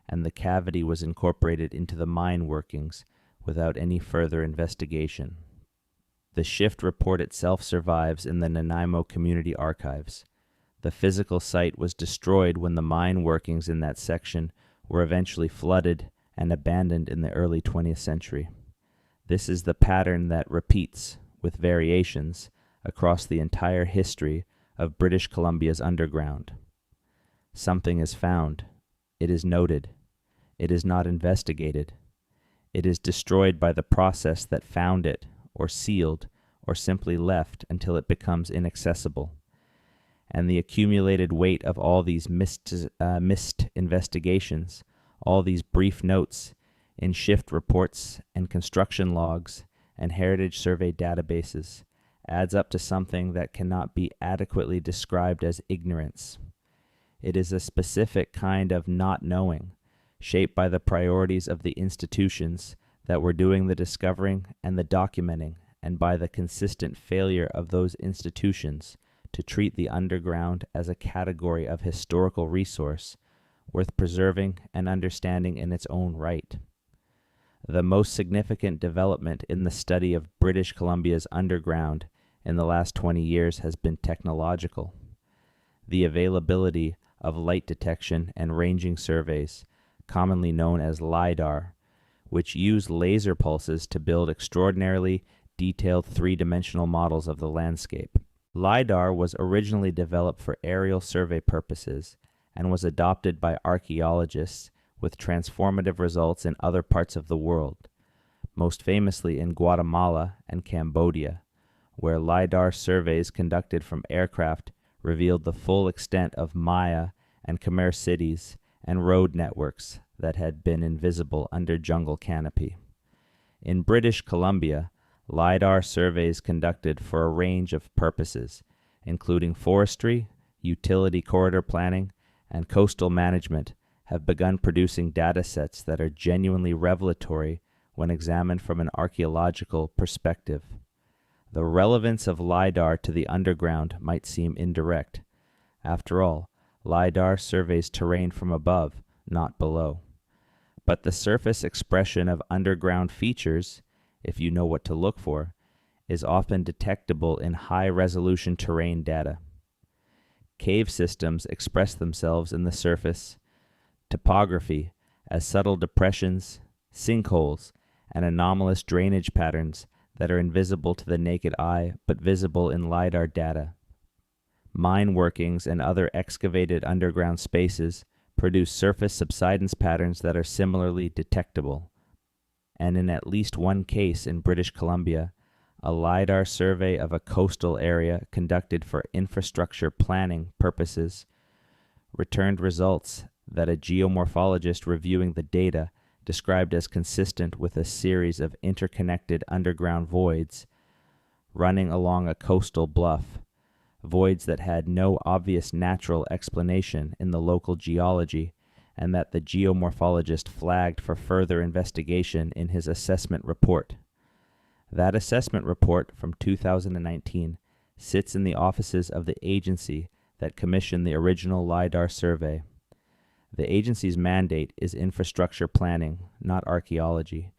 and the cavity was incorporated into the mine workings without any further investigation. The shift report itself survives in the Nanaimo Community Archives. The physical site was destroyed when the mine workings in that section were eventually flooded and abandoned in the early 20th century. This is the pattern that repeats, with variations, across the entire history of British Columbia's underground. Something is found. It is noted. It is not investigated. It is destroyed by the process that found it, or sealed, or simply left until it becomes inaccessible. And the accumulated weight of all these missed investigations, all these brief notes in shift reports and construction logs and heritage survey databases, adds up to something that cannot be adequately described as ignorance. It is a specific kind of not knowing, shaped by the priorities of the institutions that were doing the discovering and the documenting, and by the consistent failure of those institutions to treat the underground as a category of historical resource worth preserving and understanding in its own right. The most significant development in the study of British Columbia's underground in the last 20 years has been technological. The availability of light detection and ranging surveys, commonly known as LIDAR, which use laser pulses to build extraordinarily detailed three-dimensional models of the landscape. LIDAR was originally developed for aerial survey purposes and was adopted by archaeologists with transformative results in other parts of the world, most famously in Guatemala and Cambodia, where LIDAR surveys conducted from aircraft revealed the full extent of Maya and Khmer cities and road networks that had been invisible under jungle canopy. In British Columbia, LIDAR surveys conducted for a range of purposes, including forestry, utility corridor planning, and coastal management, have begun producing data sets that are genuinely revelatory when examined from an archaeological perspective. The relevance of LIDAR to the underground might seem indirect. After all, LIDAR surveys terrain from above, not below. But the surface expression of underground features, if you know what to look for, is often detectable in high-resolution terrain data. Cave systems express themselves in the surface topography as subtle depressions, sinkholes, and anomalous drainage patterns that are invisible to the naked eye but visible in LIDAR data. Mine workings and other excavated underground spaces produce surface subsidence patterns that are similarly detectable. And in at least one case in British Columbia, a LIDAR survey of a coastal area conducted for infrastructure planning purposes returned results that a geomorphologist reviewing the data described as consistent with a series of interconnected underground voids running along a coastal bluff, voids that had no obvious natural explanation in the local geology, and that the geomorphologist flagged for further investigation in his assessment report. That assessment report from 2019 sits in the offices of the agency that commissioned the original LIDAR survey. The agency's mandate is infrastructure planning, not archaeology,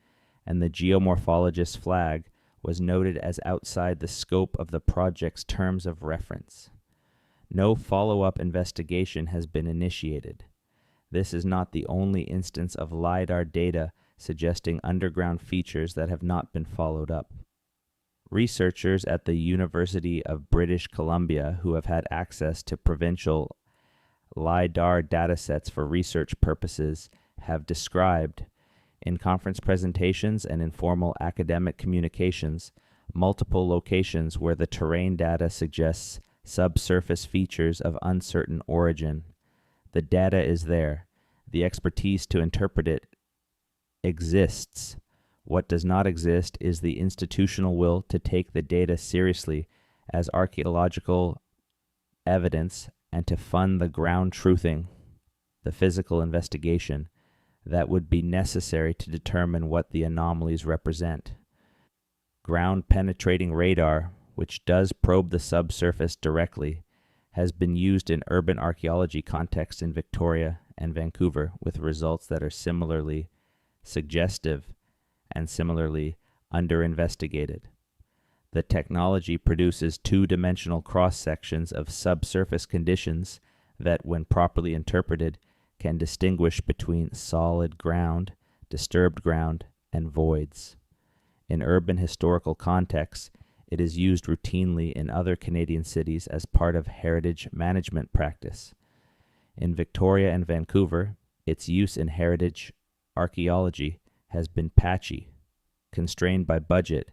and the geomorphologist's flag was noted as outside the scope of the project's terms of reference. No follow-up investigation has been initiated. This is not the only instance of LIDAR data suggesting underground features that have not been followed up. Researchers at the University of British Columbia who have had access to provincial LIDAR datasets for research purposes have described, in conference presentations and informal academic communications, multiple locations where the terrain data suggests subsurface features of uncertain origin. The data is there. The expertise to interpret it exists. What does not exist is the institutional will to take the data seriously as archaeological evidence and to fund the ground truthing, the physical investigation, that would be necessary to determine what the anomalies represent. Ground-penetrating radar, which does probe the subsurface directly, has been used in urban archaeology contexts in Victoria and Vancouver with results that are similarly suggestive and similarly under-investigated. The technology produces two-dimensional cross-sections of subsurface conditions that, when properly interpreted, can distinguish between solid ground, disturbed ground, and voids. In urban historical contexts, it is used routinely in other Canadian cities as part of heritage management practice. In Victoria and Vancouver, its use in heritage archaeology has been patchy, constrained by budget,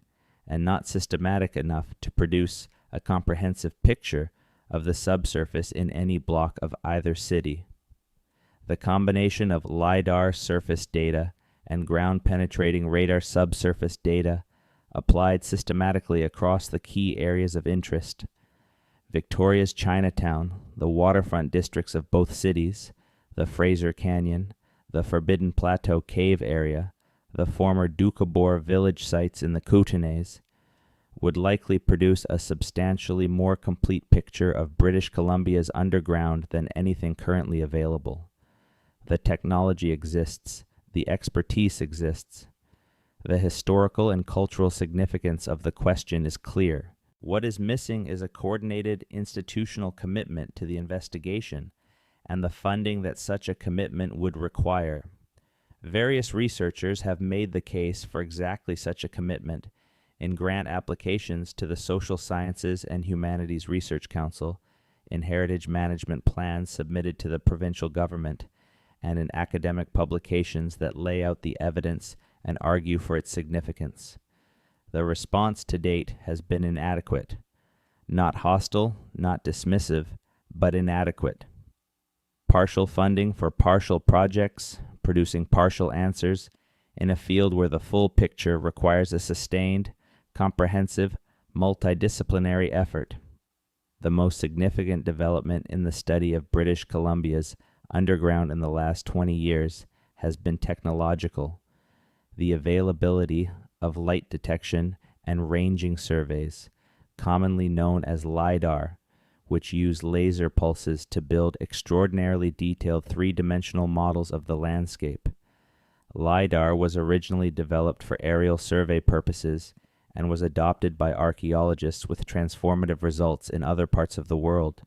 and not systematic enough to produce a comprehensive picture of the subsurface in any block of either city. The combination of LiDAR surface data and ground-penetrating radar subsurface data applied systematically across the key areas of interest: Victoria's Chinatown, the waterfront districts of both cities, the Fraser Canyon, the Forbidden Plateau cave area, the former Doukhobor village sites in the Kootenays, would likely produce a substantially more complete picture of British Columbia's underground than anything currently available. The technology exists, the expertise exists. The historical and cultural significance of the question is clear. What is missing is a coordinated institutional commitment to the investigation and the funding that such a commitment would require. Various researchers have made the case for exactly such a commitment in grant applications to the Social Sciences and Humanities Research Council, in heritage management plans submitted to the provincial government, and in academic publications that lay out the evidence and argue for its significance. The response to date has been inadequate. Not hostile, not dismissive, but inadequate. Partial funding for partial projects, producing partial answers, in a field where the full picture requires a sustained, comprehensive, multidisciplinary effort. The most significant development in the study of British Columbia's underground in the last 20 years has been technological. The availability of light detection and ranging surveys, commonly known as LiDAR, which use laser pulses to build extraordinarily detailed three-dimensional models of the landscape. LiDAR was originally developed for aerial survey purposes and was adopted by archaeologists with transformative results in other parts of the world,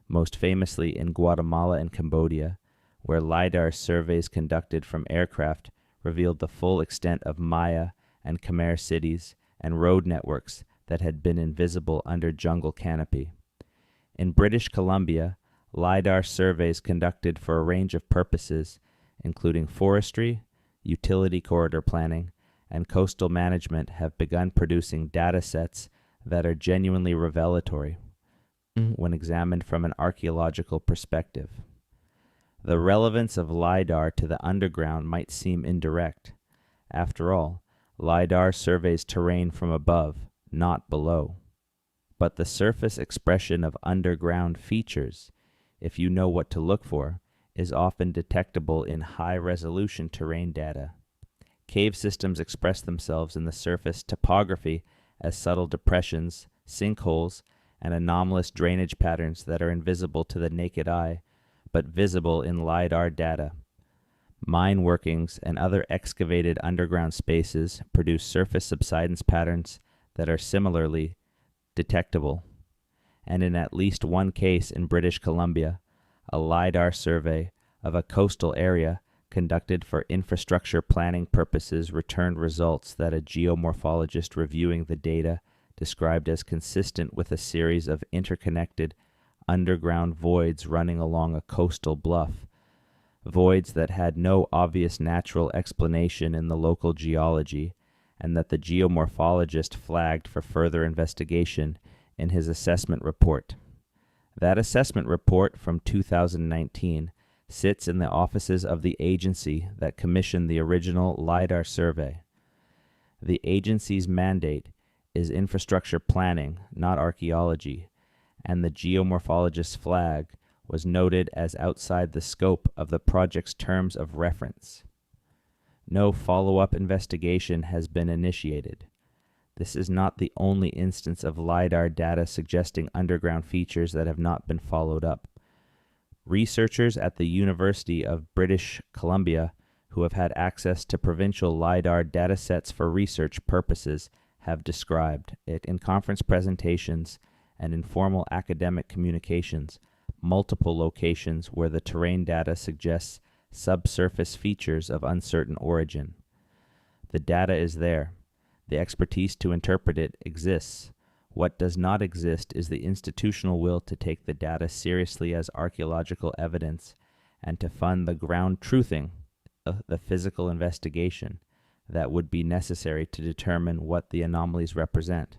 most famously in Guatemala and Cambodia, where LiDAR surveys conducted from aircraft revealed the full extent of Maya and Khmer cities and road networks that had been invisible under jungle canopy. In British Columbia, LiDAR surveys conducted for a range of purposes, including forestry, utility corridor planning, and coastal management, have begun producing data sets that are genuinely revelatory when examined from an archaeological perspective. The relevance of LiDAR to the underground might seem indirect. After all, LiDAR surveys terrain from above, not below. But the surface expression of underground features, if you know what to look for, is often detectable in high-resolution terrain data. Cave systems express themselves in the surface topography as subtle depressions, sinkholes, and anomalous drainage patterns that are invisible to the naked eye, but visible in LiDAR data. Mine workings and other excavated underground spaces produce surface subsidence patterns that are similarly detectable. And in at least one case in British Columbia, a LiDAR survey of a coastal area conducted for infrastructure planning purposes returned results that a geomorphologist reviewing the data described as consistent with a series of interconnected underground voids running along a coastal bluff, voids that had no obvious natural explanation in the local geology, and that the geomorphologist flagged for further investigation in his assessment report. That assessment report from 2019 sits in the offices of the agency that commissioned the original LiDAR survey. The agency's mandate is infrastructure planning, not archaeology, and the geomorphologist's flag was noted as outside the scope of the project's terms of reference. No follow-up investigation has been initiated. This is not the only instance of LiDAR data suggesting underground features that have not been followed up. Researchers at the University of British Columbia who have had access to provincial LiDAR datasets for research purposes have described it in conference presentations and informal academic communications, multiple locations where the terrain data suggests subsurface features of uncertain origin. The data is there. The expertise to interpret it exists. What does not exist is the institutional will to take the data seriously as archaeological evidence and to fund the ground truthing, the physical investigation, that would be necessary to determine what the anomalies represent.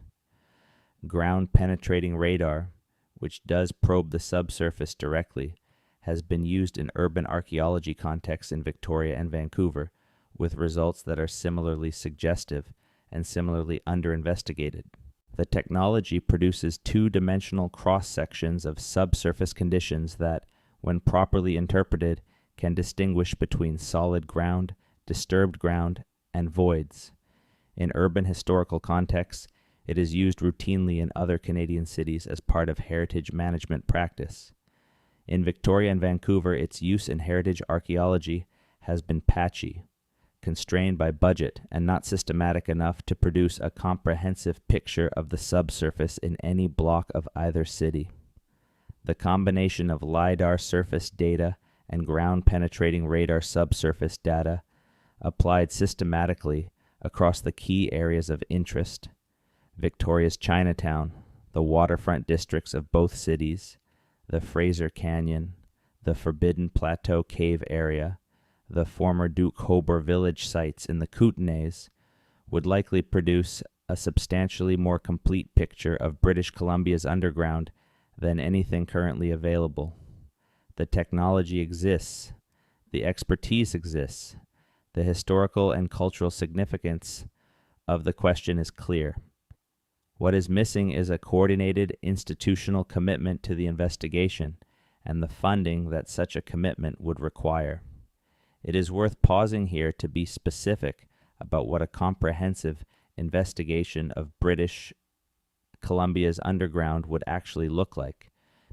Ground-penetrating radar, which does probe the subsurface directly, has been used in urban archaeology contexts in Victoria and Vancouver, with results that are similarly suggestive and similarly under-investigated. The technology produces two-dimensional cross-sections of subsurface conditions that, when properly interpreted, can distinguish between solid ground, disturbed ground, and voids. In urban historical contexts, it is used routinely in other Canadian cities as part of heritage management practice. In Victoria and Vancouver, its use in heritage archaeology has been patchy, constrained by budget, and not systematic enough to produce a comprehensive picture of the subsurface in any block of either city. The combination of LiDAR surface data and ground-penetrating radar subsurface data, applied systematically across the key areas of interest, Victoria's Chinatown, the waterfront districts of both cities, the Fraser Canyon, the Forbidden Plateau cave area, the former Doukhobor village sites in the Kootenays, would likely produce a substantially more complete picture of British Columbia's underground than anything currently available. The technology exists, the expertise exists, the historical and cultural significance of the question is clear. What is missing is a coordinated institutional commitment to the investigation and the funding that such a commitment would require. It is worth pausing here to be specific about what a comprehensive investigation of British Columbia's underground would actually look like,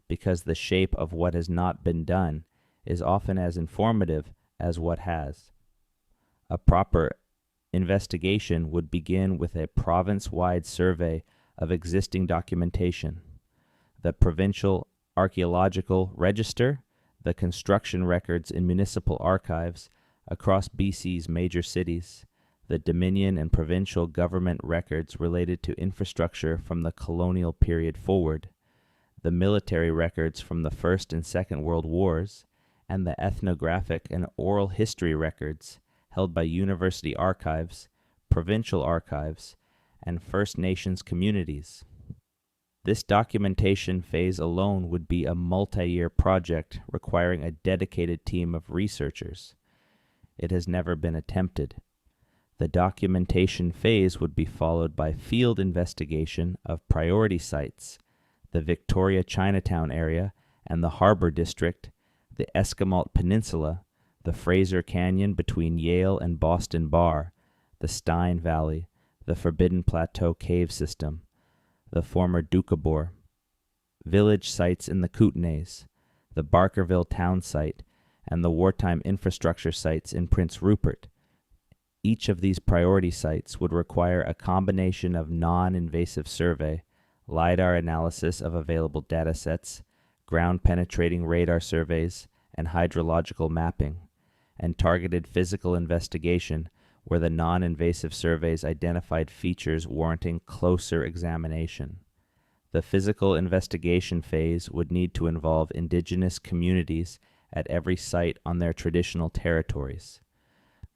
because the shape of what has not been done is often as informative as what has. A proper investigation would begin with a province-wide survey of existing documentation, the provincial archaeological register, the construction records in municipal archives across BC's major cities, the Dominion and provincial government records related to infrastructure from the colonial period forward, the military records from the First and Second World Wars, and the ethnographic and oral history records held by university archives, provincial archives, and First Nations communities. This documentation phase alone would be a multi-year project requiring a dedicated team of researchers. It has never been attempted. The documentation phase would be followed by field investigation of priority sites, the Victoria Chinatown area and the Harbour District, the Esquimalt Peninsula, the Fraser Canyon between Yale and Boston Bar, the Stein Valley, the Forbidden Plateau cave system, the former Doukhobor, village sites in the Kootenays, the Barkerville town site, and the wartime infrastructure sites in Prince Rupert. Each of these priority sites would require a combination of non-invasive survey, LiDAR analysis of available datasets, ground-penetrating radar surveys, and hydrological mapping, and targeted physical investigation where the non-invasive surveys identified features warranting closer examination. The physical investigation phase would need to involve Indigenous communities at every site on their traditional territories,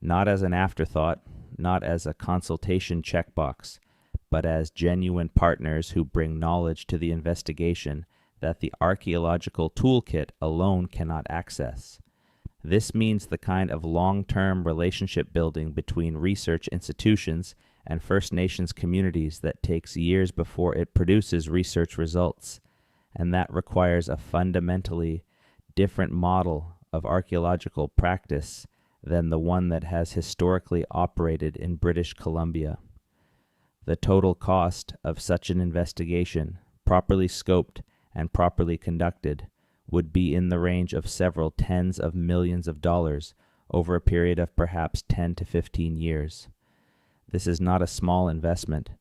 not as an afterthought, not as a consultation checkbox, but as genuine partners who bring knowledge to the investigation that the archaeological toolkit alone cannot access. This means the kind of long-term relationship building between research institutions and First Nations communities that takes years before it produces research results, and that requires a fundamentally different model of archaeological practice than the one that has historically operated in British Columbia. The total cost of such an investigation, properly scoped and properly conducted, would be in the range of several tens of millions of dollars over a period of perhaps 10 to 15 years. This is not a small investment.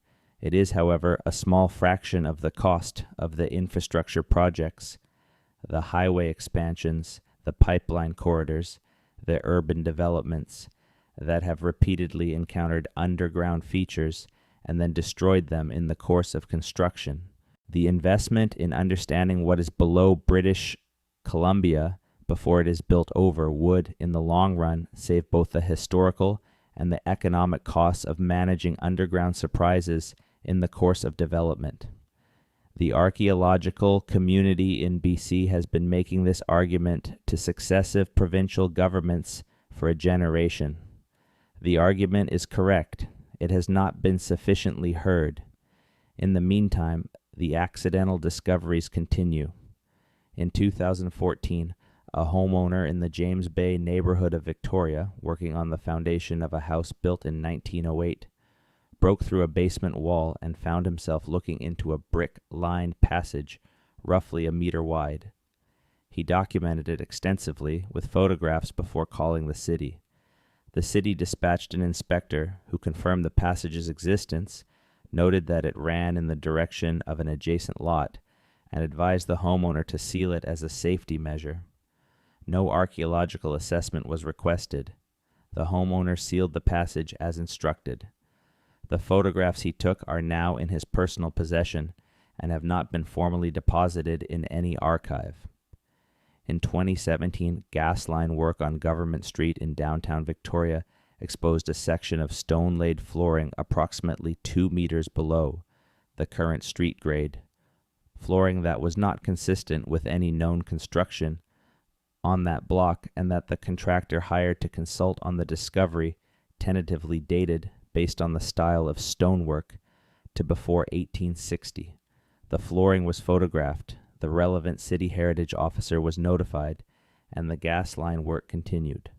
It is, however, a small fraction of the cost of the infrastructure projects, the highway expansions, the pipeline corridors, the urban developments that have repeatedly encountered underground features and then destroyed them in the course of construction. The investment in understanding what is below British Columbia before it is built over would, in the long run, save both the historical and the economic costs of managing underground surprises in the course of development. The archaeological community in BC has been making this argument to successive provincial governments for a generation. The argument is correct. It has not been sufficiently heard. In the meantime, the accidental discoveries continue. In 2014, a homeowner in the James Bay neighborhood of Victoria, working on the foundation of a house built in 1908, broke through a basement wall and found himself looking into a brick-lined passage roughly a meter wide. He documented it extensively with photographs before calling the city. The city dispatched an inspector who confirmed the passage's existence, noted that it ran in the direction of an adjacent lot, and advised the homeowner to seal it as a safety measure. No archaeological assessment was requested. The homeowner sealed the passage as instructed. The photographs he took are now in his personal possession and have not been formally deposited in any archive. In 2017, gas line work on Government Street in downtown Victoria exposed a section of stone-laid flooring approximately 2 meters below the current street grade, flooring that was not consistent with any known construction on that block and that the contractor hired to consult on the discovery tentatively dated, based on the style of stonework, to before 1860. The flooring was photographed, the relevant city heritage officer was notified, and the gas line work continued.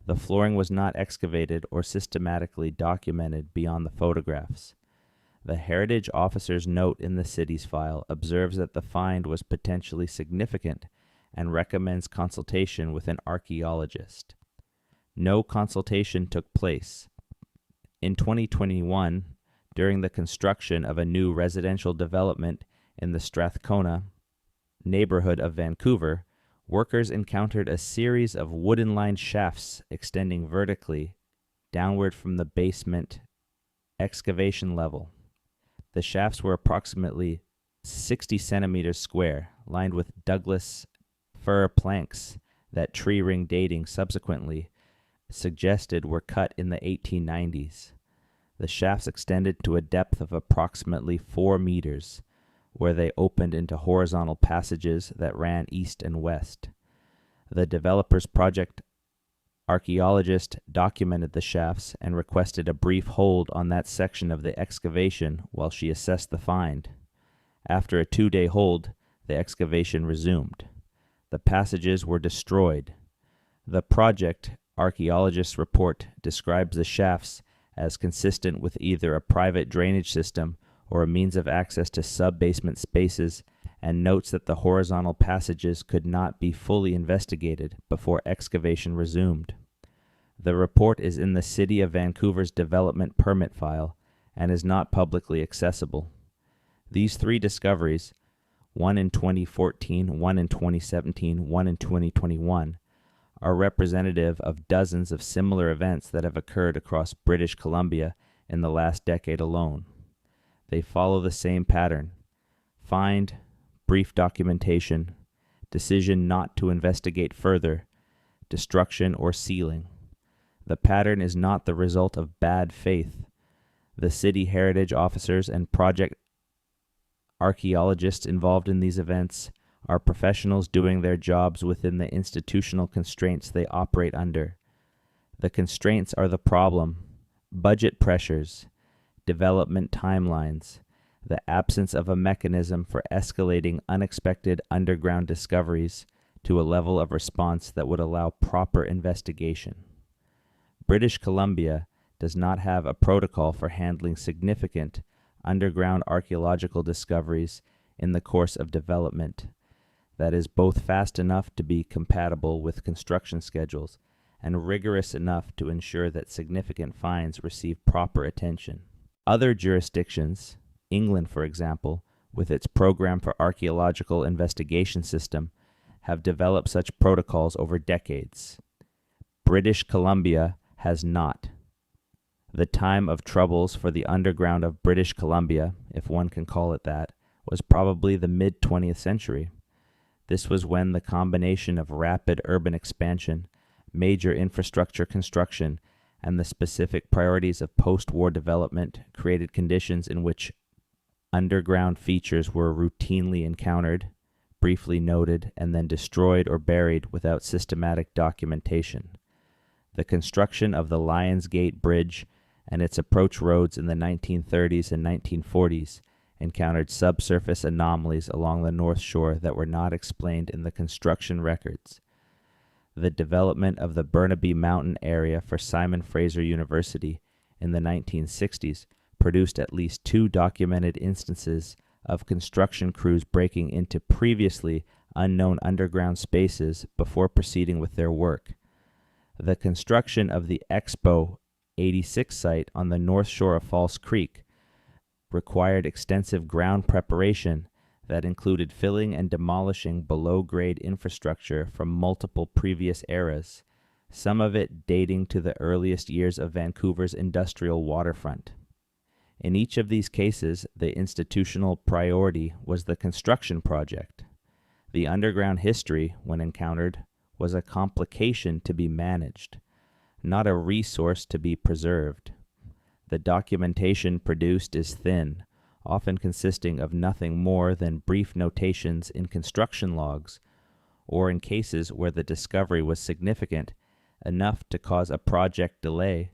The flooring was not excavated or systematically documented beyond the photographs. The heritage officer's note in the city's file observes that the find was potentially significant and recommends consultation with an archaeologist. No consultation took place. In 2021, during the construction of a new residential development in the Strathcona neighborhood of Vancouver, workers encountered a series of wooden-lined shafts extending vertically downward from the basement excavation level. The shafts were approximately 60 centimeters square, lined with Douglas fir planks that tree ring dating subsequently suggested were cut in the 1890s. The shafts extended to a depth of approximately 4 meters, where they opened into horizontal passages that ran east and west. The developer's project archaeologist documented the shafts and requested a brief hold on that section of the excavation while she assessed the find. After a 2-day hold, the excavation resumed. The passages were destroyed. The project archaeologist's report describes the shafts as consistent with either a private drainage system or a means of access to sub-basement spaces, and notes that the horizontal passages could not be fully investigated before excavation resumed. The report is in the City of Vancouver's development permit file and is not publicly accessible. These 3 discoveries, one in 2014, one in 2017, one in 2021, are representative of dozens of similar events that have occurred across British Columbia in the last decade alone. They follow the same pattern: find, brief documentation, decision not to investigate further, destruction or sealing. The pattern is not the result of bad faith. The city heritage officers and project archaeologists involved in these events are professionals doing their jobs within the institutional constraints they operate under. The constraints are the problem: budget pressures, development timelines, the absence of a mechanism for escalating unexpected underground discoveries to a level of response that would allow proper investigation. British Columbia does not have a protocol for handling significant underground archaeological discoveries in the course of development that is both fast enough to be compatible with construction schedules and rigorous enough to ensure that significant finds receive proper attention. Other jurisdictions, England for example, with its Program for Archaeological Investigation system, have developed such protocols over decades. British Columbia has not. The time of troubles for the underground of British Columbia, if one can call it that, was probably the mid-20th century. This was when the combination of rapid urban expansion, major infrastructure construction, and the specific priorities of post-war development created conditions in which underground features were routinely encountered, briefly noted, and then destroyed or buried without systematic documentation. The construction of the Lions Gate Bridge and its approach roads in the 1930s and 1940s encountered subsurface anomalies along the North Shore that were not explained in the construction records. The development of the Burnaby Mountain area for Simon Fraser University in the 1960s produced at least 2 documented instances of construction crews breaking into previously unknown underground spaces before proceeding with their work. The construction of the Expo 86 site on the north shore of False Creek required extensive ground preparation that included filling and demolishing below-grade infrastructure from multiple previous eras, some of it dating to the earliest years of Vancouver's industrial waterfront. In each of these cases, the institutional priority was the construction project. The underground history, when encountered, was a complication to be managed, not a resource to be preserved. The documentation produced is thin, often consisting of nothing more than brief notations in construction logs, or in cases where the discovery was significant enough to cause a project delay,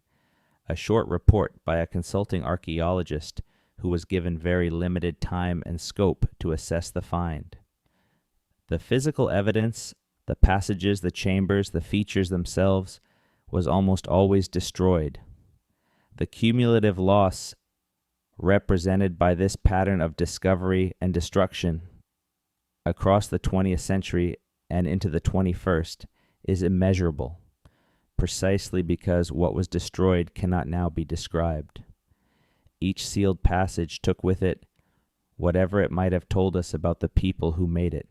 a short report by a consulting archaeologist who was given very limited time and scope to assess the find. The physical evidence, the passages, the chambers, the features themselves, was almost always destroyed. The cumulative loss represented by this pattern of discovery and destruction across the 20th century and into the 21st is immeasurable, precisely because what was destroyed cannot now be described. Each sealed passage took with it whatever it might have told us about the people who made it.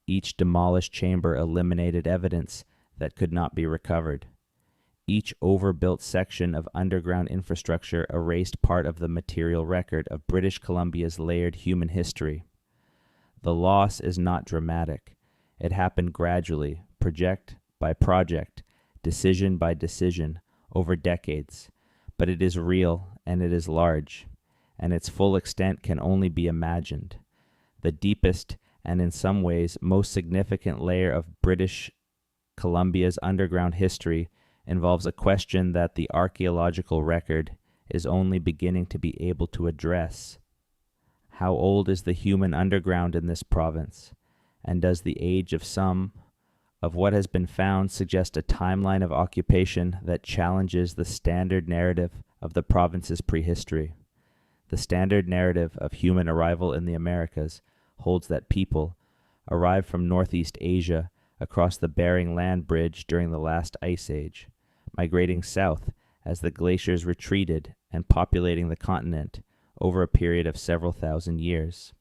Each demolished chamber eliminated evidence that could not be recovered. Each overbuilt section of underground infrastructure erased part of the material record of British Columbia's layered human history. The loss is not dramatic. It happened gradually, project by project, decision by decision, over decades. But it is real, and it is large, and its full extent can only be imagined. The deepest, and in some ways most significant layer of British Columbia's underground history involves a question that the archaeological record is only beginning to be able to address. How old is the human underground in this province? And does the age of some of what has been found suggest a timeline of occupation that challenges the standard narrative of the province's prehistory? The standard narrative of human arrival in the Americas holds that people arrived from Northeast Asia across the Bering Land Bridge during the last ice age, migrating south as the glaciers retreated and populating the continent over a period of several thousand years.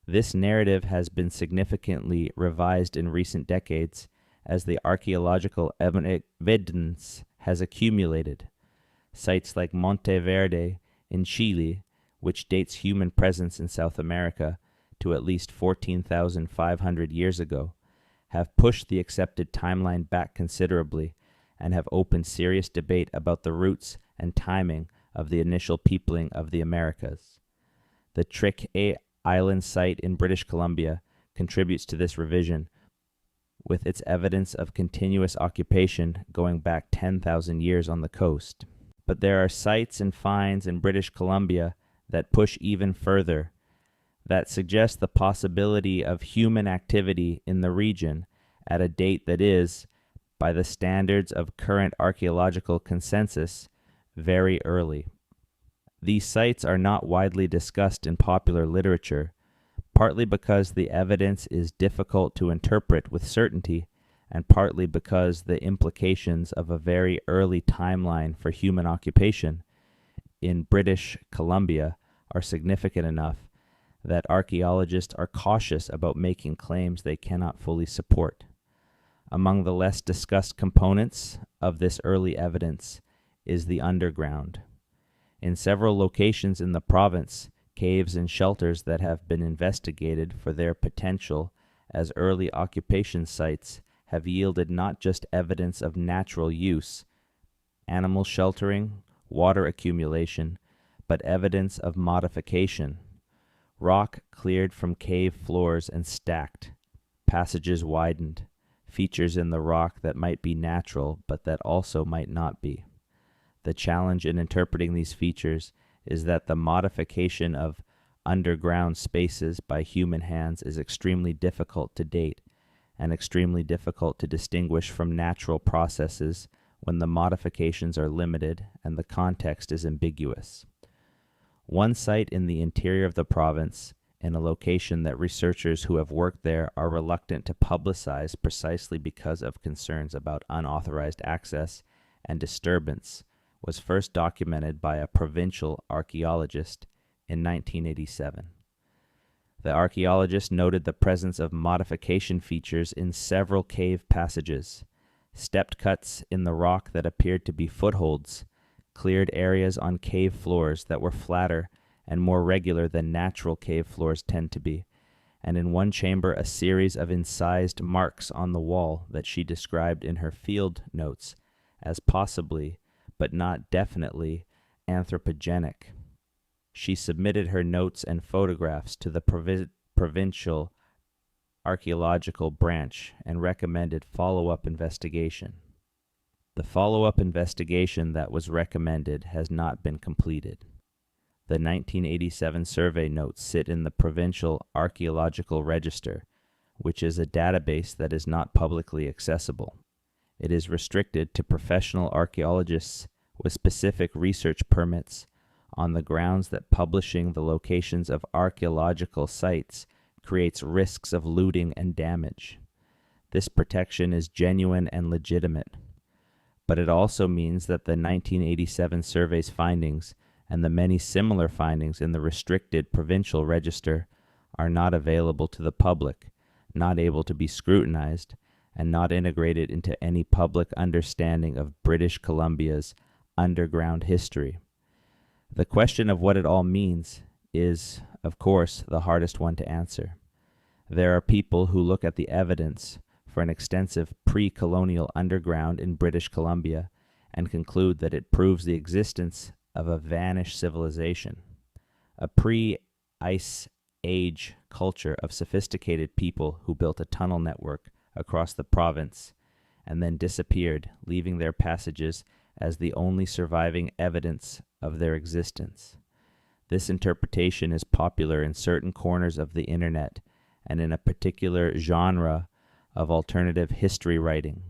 This narrative has been significantly revised in recent decades as the archaeological evidence has accumulated. Sites like Monte Verde in Chile, which dates human presence in South America to at least 14,500 years ago, have pushed the accepted timeline back considerably and have opened serious debate about the roots and timing of the initial peopling of the Americas. The Trick Island site in British Columbia contributes to this revision, with its evidence of continuous occupation going back 10,000 years on the coast. But there are sites and finds in British Columbia that push even further, that suggest the possibility of human activity in the region at a date that is, by the standards of current archaeological consensus, very early. These sites are not widely discussed in popular literature, partly because the evidence is difficult to interpret with certainty, and partly because the implications of a very early timeline for human occupation in British Columbia are significant enough that archaeologists are cautious about making claims they cannot fully support. Among the less discussed components of this early evidence is the underground. In several locations in the province, caves and shelters that have been investigated for their potential as early occupation sites have yielded not just evidence of natural use, animal sheltering, water accumulation, but evidence of modification. Rock cleared from cave floors and stacked, passages widened, features in the rock that might be natural but that also might not be. The challenge in interpreting these features is that the modification of underground spaces by human hands is extremely difficult to date and extremely difficult to distinguish from natural processes when the modifications are limited and the context is ambiguous. One site in the interior of the province, in a location that researchers who have worked there are reluctant to publicize precisely because of concerns about unauthorized access and disturbance, was first documented by a provincial archaeologist in 1987. The archaeologist noted the presence of modification features in several cave passages, stepped cuts in the rock that appeared to be footholds, cleared areas on cave floors that were flatter and more regular than natural cave floors tend to be, and in one chamber a series of incised marks on the wall that she described in her field notes as possibly, but not definitely, anthropogenic. She submitted her notes and photographs to the provincial archaeological branch and recommended follow-up investigation. The follow-up investigation that was recommended has not been completed. The 1987 survey notes sit in the Provincial Archaeological Register, which is a database that is not publicly accessible. It is restricted to professional archaeologists with specific research permits on the grounds that publishing the locations of archaeological sites creates risks of looting and damage. This protection is genuine and legitimate, but it also means that the 1987 survey's findings and the many similar findings in the restricted provincial register are not available to the public, not able to be scrutinized, and not integrated into any public understanding of British Columbia's underground history. The question of what it all means is, of course, the hardest one to answer. There are people who look at the evidence for an extensive pre-colonial underground in British Columbia and conclude that it proves the existence of a vanished civilization, a pre-ice age culture of sophisticated people who built a tunnel network across the province and then disappeared, leaving their passages as the only surviving evidence of their existence. This interpretation is popular in certain corners of the internet and in a particular genre of alternative history writing.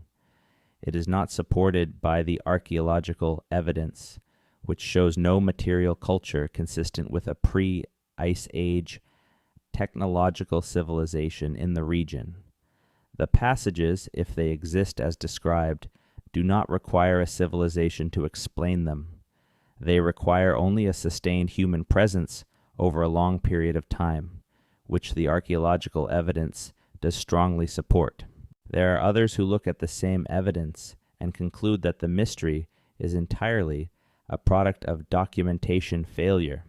It is not supported by the archaeological evidence, which shows no material culture consistent with a pre-Ice Age technological civilization in the region. The passages, if they exist as described, do not require a civilization to explain them. They require only a sustained human presence over a long period of time, which the archaeological evidence does strongly support. There are others who look at the same evidence and conclude that the mystery is entirely a product of documentation failure,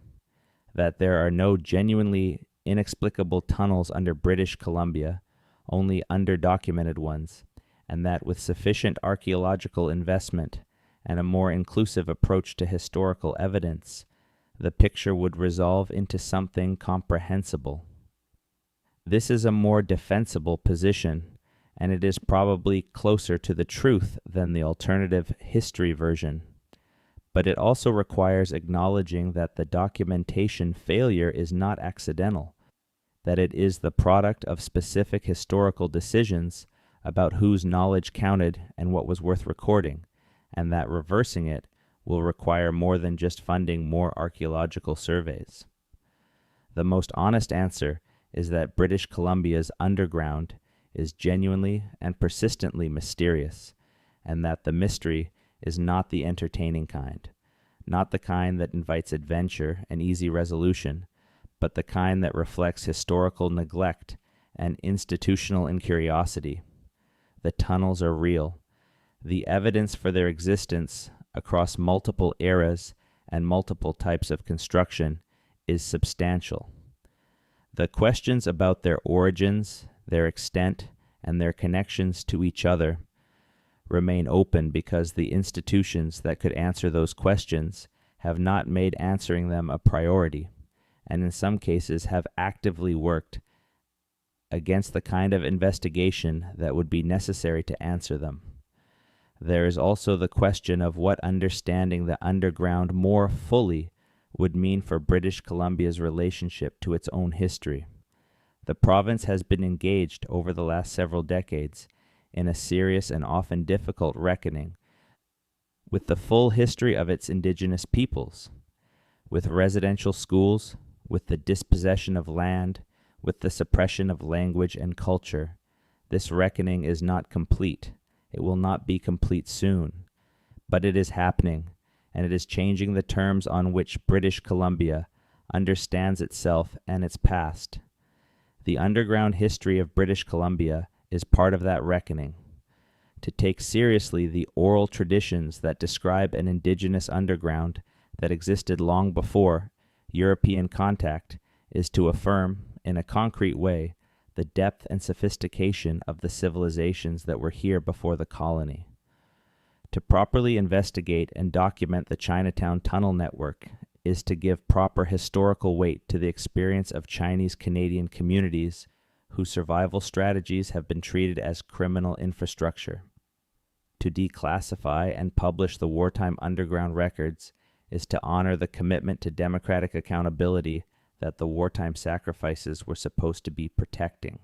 that there are no genuinely inexplicable tunnels under British Columbia, only underdocumented ones, and that with sufficient archaeological investment and a more inclusive approach to historical evidence, the picture would resolve into something comprehensible. This is a more defensible position, and it is probably closer to the truth than the alternative history version. But it also requires acknowledging that the documentation failure is not accidental, that it is the product of specific historical decisions about whose knowledge counted and what was worth recording, and that reversing it will require more than just funding more archaeological surveys. The most honest answer is that British Columbia's underground is genuinely and persistently mysterious, and that the mystery is not the entertaining kind, not the kind that invites adventure and easy resolution, but the kind that reflects historical neglect and institutional incuriosity. The tunnels are real. The evidence for their existence across multiple eras and multiple types of construction is substantial. The questions about their origins, their extent, and their connections to each other remain open because the institutions that could answer those questions have not made answering them a priority, and in some cases have actively worked against the kind of investigation that would be necessary to answer them. There is also the question of what understanding the underground more fully would mean for British Columbia's relationship to its own history. The province has been engaged over the last several decades in a serious and often difficult reckoning with the full history of its Indigenous peoples, with residential schools, with the dispossession of land, with the suppression of language and culture. This reckoning is not complete. It will not be complete soon, but it is happening, and it is changing the terms on which British Columbia understands itself and its past. The underground history of British Columbia is part of that reckoning. To take seriously the oral traditions that describe an Indigenous underground that existed long before European contact is to affirm, in a concrete way, the depth and sophistication of the civilizations that were here before the colony. To properly investigate and document the Chinatown tunnel network is to give proper historical weight to the experience of Chinese Canadian communities whose survival strategies have been treated as criminal infrastructure. To declassify and publish the wartime underground records is to honor the commitment to democratic accountability that the wartime sacrifices were supposed to be protecting.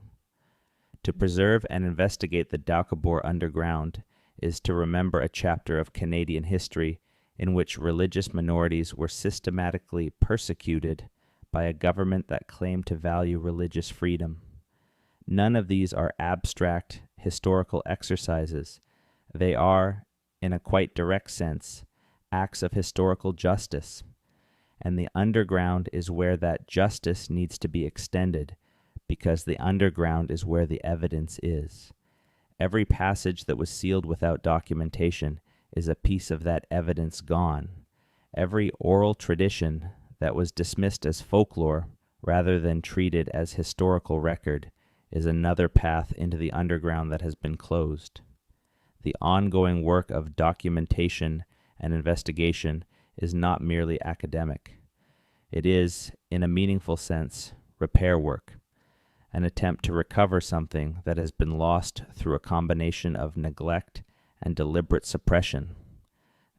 To preserve and investigate the Doukhobor underground is to remember a chapter of Canadian history in which religious minorities were systematically persecuted by a government that claimed to value religious freedom. None of these are abstract historical exercises. They are, in a quite direct sense, acts of historical justice. And the underground is where that justice needs to be extended, because the underground is where the evidence is. Every passage that was sealed without documentation is a piece of that evidence gone. Every oral tradition that was dismissed as folklore rather than treated as historical record is another path into the underground that has been closed. The ongoing work of documentation and investigation is not merely academic. It is, in a meaningful sense, repair work, an attempt to recover something that has been lost through a combination of neglect and deliberate suppression.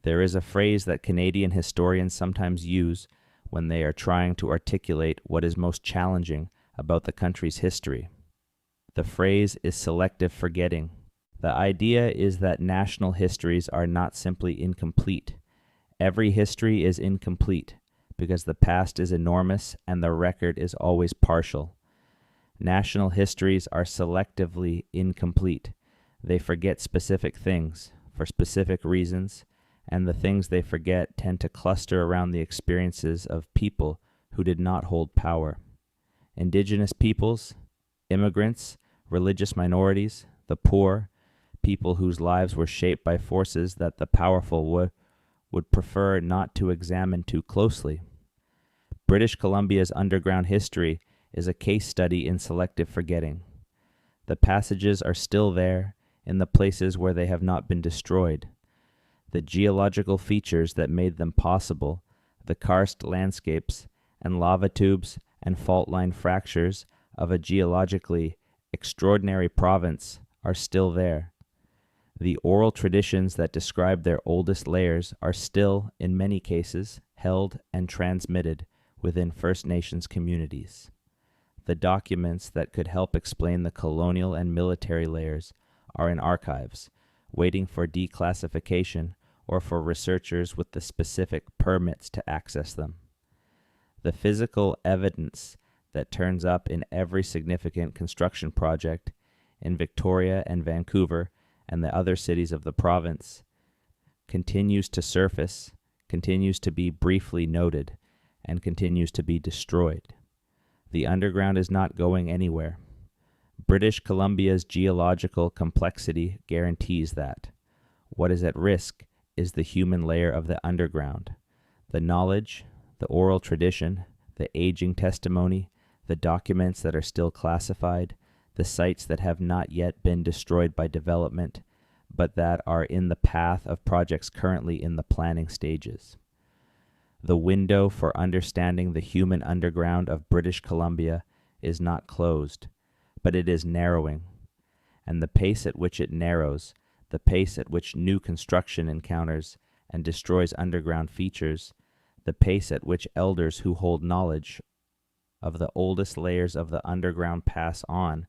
There is a phrase that Canadian historians sometimes use when they are trying to articulate what is most challenging about the country's history. The phrase is selective forgetting. The idea is that national histories are not simply incomplete. Every history is incomplete because the past is enormous and the record is always partial. National histories are selectively incomplete. They forget specific things for specific reasons, and the things they forget tend to cluster around the experiences of people who did not hold power. Indigenous peoples, immigrants, religious minorities, the poor, people whose lives were shaped by forces that the powerful would prefer not to examine too closely. British Columbia's underground history is a case study in selective forgetting. The passages are still there in the places where they have not been destroyed. The geological features that made them possible, the karst landscapes and lava tubes and fault line fractures of a geologically extraordinary province, are still there. The oral traditions that describe their oldest layers are still, in many cases, held and transmitted within First Nations communities. The documents that could help explain the colonial and military layers are in archives, waiting for declassification or for researchers with the specific permits to access them. The physical evidence that turns up in every significant construction project in Victoria and Vancouver and the other cities of the province continues to surface, continues to be briefly noted, and continues to be destroyed. The underground is not going anywhere. British Columbia's geological complexity guarantees that. What is at risk is the human layer of the underground. The knowledge, the oral tradition, the aging testimony, the documents that are still classified, the sites that have not yet been destroyed by development, but that are in the path of projects currently in the planning stages. The window for understanding the human underground of British Columbia is not closed, but it is narrowing, and the pace at which it narrows, the pace at which new construction encounters and destroys underground features, the pace at which elders who hold knowledge of the oldest layers of the underground pass on,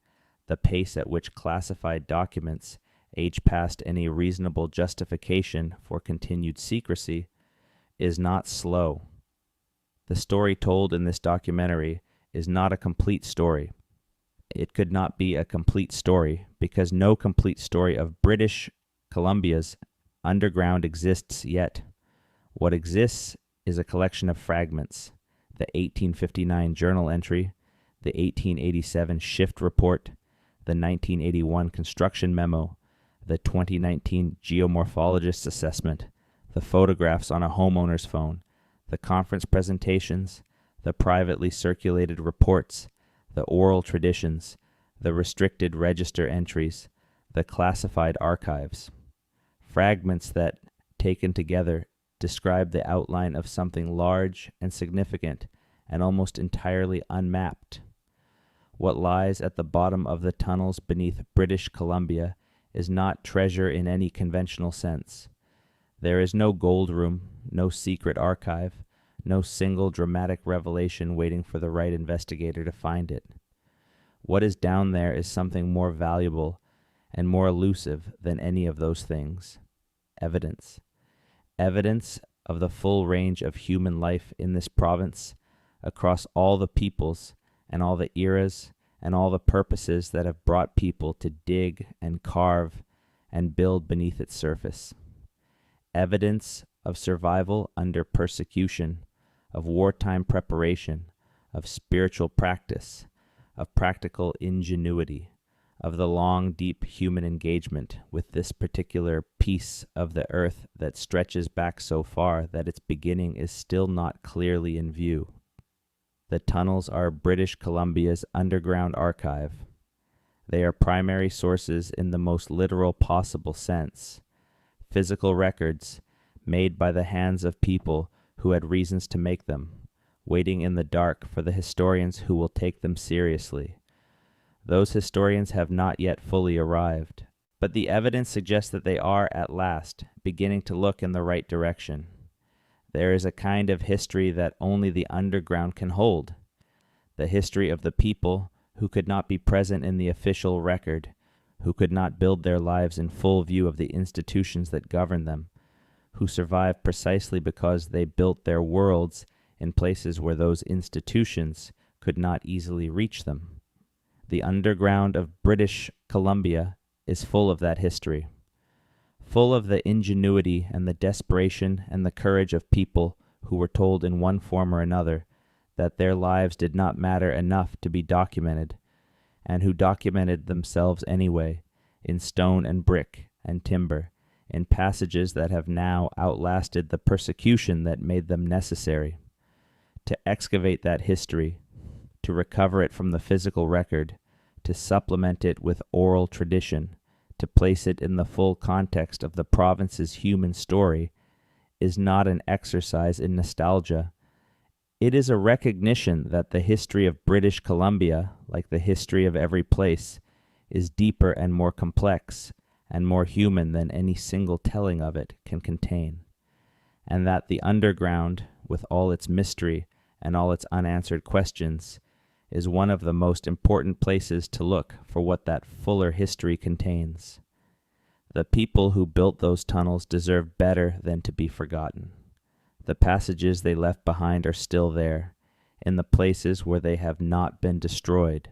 the pace at which classified documents age past any reasonable justification for continued secrecy, is not slow. The story told in this documentary is not a complete story. It could not be a complete story because no complete story of British Columbia's underground exists yet. What exists is a collection of fragments: the 1859 journal entry, the 1887 shift report, the 1981 construction memo, the 2019 geomorphologist's assessment, the photographs on a homeowner's phone, the conference presentations, the privately circulated reports, the oral traditions, the restricted register entries, the classified archives. Fragments that, taken together, describe the outline of something large and significant and almost entirely unmapped. What lies at the bottom of the tunnels beneath British Columbia is not treasure in any conventional sense. There is no gold room, no secret archive, no single dramatic revelation waiting for the right investigator to find it. What is down there is something more valuable and more elusive than any of those things. Evidence. Evidence of the full range of human life in this province, across all the peoples and all the eras and all the purposes that have brought people to dig and carve and build beneath its surface. Evidence of survival under persecution, of wartime preparation, of spiritual practice, of practical ingenuity, of the long, deep human engagement with this particular piece of the earth that stretches back so far that its beginning is still not clearly in view. The tunnels are British Columbia's underground archive. They are primary sources in the most literal possible sense, physical records made by the hands of people who had reasons to make them, waiting in the dark for the historians who will take them seriously. Those historians have not yet fully arrived, but the evidence suggests that they are at last beginning to look in the right direction. There is a kind of history that only the underground can hold, the history of the people who could not be present in the official record, who could not build their lives in full view of the institutions that govern them, who survived precisely because they built their worlds in places where those institutions could not easily reach them. The underground of British Columbia is full of that history, full of the ingenuity and the desperation and the courage of people who were told in one form or another that their lives did not matter enough to be documented, and who documented themselves anyway, in stone and brick and timber, in passages that have now outlasted the persecution that made them necessary. To excavate that history, to recover it from the physical record, to supplement it with oral tradition, to place it in the full context of the province's human story, is not an exercise in nostalgia. It is a recognition that the history of British Columbia, like the history of every place, is deeper and more complex and more human than any single telling of it can contain, and that the underground, with all its mystery and all its unanswered questions, is one of the most important places to look for what that fuller history contains. The people who built those tunnels deserve better than to be forgotten. The passages they left behind are still there, in the places where they have not been destroyed,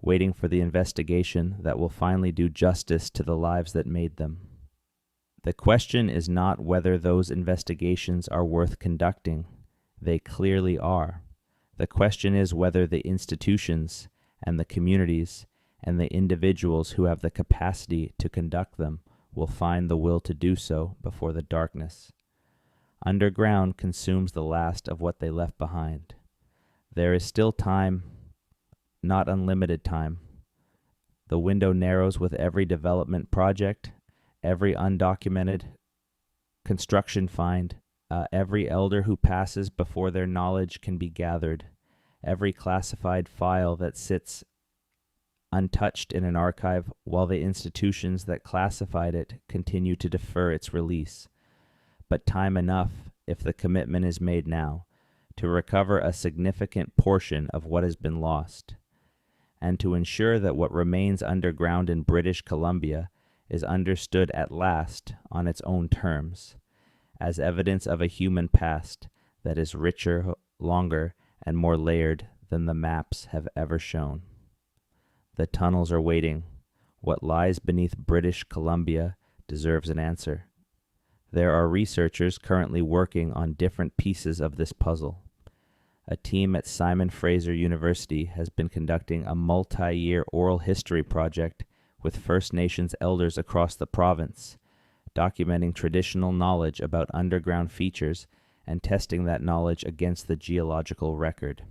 waiting for the investigation that will finally do justice to the lives that made them. The question is not whether those investigations are worth conducting. They clearly are. The question is whether the institutions and the communities and the individuals who have the capacity to conduct them will find the will to do so before the darkness. Underground consumes the last of what they left behind. There is still time, not unlimited time. The window narrows with every development project, every undocumented construction find, every elder who passes before their knowledge can be gathered, every classified file that sits untouched in an archive while the institutions that classified it continue to defer its release. But time enough, if the commitment is made now, to recover a significant portion of what has been lost, and to ensure that what remains underground in British Columbia is understood at last on its own terms, as evidence of a human past that is richer, longer, and more layered than the maps have ever shown. The tunnels are waiting. What lies beneath British Columbia deserves an answer. There are researchers currently working on different pieces of this puzzle. A team at Simon Fraser University has been conducting a multi-year oral history project with First Nations elders across the province, documenting traditional knowledge about underground features and testing that knowledge against the geological record.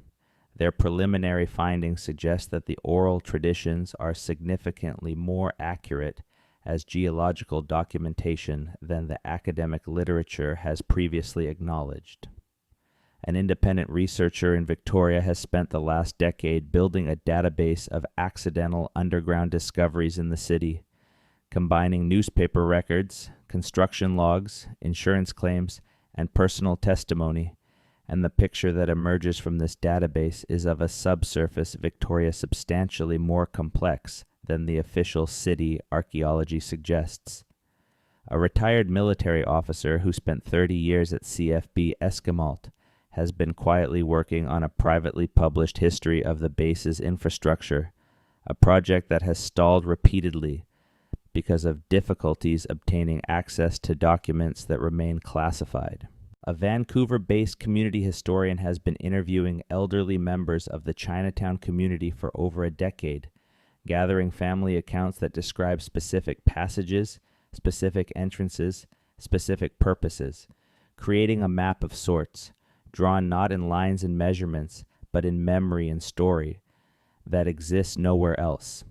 Their preliminary findings suggest that the oral traditions are significantly more accurate as geological documentation than the academic literature has previously acknowledged. An independent researcher in Victoria has spent the last decade building a database of accidental underground discoveries in the city, combining newspaper records, construction logs, insurance claims, and personal testimony, and the picture that emerges from this database is of a subsurface Victoria substantially more complex than the official city archaeology suggests. A retired military officer who spent 30 years at CFB Esquimalt has been quietly working on a privately published history of the base's infrastructure, a project that has stalled repeatedly because of difficulties obtaining access to documents that remain classified. A Vancouver-based community historian has been interviewing elderly members of the Chinatown community for over a decade, gathering family accounts that describe specific passages, specific entrances, specific purposes, creating a map of sorts, drawn not in lines and measurements, but in memory and story, that exists nowhere else.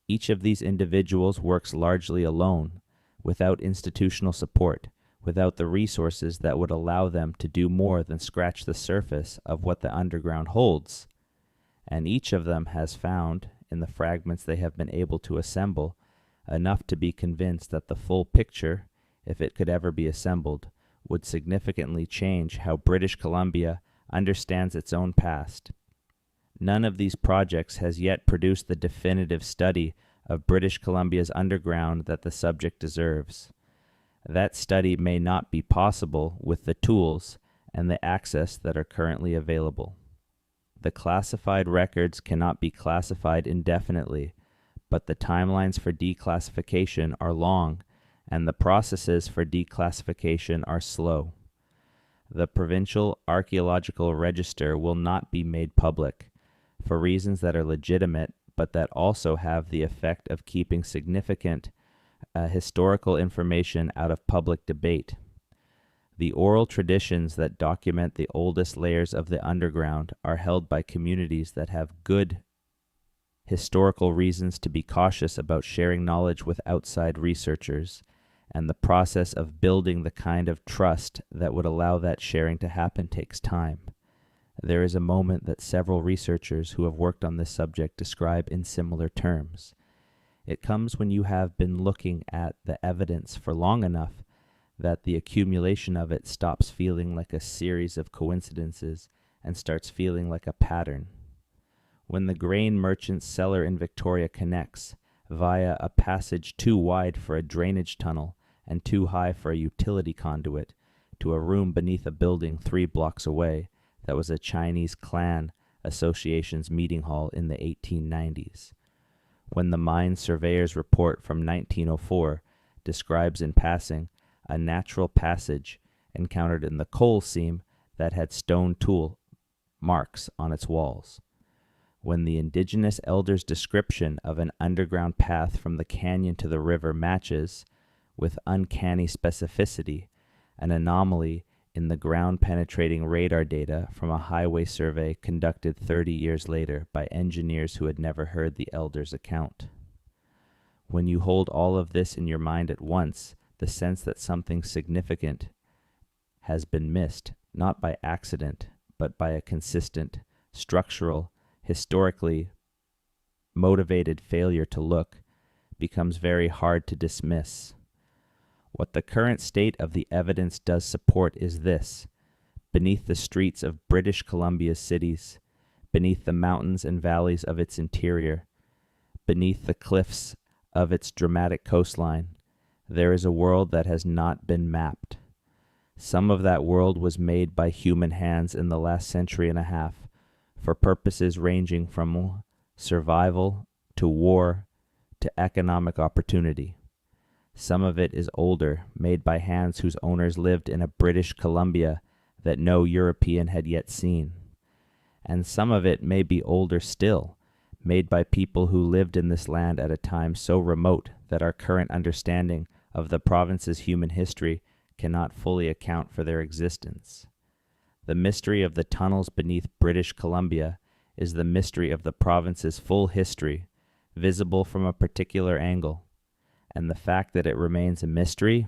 Each of these individuals works largely alone, without institutional support, without the resources that would allow them to do more than scratch the surface of what the underground holds. And each of them has found, in the fragments they have been able to assemble, enough to be convinced that the full picture, if it could ever be assembled, would significantly change how British Columbia understands its own past. None of these projects has yet produced the definitive study of British Columbia's underground that the subject deserves. That study may not be possible with the tools and the access that are currently available. The classified records cannot be classified indefinitely, but the timelines for declassification are long, and the processes for declassification are slow. The Provincial Archaeological Register will not be made public, for reasons that are legitimate, but that also have the effect of keeping significant historical information out of public debate. The oral traditions that document the oldest layers of the underground are held by communities that have good historical reasons to be cautious about sharing knowledge with outside researchers, and the process of building the kind of trust that would allow that sharing to happen takes time. There is a moment that several researchers who have worked on this subject describe in similar terms. It comes when you have been looking at the evidence for long enough that the accumulation of it stops feeling like a series of coincidences and starts feeling like a pattern. When the grain merchant's cellar in Victoria connects, via a passage too wide for a drainage tunnel and too high for a utility conduit, to a room beneath a building 3 blocks away that was a Chinese clan association's meeting hall in the 1890s. When the mine surveyor's report from 1904 describes in passing a natural passage encountered in the coal seam that had stone tool marks on its walls. When the Indigenous elder's description of an underground path from the canyon to the river matches, with uncanny specificity, an anomaly in the ground-penetrating radar data from a highway survey conducted 30 years later by engineers who had never heard the elder's account. When you hold all of this in your mind at once, the sense that something significant has been missed, not by accident, but by a consistent, structural, historically motivated failure to look, becomes very hard to dismiss. What the current state of the evidence does support is this: beneath the streets of British Columbia's cities, beneath the mountains and valleys of its interior, beneath the cliffs of its dramatic coastline, there is a world that has not been mapped. Some of that world was made by human hands in the last century and a half, for purposes ranging from survival to war to economic opportunity. Some of it is older, made by hands whose owners lived in a British Columbia that no European had yet seen. And some of it may be older still, made by people who lived in this land at a time so remote that our current understanding of the province's human history cannot fully account for their existence. The mystery of the tunnels beneath British Columbia is the mystery of the province's full history, visible from a particular angle. And the fact that it remains a mystery,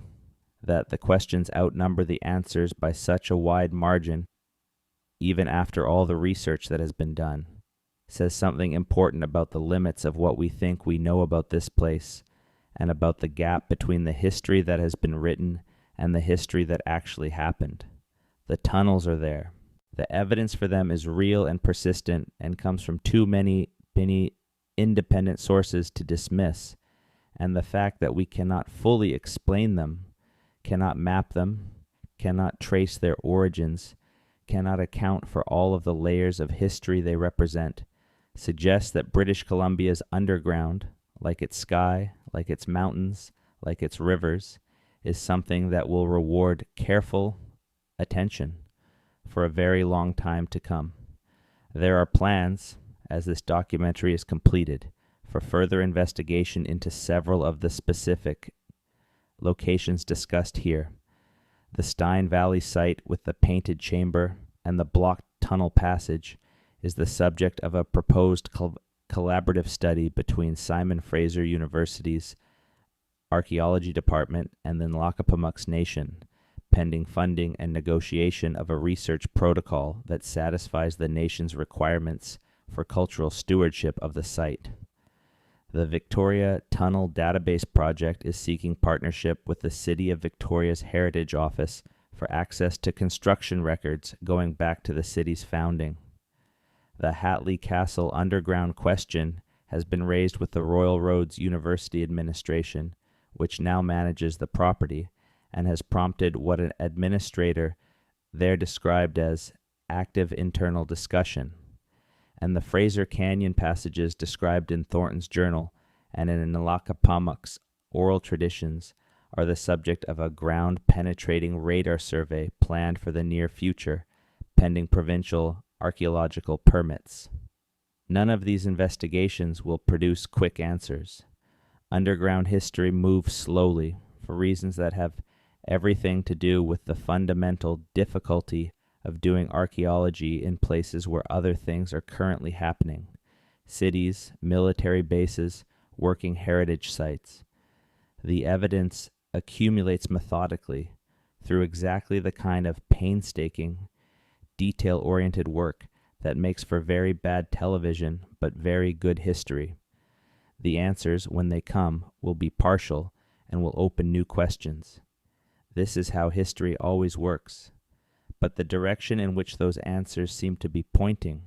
that the questions outnumber the answers by such a wide margin, even after all the research that has been done, says something important about the limits of what we think we know about this place, and about the gap between the history that has been written and the history that actually happened. The tunnels are there. The evidence for them is real and persistent and comes from too many independent sources to dismiss, and the fact that we cannot fully explain them, cannot map them, cannot trace their origins, cannot account for all of the layers of history they represent, suggests that British Columbia's underground, like its sky, like its mountains, like its rivers, is something that will reward careful attention for a very long time to come. There are plans, as this documentary is completed, for further investigation into several of the specific locations discussed here. The Stein Valley site with the painted chamber and the blocked tunnel passage is the subject of a proposed collaborative study between Simon Fraser University's Archaeology Department and the Nlaka'pamux Nation, pending funding and negotiation of a research protocol that satisfies the nation's requirements for cultural stewardship of the site. The Victoria Tunnel Database Project is seeking partnership with the City of Victoria's Heritage Office for access to construction records going back to the city's founding. The Hatley Castle underground question has been raised with the Royal Roads University Administration, which now manages the property, and has prompted what an administrator there described as active internal discussion. And the Fraser Canyon passages described in Thornton's journal and in Nlaka'pamux oral traditions are the subject of a ground-penetrating radar survey planned for the near future, pending provincial archaeological permits. None of these investigations will produce quick answers. Underground history moves slowly for reasons that have everything to do with the fundamental difficulty of doing archaeology in places where other things are currently happening: cities, military bases, working heritage sites. The evidence accumulates methodically through exactly the kind of painstaking, detail-oriented work that makes for very bad television but very good history. The answers, when they come, will be partial and will open new questions. This is how history always works. But the direction in which those answers seem to be pointing,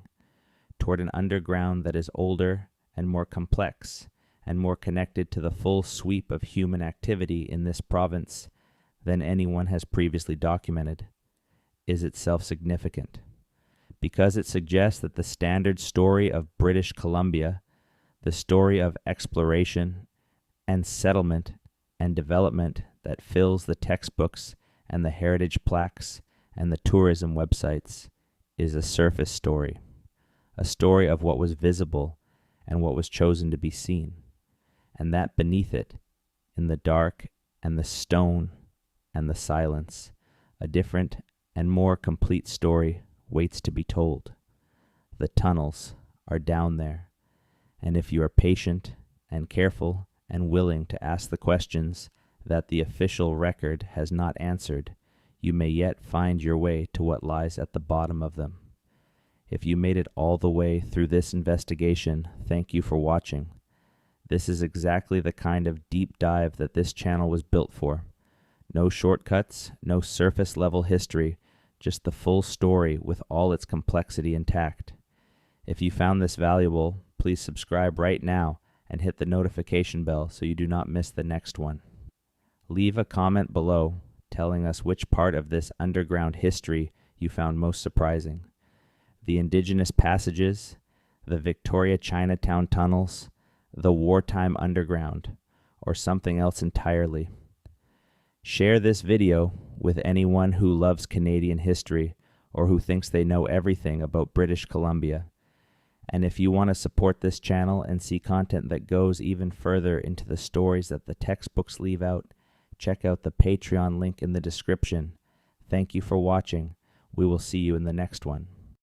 toward an underground that is older and more complex and more connected to the full sweep of human activity in this province than anyone has previously documented, is itself significant, because it suggests that the standard story of British Columbia, the story of exploration and settlement and development that fills the textbooks and the heritage plaques and the tourism websites, is a surface story, a story of what was visible and what was chosen to be seen, and that beneath it, in the dark and the stone and the silence, a different and more complete story waits to be told. The tunnels are down there, and if you are patient and careful and willing to ask the questions that the official record has not answered, you may yet find your way to what lies at the bottom of them. If you made it all the way through this investigation, thank you for watching. This is exactly the kind of deep dive that this channel was built for. No shortcuts, no surface level history, just the full story with all its complexity intact. If you found this valuable, please subscribe right now and hit the notification bell so you do not miss the next one. Leave a comment below telling us which part of this underground history you found most surprising. The Indigenous passages, the Victoria Chinatown tunnels, the Wartime underground, or something else entirely. Share this video with anyone who loves Canadian history or who thinks they know everything about British Columbia. And if you want to support this channel and see content that goes even further into the stories that the textbooks leave out, check out the Patreon link in the description. Thank you for watching. We will see you in the next one.